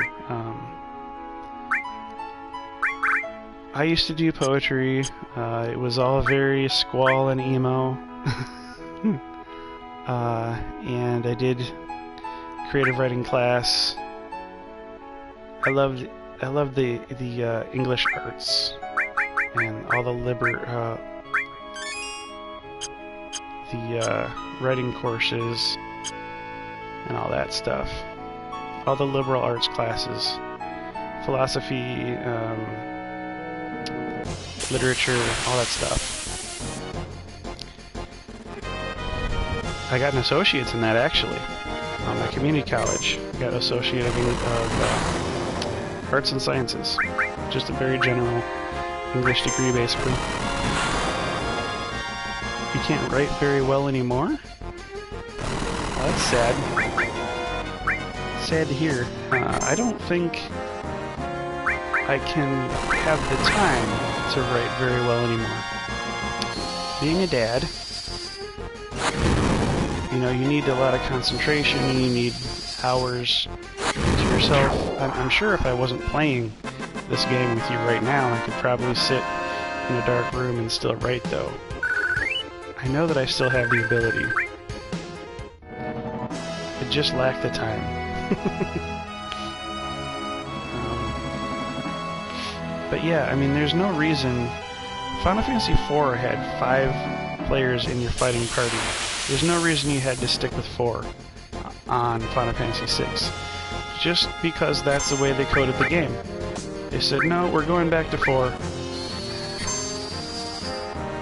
I used to do poetry. It was all very squall and emo. And I did creative writing class. I loved the English arts and all the writing courses and all that stuff. All the liberal arts classes, philosophy, literature, all that stuff. I got an associate's in that, actually. My community college. I got an associate of arts and sciences. Just a very general English degree, basically. You can't write very well anymore? Well, that's sad. Sad to hear. I don't think I can have the time to write very well anymore. Being a dad, you know, you need a lot of concentration, you need hours to yourself. I'm sure if I wasn't playing this game with you right now, I could probably sit in a dark room and still write, though. I know that I still have the ability. I just lack the time. But yeah, I mean, there's no reason... Final Fantasy IV had 5 players in your fighting party. There's no reason you had to stick with 4 on Final Fantasy VI. Just because that's the way they coded the game. They said, no, we're going back to 4.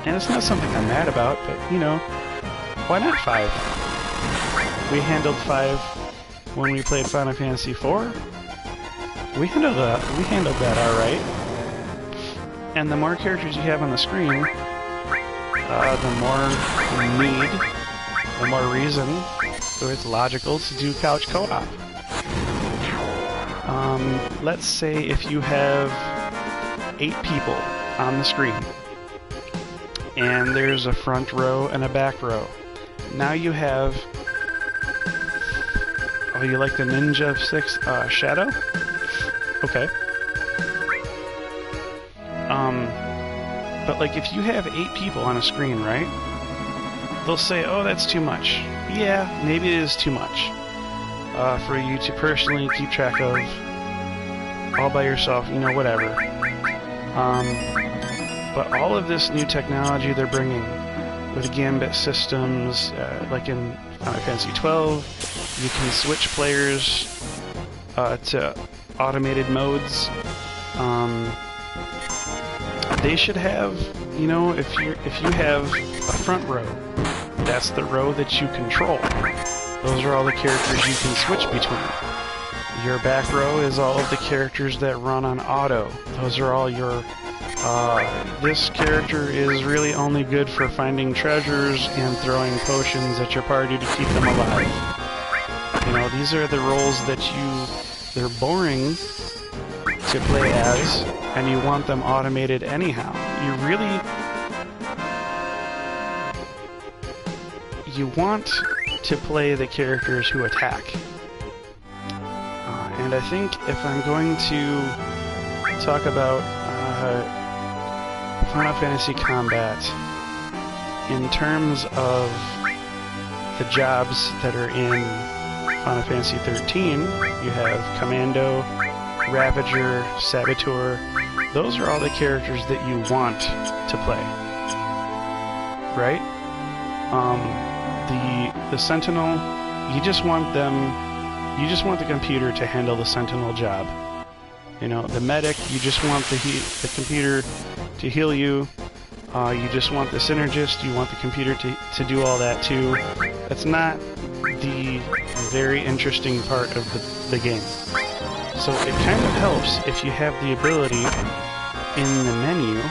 And it's not something I'm mad about, but, you know, why not 5? We handled 5 when we played Final Fantasy IV. We handled that alright. And the more characters you have on the screen, the more need, the more reason, so it's logical to do couch co-op. Let's say if you have 8 people on the screen, and there's a front row and a back row. Now you have... Oh, you like the Ninja of 6 Shadow? Okay. But like if you have 8 people on a screen, right? They'll say, oh, that's too much. Yeah, maybe it is too much for you to personally keep track of all by yourself, you know, whatever. But all of this new technology they're bringing with Gambit systems, like in Final Fantasy 12, you can switch players to automated modes. They should have, you know, if you have a front row, that's the row that you control. Those are all the characters you can switch between. Your back row is all of the characters that run on auto. Those are all your... this character is really only good for finding treasures and throwing potions at your party to keep them alive. You know, these are the roles that they're boring to play as, and you want them automated anyhow. You want to play the characters who attack. And I think if I'm going to talk about Final Fantasy combat in terms of the jobs that are in Final Fantasy 13, you have Commando, Ravager, Saboteur. Those are all the characters that you want to play, right? The Sentinel, you just want the computer to handle the Sentinel job. You know, the Medic, you just want the computer to heal you. You just want the Synergist, you want the computer to do all that too. That's not the very interesting part of the game. So it kind of helps if you have the ability in the menu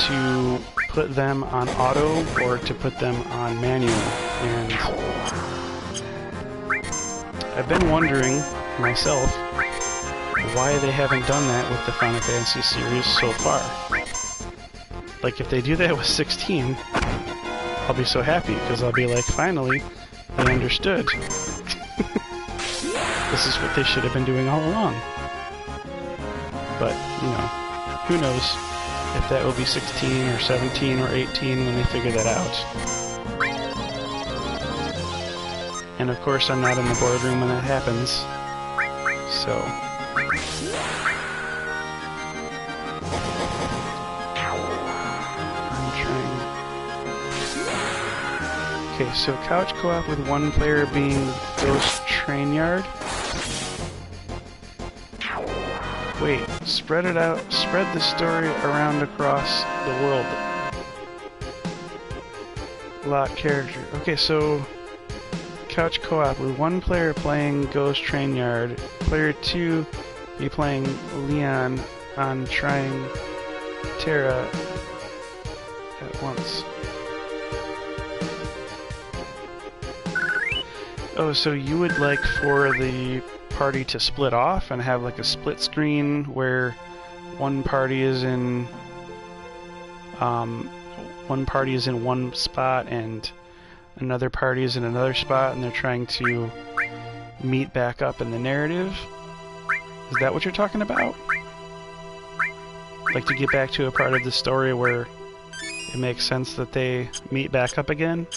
to put them on auto or to put them on manual. And I've been wondering myself why they haven't done that with the Final Fantasy series so far. Like, if they do that with 16, I'll be so happy, because I'll be like, finally, they understood. This is what they should have been doing all along. But, you know, who knows if that will be 16 or 17 or 18 when they figure that out. And of course, I'm not in the boardroom when that happens, so... Okay, so couch co-op with one player being Ghost Train Yard. Wait, spread it out, spread the story around across the world. Lot character. Okay, so couch co-op with one player playing Ghost Train Yard, player 2 be playing Leon on Trying Terra at once. Oh, so you would like for the party to split off and have like a split screen where one party is in one spot and another party is in another spot and they're trying to meet back up in the narrative? Is that what you're talking about? Like to get back to a part of the story where it makes sense that they meet back up again?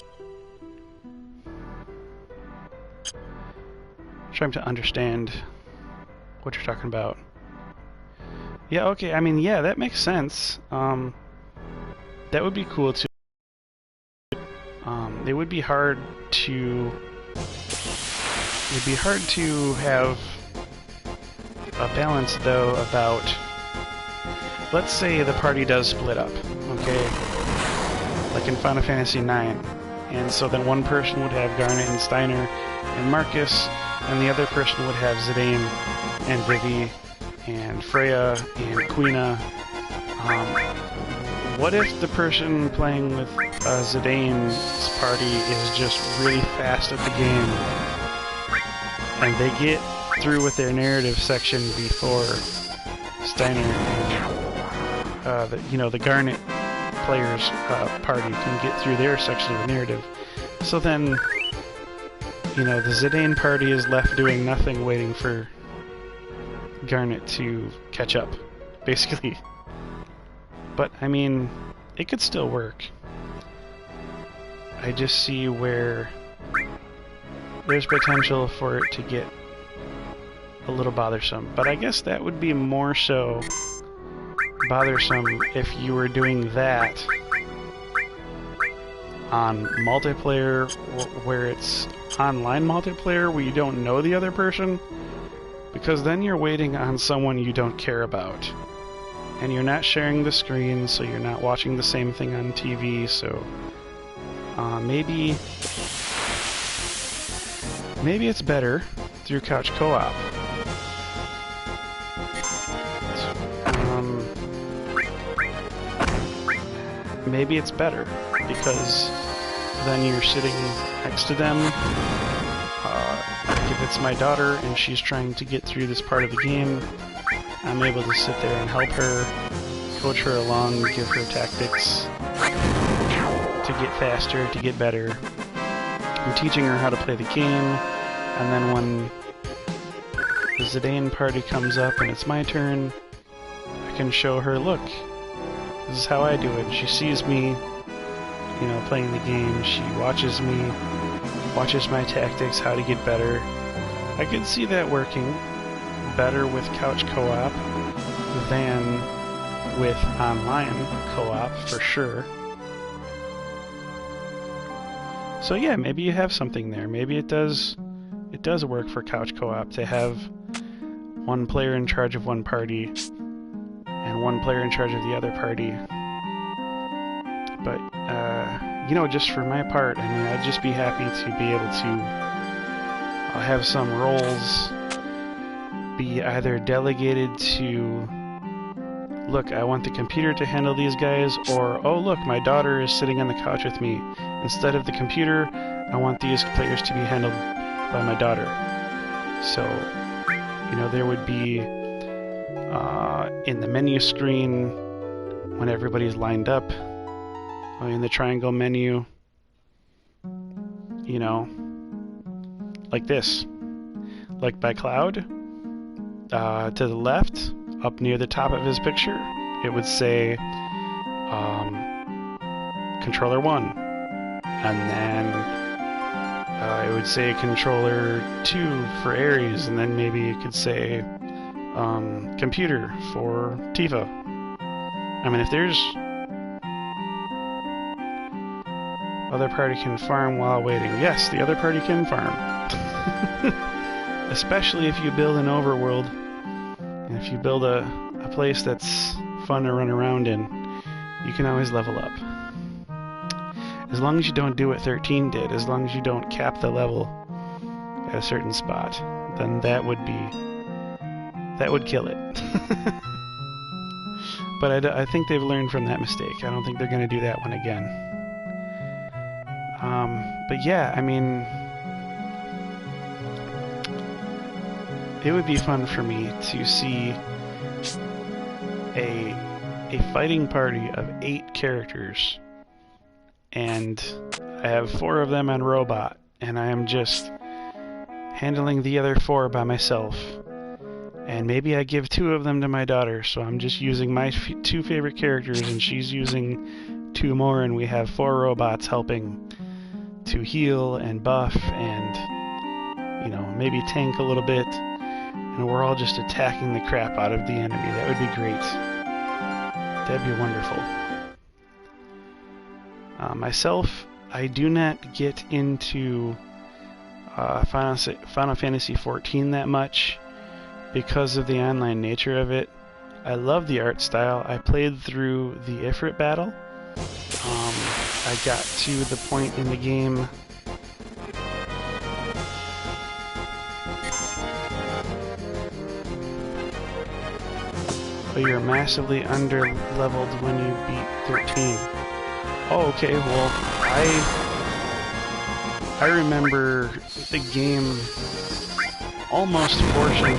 Trying to understand what you're talking about. Yeah, okay, I mean, yeah, that makes sense. That would be cool too. It would be hard to... It'd be hard to have a balance, though, about... Let's say the party does split up, okay? Like in Final Fantasy IX. And so then one person would have Garnet and Steiner and Marcus, and the other person would have Zidane and Vivi and Freya and Quina. What if the person playing with Zidane's party is just really fast at the game and they get through with their narrative section before Steiner and the Garnet player's party can get through their section of the narrative? So then, you know, the Zidane party is left doing nothing, waiting for Garnet to catch up, basically. But, I mean, it could still work. I just see where there's potential for it to get a little bothersome. But I guess that would be more so bothersome if you were doing that on multiplayer, where it's online multiplayer where you don't know the other person, because then you're waiting on someone you don't care about. And you're not sharing the screen, so you're not watching the same thing on TV, so maybe it's better through couch co-op. maybe it's better, because then you're sitting next to them. Like if it's my daughter and she's trying to get through this part of the game, I'm able to sit there and help her, coach her along, give her tactics to get faster, to get better. I'm teaching her how to play the game, and then when the Zidane party comes up and it's my turn, I can show her, look, this is how I do it. She sees me, you know, playing the game. She watches me, watches my tactics, how to get better. I could see that working better with couch co-op than with online co-op, for sure. So yeah, maybe you have something there. Maybe it does work for couch co-op to have one player in charge of one party and one player in charge of the other party. But you know, just for my part, I mean, I'd just be happy to be able to have some roles be either delegated to, look, I want the computer to handle these guys, or, oh look, my daughter is sitting on the couch with me. Instead of the computer, I want these players to be handled by my daughter. So, you know, there would be in the menu screen when everybody's lined up, in the triangle menu, you know, like this. Like by Cloud, to the left, up near the top of his picture, it would say Controller 1. And then it would say Controller 2 for Ares, and then maybe it could say Computer for Tifa. I mean, if there's other party can farm while waiting. Yes, the other party can farm. Especially if you build an overworld, and if you build a place that's fun to run around in, you can always level up. As long as you don't do what 13 did, as long as you don't cap the level at a certain spot, then that would kill it. But I think they've learned from that mistake. I don't think they're going to do that one again. But yeah, I mean, it would be fun for me to see a fighting party of 8 characters, and I have 4 of them on robot, and I am just handling the other 4 by myself. And maybe I give 2 of them to my daughter, so I'm just using my 2 favorite characters, and she's using 2 more, and we have 4 robots helping to heal and buff and, you know, maybe tank a little bit, and we're all just attacking the crap out of the enemy. That would be great. That'd be wonderful. Myself, I do not get into Final Fantasy XIV that much because of the online nature of it. I love the art style. I played through the Ifrit battle. I got to the point in the game but you're massively under-leveled when you beat 13. Oh, okay, well, I remember the game almost forcing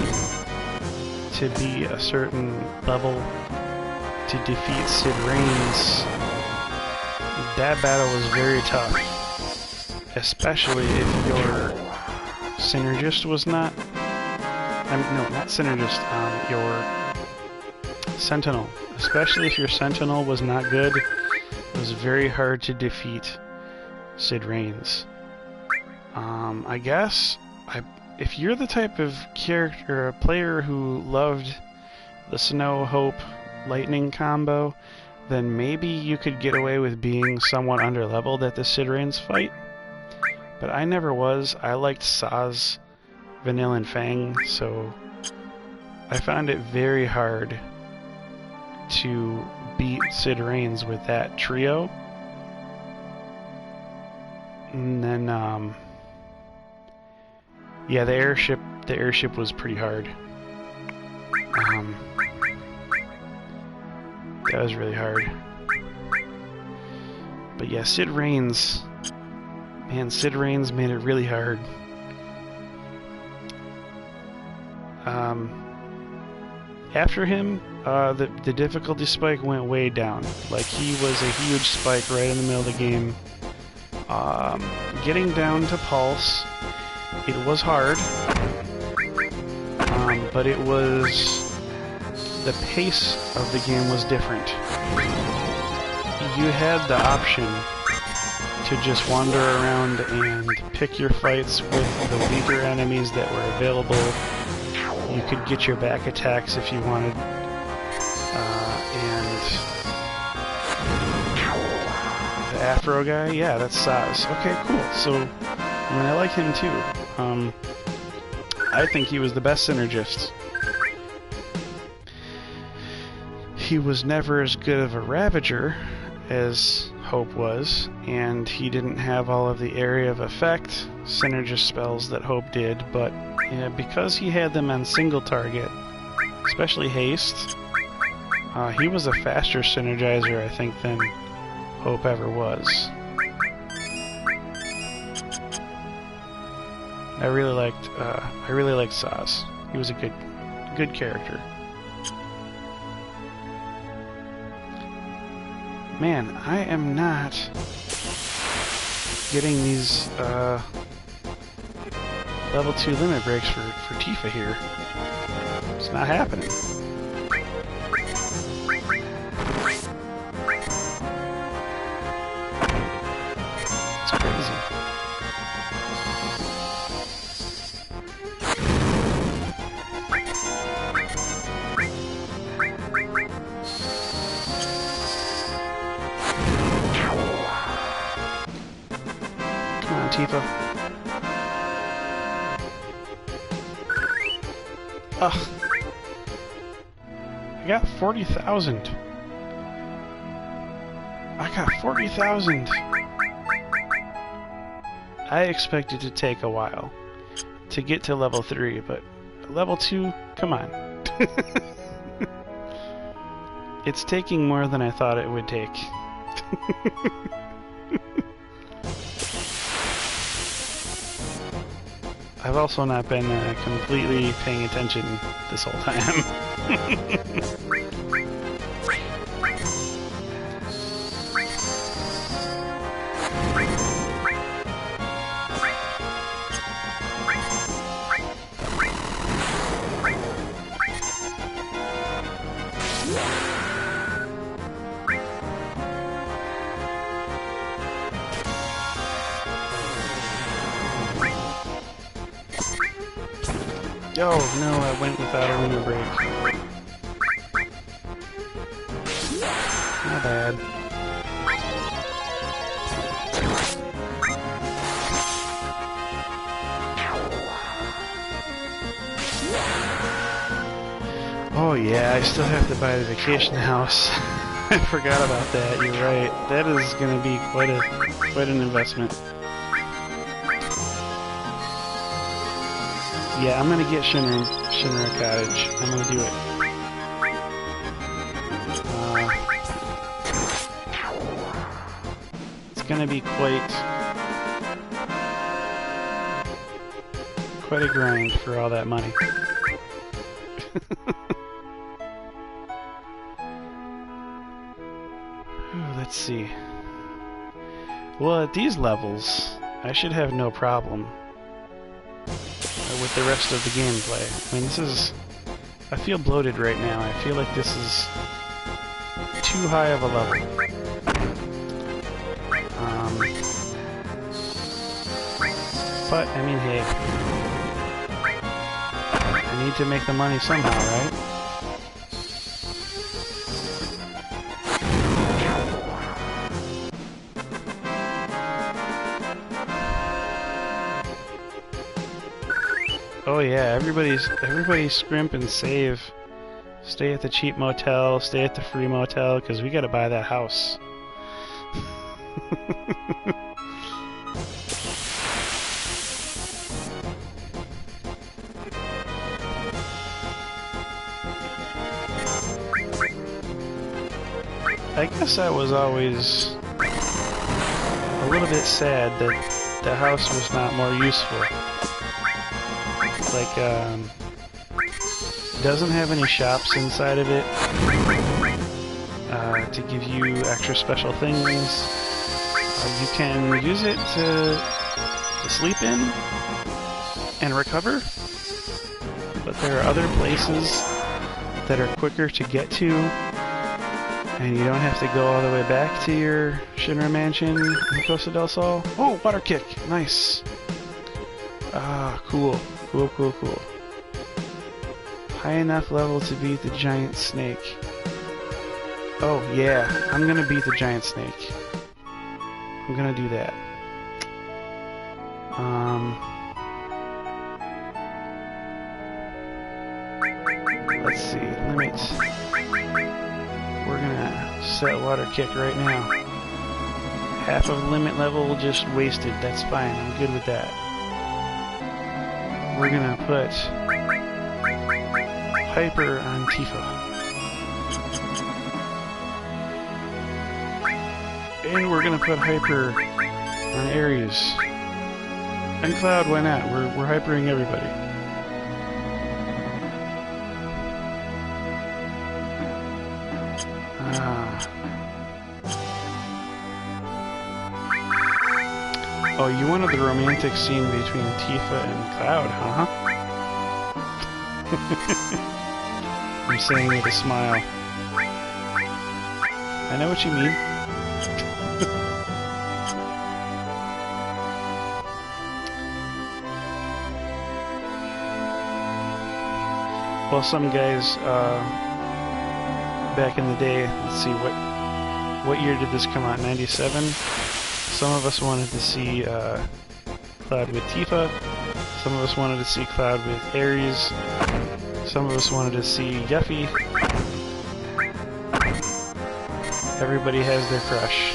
to be a certain level to defeat Sid Reigns. That battle was very tough, especially if your synergist was not... no, not synergist, your Sentinel. Especially if your Sentinel was not good, it was very hard to defeat Sid Reigns. I guess, if you're the type of character, a player who loved the Snow, Hope, Lightning combo, then maybe you could get away with being somewhat underleveled at the Sid Reigns fight. But I never was. I liked Saz, Vanilla, and Fang, so I found it very hard to beat Sid Reigns with that trio. And then, yeah, the airship was pretty hard. That was really hard. But yeah, Sid Raines. Man, Sid Raines made it really hard. After him, the difficulty spike went way down. Like, he was a huge spike right in the middle of the game. Getting down to Pulse, it was hard, but it was... the pace of the game was different. You had the option to just wander around and pick your fights with the weaker enemies that were available. You could get your back attacks if you wanted, and the Afro guy, yeah, that's Saz. Okay, cool. So, I mean, I like him too. I think he was the best synergist. He was never as good of a Ravager as Hope was, and he didn't have all of the area of effect synergist spells that Hope did, but because he had them on single target, especially Haste, he was a faster synergizer, I think, than Hope ever was. I really liked Saz. He was a good character. Man, I am not getting these level 2 limit breaks for Tifa here. It's not happening. It's crazy. Tifa. Ugh. I got 40,000. I got 40,000. I expected to take a while to get to level 3, but level 2, come on. It's taking more than I thought it would take. I've also not been completely paying attention this whole time. Oh no, I went without a lunar break. My bad. Oh yeah, I still have to buy the vacation house. I forgot about that, you're right. That is gonna be quite an investment. Yeah, I'm gonna get Shinra Cottage. I'm gonna do it. It's gonna be quite a grind for all that money. Let's see. Well, at these levels, I should have no problem with the rest of the gameplay. I mean, this is... I feel bloated right now. I feel like this is too high of a level. But, I mean, hey. I need to make the money somehow, right? Oh yeah, everybody scrimp and save. Stay at the cheap motel, stay at the free motel, because we gotta buy that house. I guess I was always a little bit sad that the house was not more useful. Like, doesn't have any shops inside of it to give you extra special things. You can use it to sleep in and recover, but there are other places that are quicker to get to, and you don't have to go all the way back to your Shinra mansion in Costa del Sol. Oh, water kick! Nice! Ah, cool. Cool, cool, cool. High enough level to beat the giant snake. Oh, yeah. I'm gonna beat the giant snake. I'm gonna do that. Let's see. Limit. We're gonna set water kick right now. Half of limit level just wasted. That's fine. I'm good with that. We're gonna put Hyper on Tifa. And we're gonna put Hyper on Aries. And Cloud, why not? We're hypering everybody. Oh, you wanted the romantic scene between Tifa and Cloud, huh? I'm saying with a smile. I know what you mean. Well, some guys, back in the day, let's see, what year did this come out? 97? Some of us wanted to see Cloud with Tifa. Some of us wanted to see Cloud with Aries. Some of us wanted to see Yuffie. Everybody has their crush.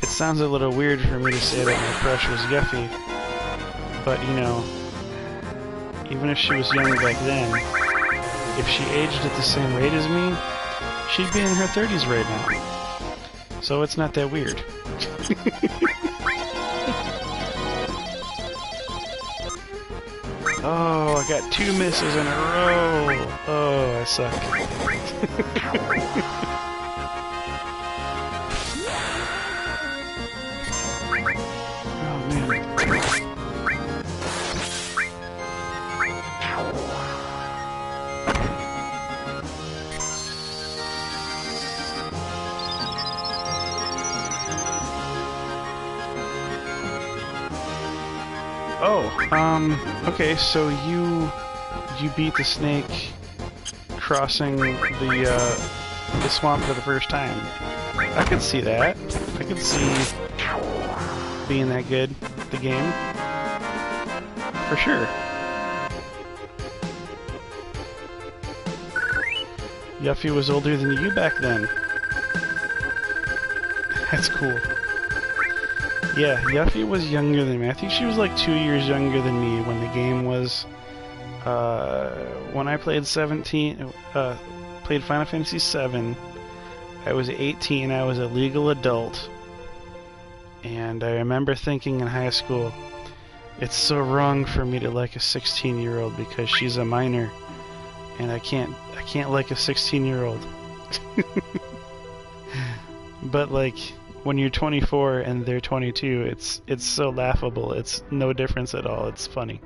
It sounds a little weird for me to say that my crush was Yuffie, but you know, even if she was young back then, if she aged at the same rate as me, she'd be in her 30s right now. So it's not that weird. Oh, I got 2 misses in a row. Oh, I suck. Oh, man. Oh, okay, so you beat the snake crossing the swamp for the first time. I could see that. I could see being that good at the game. For sure. Yuffie was older than you back then. That's cool. Yeah, Yuffie was younger than me. I think she was like 2 years younger than me when the game was, when I played played Final Fantasy VII, I was 18, I was a legal adult, and I remember thinking in high school, it's so wrong for me to like a 16-year-old because she's a minor, and I can't like a 16-year-old. But like, when you're 24 and they're 22, it's so laughable. It's no difference at all. It's funny.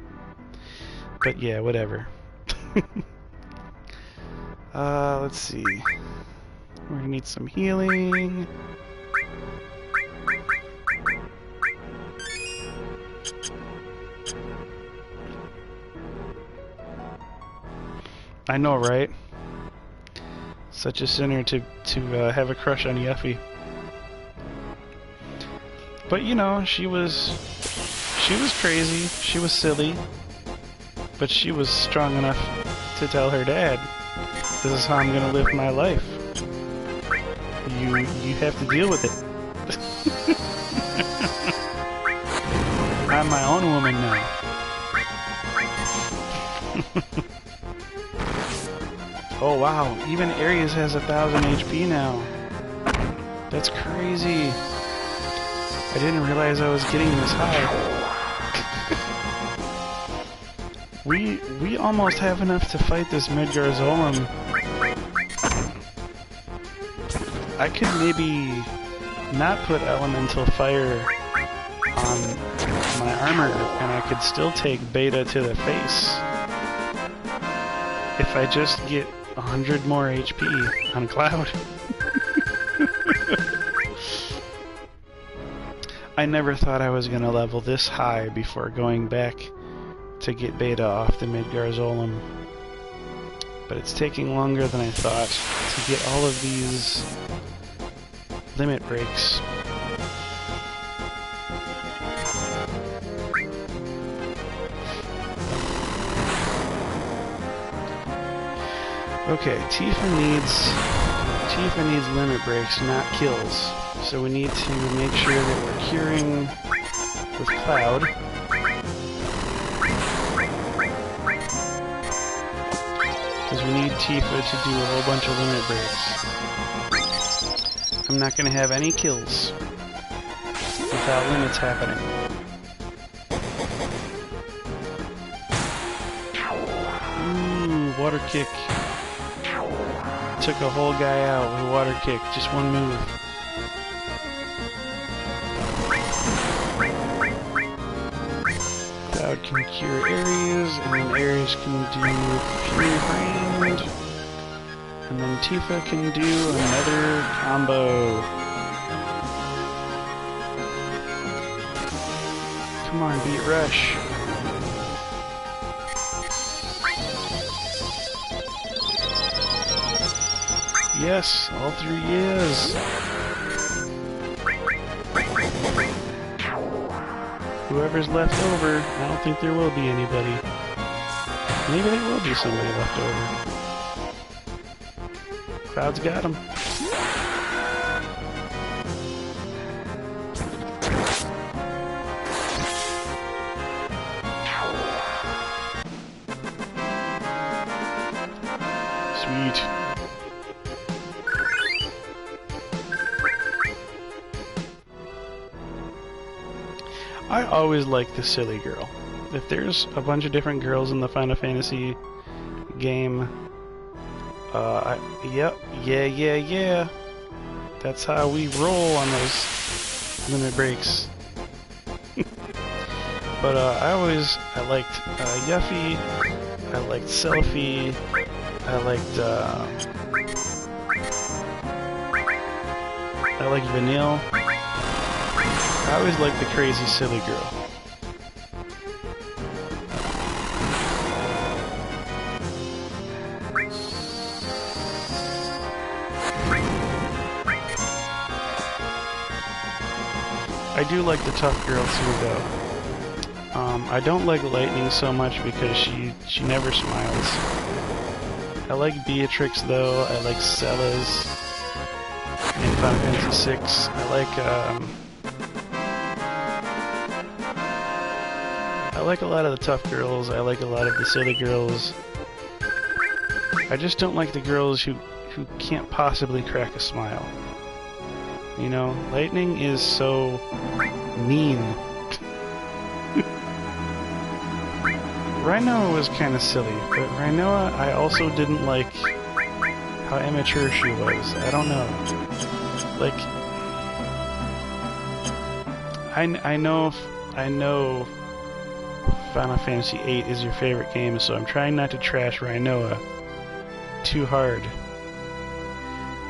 But yeah, whatever. Let's see. We're gonna need some healing. I know, right? Such a sinner to have a crush on Yuffie. But you know, she was crazy, she was silly, but she was strong enough to tell her dad, this is how I'm gonna live my life. You have to deal with it. I'm my own woman now. Oh wow, even Aries has 1000 HP now. That's crazy. I didn't realize I was getting this high. We almost have enough to fight this Midgarzolem. I could maybe not put elemental fire on my armor, and I could still take beta to the face. If I just get 100 more HP on Cloud. I never thought I was gonna level this high before going back to get beta off the Midgarzolem. But it's taking longer than I thought to get all of these limit breaks. Okay, Tifa needs limit breaks, not kills. So we need to make sure that we're curing with Cloud. Because we need Tifa to do a whole bunch of limit breaks. I'm not going to have any kills without limits happening. Ooh, water kick. Took a whole guy out with a water kick, just one move. Cloud can cure areas, and then Ares can do Fury Brand. And then Tifa can do another combo. Come on, beat Rush. Yes, all 3 years. Whoever's left over, I don't think there will be anybody. Maybe there will be somebody left over. Cloud's got him. Sweet. I always like the silly girl. If there's a bunch of different girls in the Final Fantasy game, yeah. That's how we roll on those limit breaks. But I liked Yuffie, I liked Selphie, I liked Vanille. I always liked the crazy silly girl. I do like the tough girl too, though. I don't like Lightning so much because she never smiles. I like Beatrix though. I like Celes in Final Fantasy VI. I like a lot of the tough girls. I like a lot of the silly girls. I just don't like the girls who can't possibly crack a smile. You know, Lightning is so mean. Rhinoa was kind of silly, but Rhinoa I also didn't like how immature she was. I don't know. Like, I know Final Fantasy VIII is your favorite game, so I'm trying not to trash Rhinoa too hard.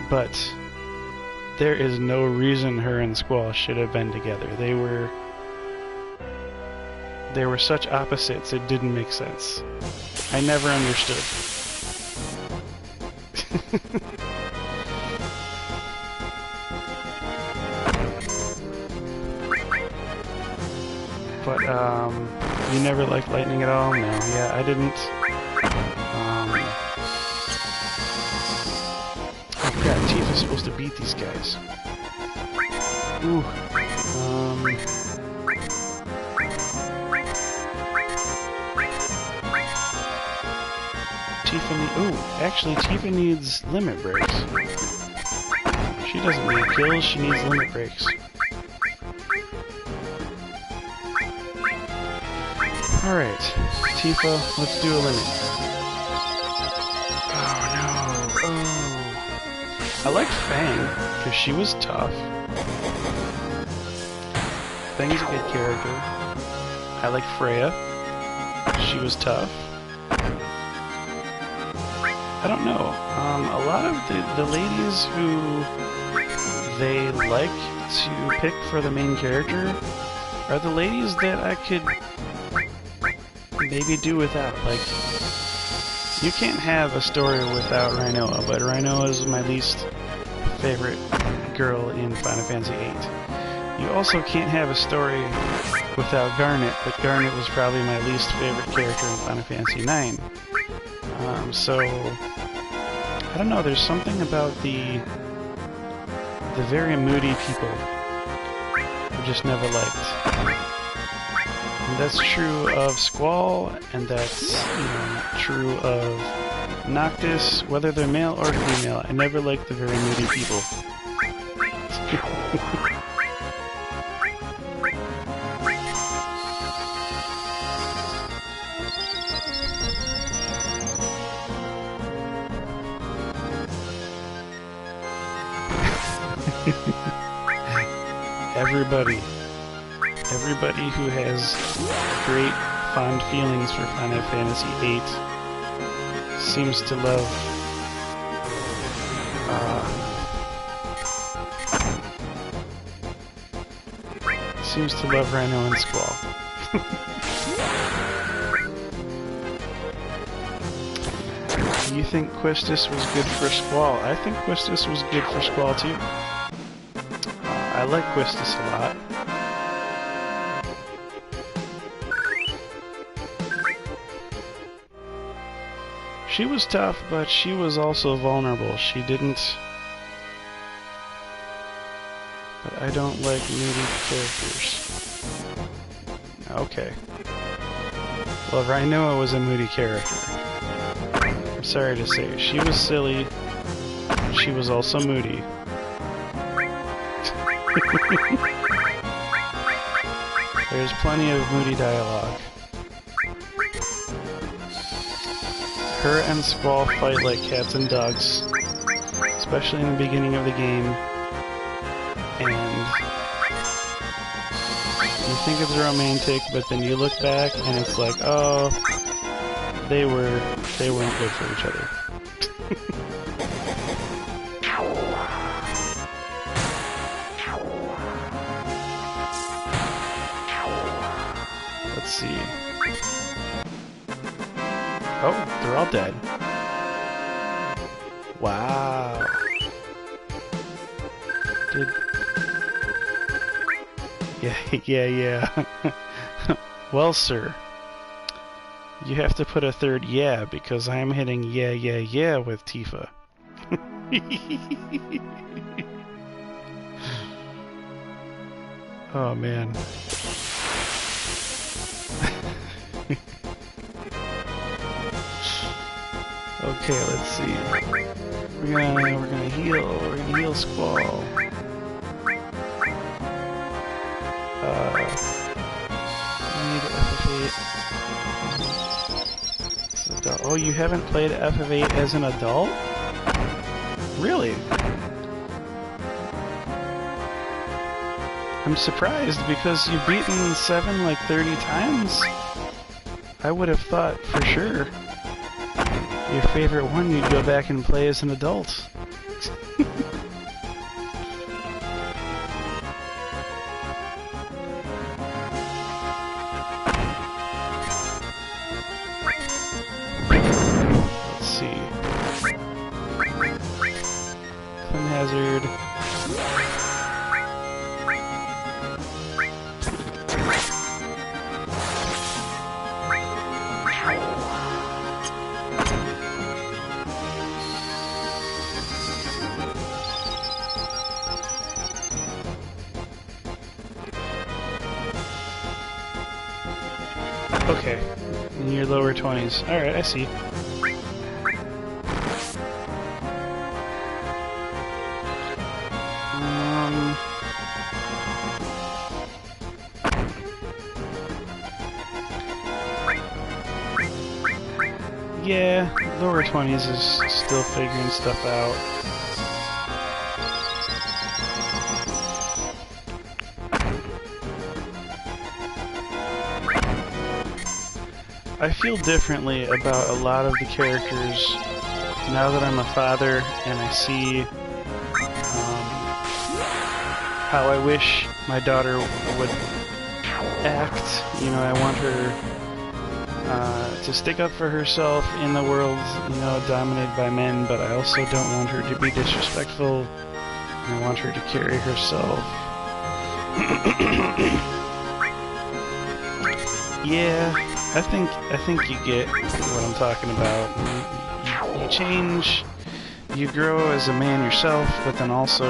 But there is no reason her and Squall should have been together. They were such opposites, it didn't make sense. I never understood. But, you never liked Lightning at all? No, yeah, I didn't. Oh crap, Tifa's supposed to beat these guys. Ooh. Tifa actually, Tifa needs limit breaks. She She doesn't need kills, she needs limit breaks. Alright, Tifa, let's do a limit. Oh no, oh. I liked Fang, because she was tough. Fang's a good character. I liked Freya. She was tough. I don't know. A lot of the ladies who they like to pick for the main character are the ladies that I could maybe do without. Like, you can't have a story without Rinoa, but Rinoa is my least favorite girl in Final Fantasy VIII. You also can't have a story without Garnet, but Garnet was probably my least favorite character in Final Fantasy IX. So I don't know, there's something about the very moody people I just never liked. And that's true of Squall, and that's, you know, true of Noctis, whether they're male or female. I never liked the very moody people. Everybody who has great fond feelings for Final Fantasy VIII seems to love Rhino and Squall. You think Quistis was good for Squall? I think Quistis was good for Squall too. I like Quistis a lot. She was tough, but she was also vulnerable. She didn't... But I don't like moody characters. Okay. Well, Rhinoa was a moody character. I'm sorry to say. She was silly. She was also moody. There's plenty of moody dialogue. Her and Squall fight like cats and dogs, especially in the beginning of the game, and you think it's romantic, but then you look back and it's like, oh, they weren't good for each other. Let's see. Oh, they're all dead. Wow. Yeah. Well, sir, you have to put a third yeah, because I'm hitting yeah with Tifa. Oh, man. Okay, let's see. We're gonna heal Squall. Need FF8. Oh, you haven't played FF8 as an adult? Really? I'm surprised because you've beaten 7 like 30 times. I would have thought for sure your favorite one you'd go back and play as an adult. Let's see. Clem Hazard. Okay, in your lower 20s. Alright, I see. yeah, lower 20s is still figuring stuff out. I feel differently about a lot of the characters now that I'm a father and I see how I wish my daughter would act. You know, I want her to stick up for herself in the world, you know, dominated by men, but I also don't want her to be disrespectful, and I want her to carry herself. Yeah, I think you get what I'm talking about. You change, you grow as a man yourself, but then also,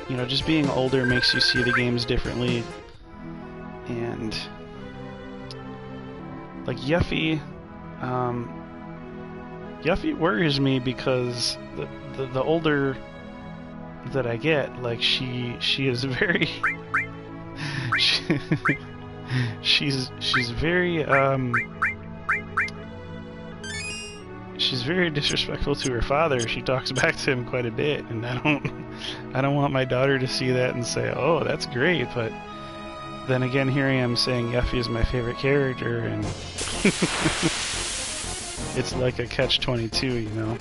you know, just being older makes you see the games differently. And like Yuffie, Yuffie worries me because the older that I get, like she is very she's very she's very disrespectful to her father. She talks back to him quite a bit, and I don't want my daughter to see that and say, "Oh, that's great," but then again, here I am saying Yuffie is my favorite character, and it's like a catch-22, you know?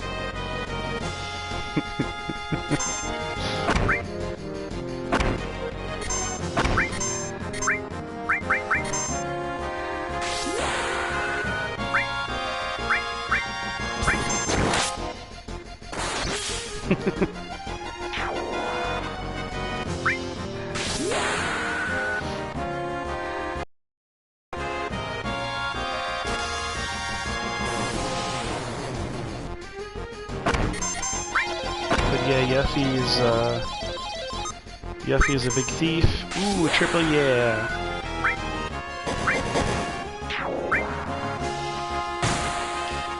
Yeah, Yuffie's a big thief. Ooh, triple yeah!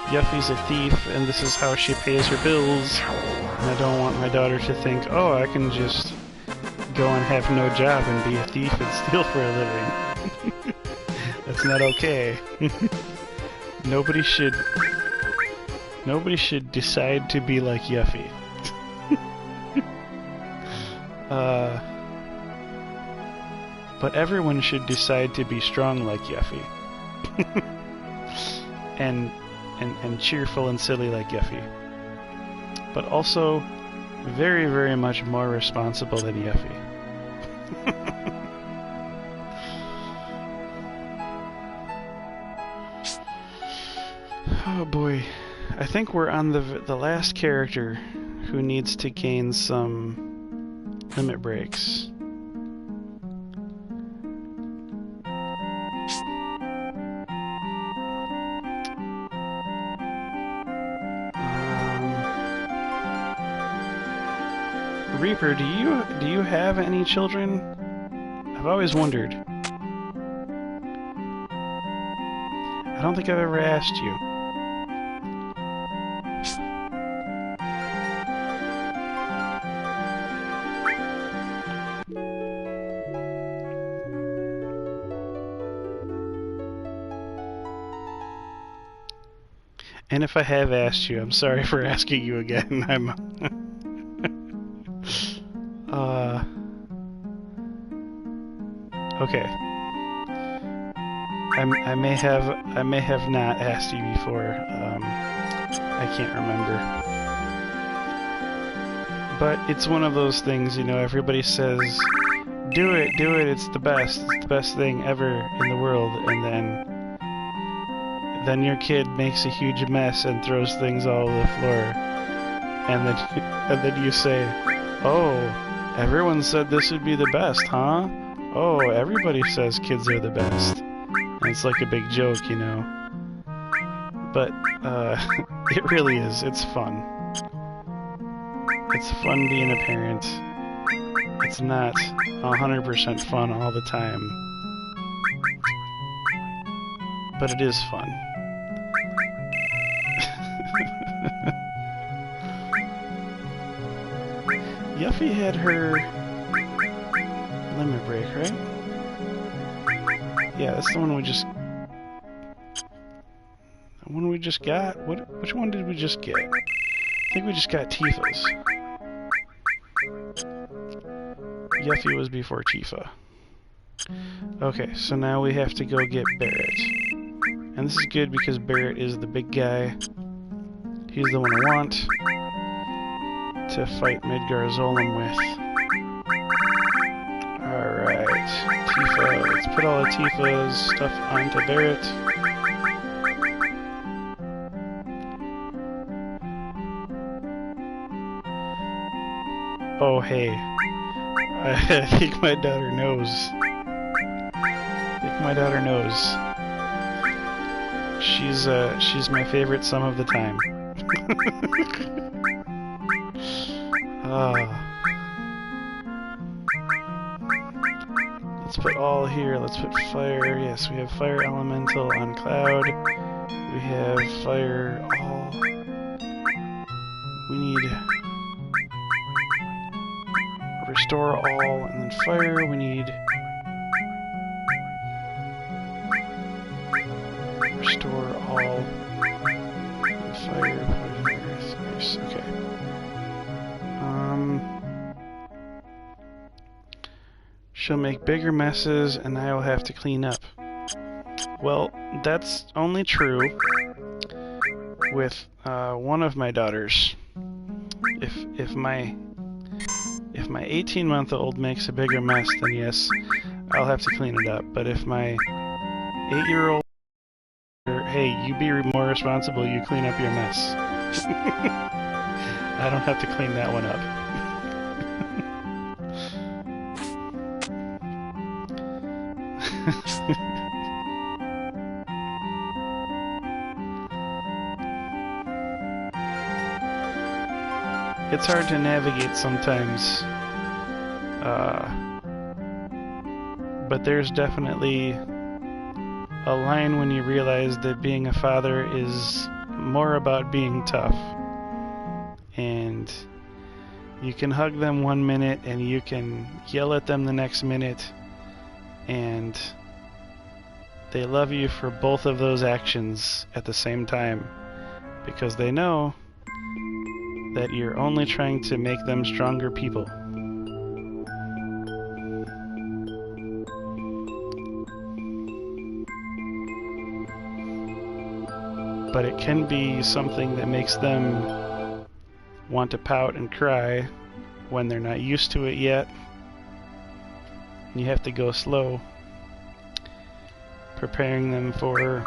Yuffie's a thief, and this is how she pays her bills. And I don't want my daughter to think, oh, I can just go and have no job and be a thief and steal for a living. That's not okay. Nobody should decide to be like Yuffie. But everyone should decide to be strong like Yuffie. and cheerful and silly like Yuffie. But also very, very much more responsible than Yuffie. Oh boy. I think we're on the last character who needs to gain some limit breaks. Reaper, do you have any children? I've always wondered. I don't think I've ever asked you. And if I have asked you, I'm sorry for asking you again. Okay. I may have not asked you before. I can't remember. But it's one of those things, you know, everybody says, do it, it's the best thing ever in the world, and then your kid makes a huge mess and throws things all over the floor. And then you say, oh, everyone said this would be the best, huh? Oh, everybody says kids are the best. And it's like a big joke, you know. But, it really is. It's fun. It's fun being a parent. It's not 100% fun all the time. But it is fun. Yuffie had her limit break, right? Yeah, that's the one we just one we just got? Which one did we just get? I think we just got Tifa's. Yuffie was before Tifa. Okay, so now we have to go get Barret. And this is good because Barret is the big guy. He's the one I want to fight Midgar Zolom with. Alright, Tifa. Let's put all of Tifa's stuff onto Barret. Oh, hey. I think my daughter knows. She's my favorite some of the time. Let's put all here. Let's put fire. Yes, we have fire elemental on Cloud. We have fire all. We need restore all, and then fire. We need restore all, and fire, poison, earth. Nice. Okay. She'll make bigger messes, and I will have to clean up. Well, that's only true with one of my daughters. If my 18-month-old makes a bigger mess, then yes, I'll have to clean it up. But if my 8-year-old, hey, you be more responsible, you clean up your mess. I don't have to clean that one up. It's hard to navigate sometimes, but there's definitely a line when you realize that being a father is more about being tough. And you can hug them one minute and you can yell at them the next minute, and they love you for both of those actions at the same time, because they know that you're only trying to make them stronger people. But it can be something that makes them want to pout and cry when they're not used to it yet. You have to go slow, preparing them for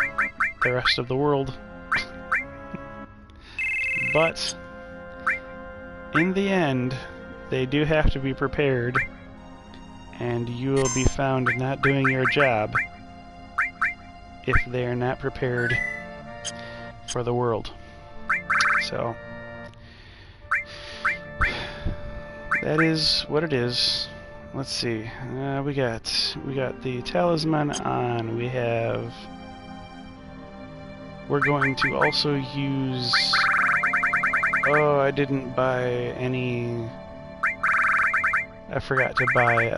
the rest of the world. But in the end, they do have to be prepared, and you will be found not doing your job if they are not prepared for the world. So that is what it is. Let's see. We got the talisman on. We're going to also use. Oh, I didn't buy any. I forgot to buy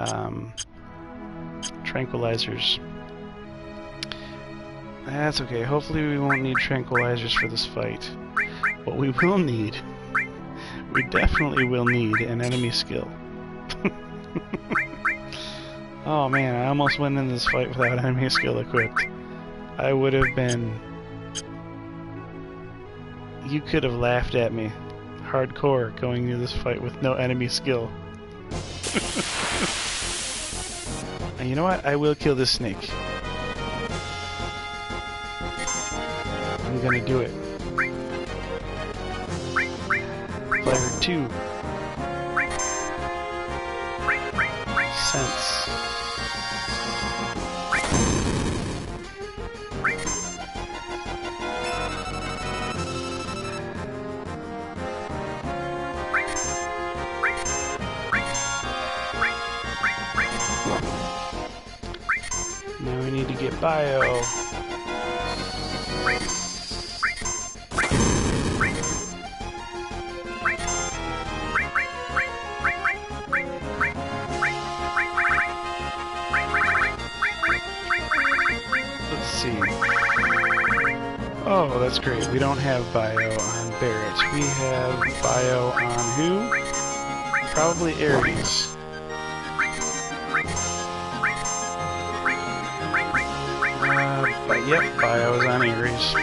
tranquilizers. That's okay. Hopefully we won't need tranquilizers for this fight. What we will need, we definitely will need an enemy skill. Oh man, I almost went in this fight without enemy skill equipped. I would have been... You could have laughed at me. Hardcore going into this fight with no enemy skill. And you know what? I will kill this snake. I'm gonna do it. Fire 2. Sense. Now we need to get bio. Oh, that's great. We don't have bio on Barret. We have bio on who? Probably Ares. But yep, bio is on Ares.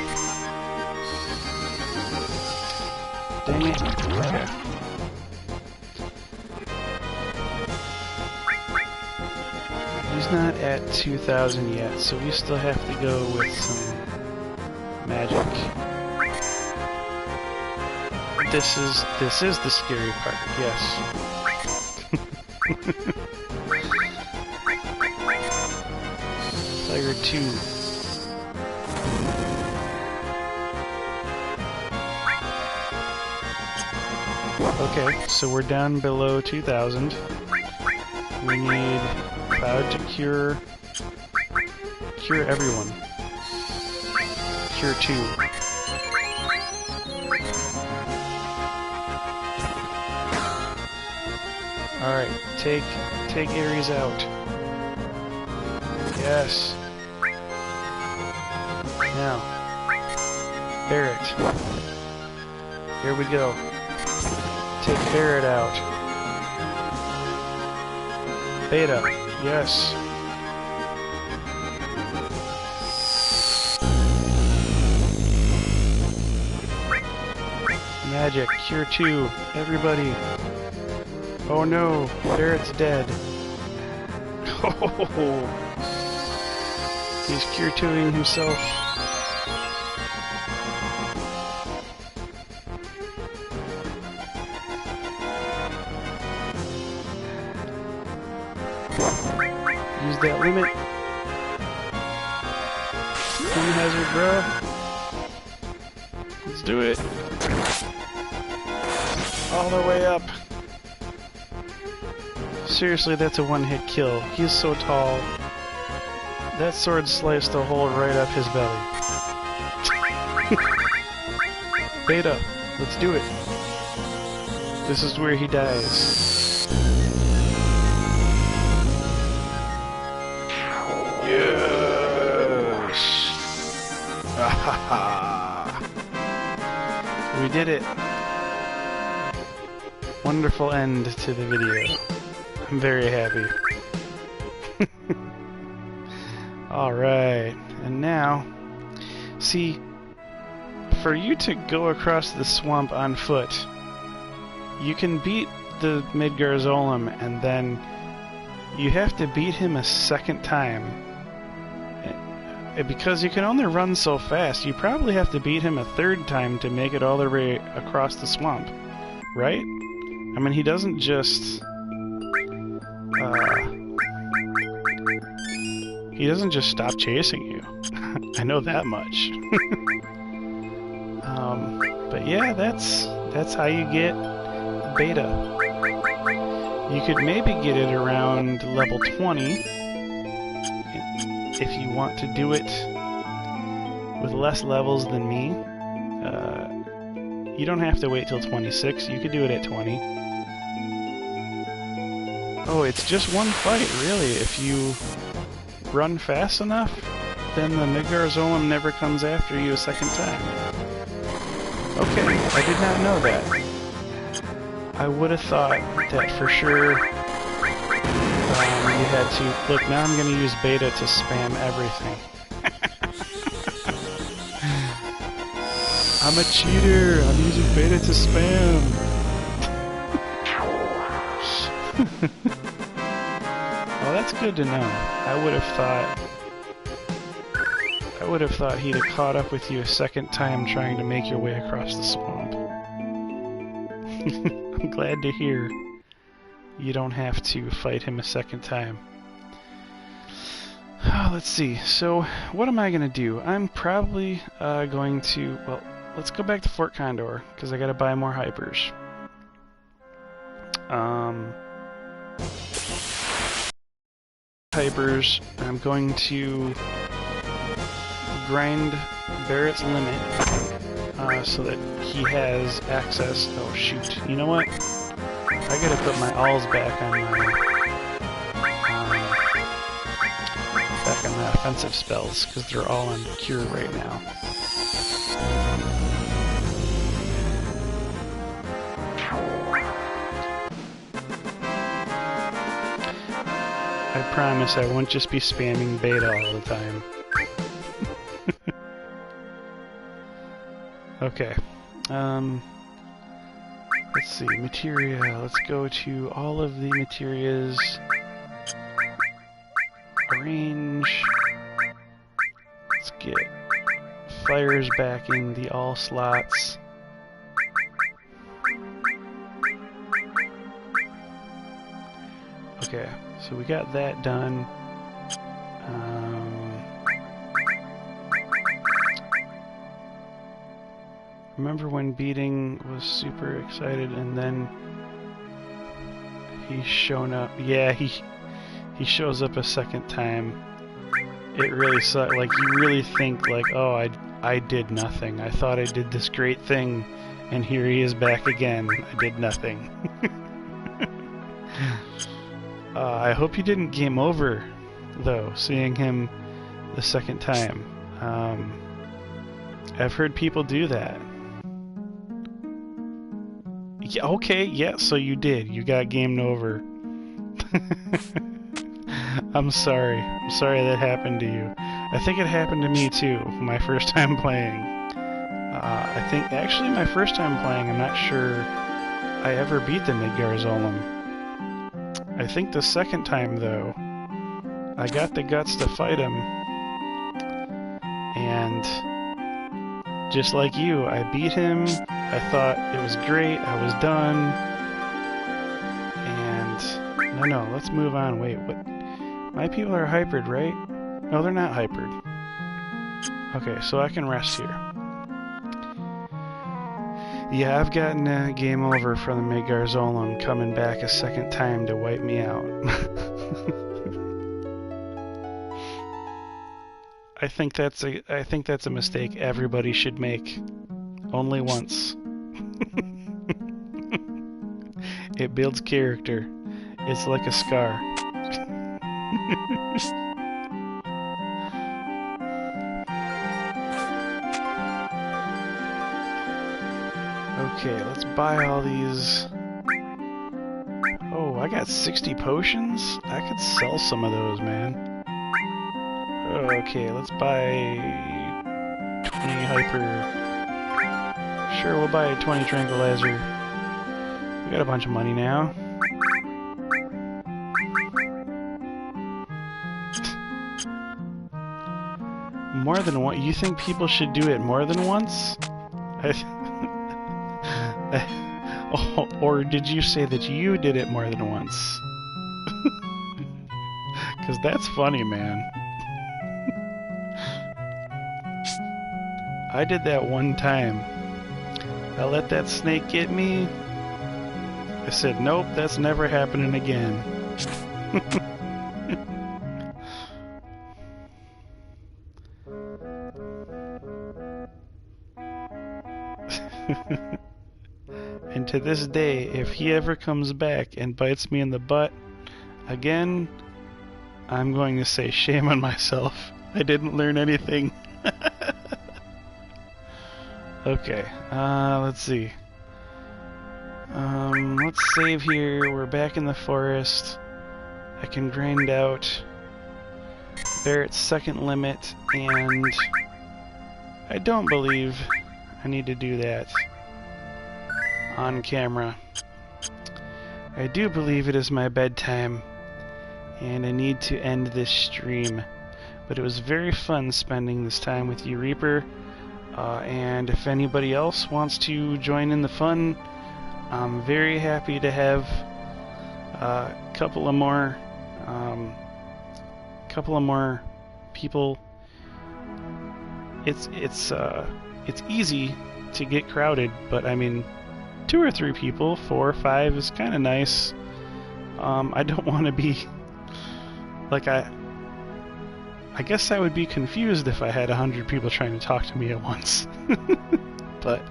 Dang it. Okay. He's not at 2,000 yet, so we still have to go with some magic. This is the scary part, yes. Player 2. Okay, so we're down below 2,000. We need Cloud to cure everyone. Cure 2. Alright, take Ares out. Yes. Now, Barret. Here we go. Take Barret out. Beta. Yes. Magic. Cure 2. Everybody. Oh no. Barret's dead. Oh. He's Cure 2ing himself. Use that limit. Flame hazard, bro. Let's do it. All the way up. Seriously, that's a one-hit kill. He's so tall. That sword sliced a hole right up his belly. Beta, let's do it. This is where he dies. Yes! We did it. Wonderful end to the video. I'm very happy. Alright, and now, see, for you to go across the swamp on foot, you can beat the Midgarzolem, and then you have to beat him a second time. Because you can only run so fast, you probably have to beat him a third time to make it all the way across the swamp, right? I mean, he doesn't just... he doesn't just stop chasing you. I know that much. But yeah, that's how you get Beta. You could maybe get it around level 20 if you want to do it with less levels than me. You don't have to wait till 26. You could do it at 20. Oh, it's just one fight, really. If you run fast enough, then the Midgarzolem never comes after you a second time. Okay, I did not know that. I would have thought that for sure you had to... Look, now I'm going to use Beta to spam everything. I'm a cheater! I'm using Beta to spam! Well, that's good to know. I would have thought he'd have caught up with you a second time trying to make your way across the swamp. I'm glad to hear you don't have to fight him a second time. Let's see. So, what am I going to do? I'm probably going to... Well, let's go back to Fort Condor, because I got to buy more hypers. Hypers. I'm going to grind Barret's limit so that he has access. Oh shoot! You know what? I gotta put my alls back on my offensive spells because they're all on cure right now. I promise I won't just be spamming beta all the time. Okay. Let's see, materia. Let's go to all of the materias. Arrange. Let's get fires back in the all slots. Okay, so we got that done. Remember when Beating was super excited and then he's shown up? Yeah, he shows up a second time. It really sucks. Like, you really think, like, oh, I did nothing. I thought I did this great thing, and here he is back again. I did nothing. I hope you didn't game over, though, seeing him the second time. I've heard people do that. Yeah, okay, yeah, so you did. You got gamed over. I'm sorry. I'm sorry that happened to you. I think it happened to me too, my first time playing. I think, actually my first time playing, I'm not sure I ever beat the Midgard's-Olm. I think the second time, though, I got the guts to fight him, and just like you, I beat him, I thought it was great, I was done, and no, let's move on. Wait, what? My people are hypered, right? No, they're not hypered. Okay, so I can rest here. Yeah, I've gotten a game over from the Midgard's-Olm coming back a second time to wipe me out. I think that's a mistake everybody should make. Only once. It builds character. It's like a scar. Okay, let's buy all these. Oh, I got 60 potions? I could sell some of those, man. Okay, let's buy 20 hyper. Sure, we'll buy 20 tranquilizer. We got a bunch of money now. More than one? You think people should do it more than once? Oh, or did you say that you did it more than once? Because that's funny, man. I did that one time. I let that snake get me. I said, nope, that's never happening again. And to this day, if he ever comes back and bites me in the butt again, I'm going to say shame on myself. I didn't learn anything. Okay, let's see. Let's save here. We're back in the forest. I can grind out Barrett's second limit, and I don't believe I need to do that on camera. I do believe it is my bedtime, and I need to end this stream. But it was very fun spending this time with you, Reaper. And if anybody else wants to join in the fun, I'm very happy to have a couple of more people. It's easy to get crowded, but I mean, 2 or 3 people, 4 or 5 is kind of nice. I don't want to be like I guess I would be confused if I had 100 people trying to talk to me at once. But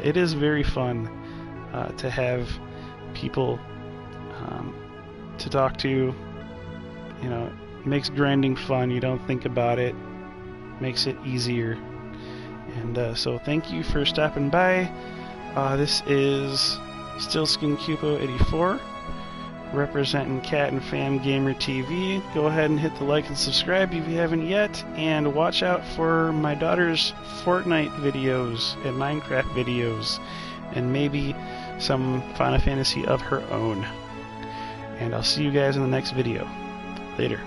it is very fun to have people to talk to. You know, it makes grinding fun. You don't think about it. Makes it easier. And so thank you for stopping by. This is StiltzkinKupo84. representing Cat and Fam Gamer TV. Go ahead and hit the like and subscribe if you haven't yet, and watch out for my daughter's Fortnite videos and Minecraft videos, and maybe some Final Fantasy of her own. And I'll see you guys in the next video. Later.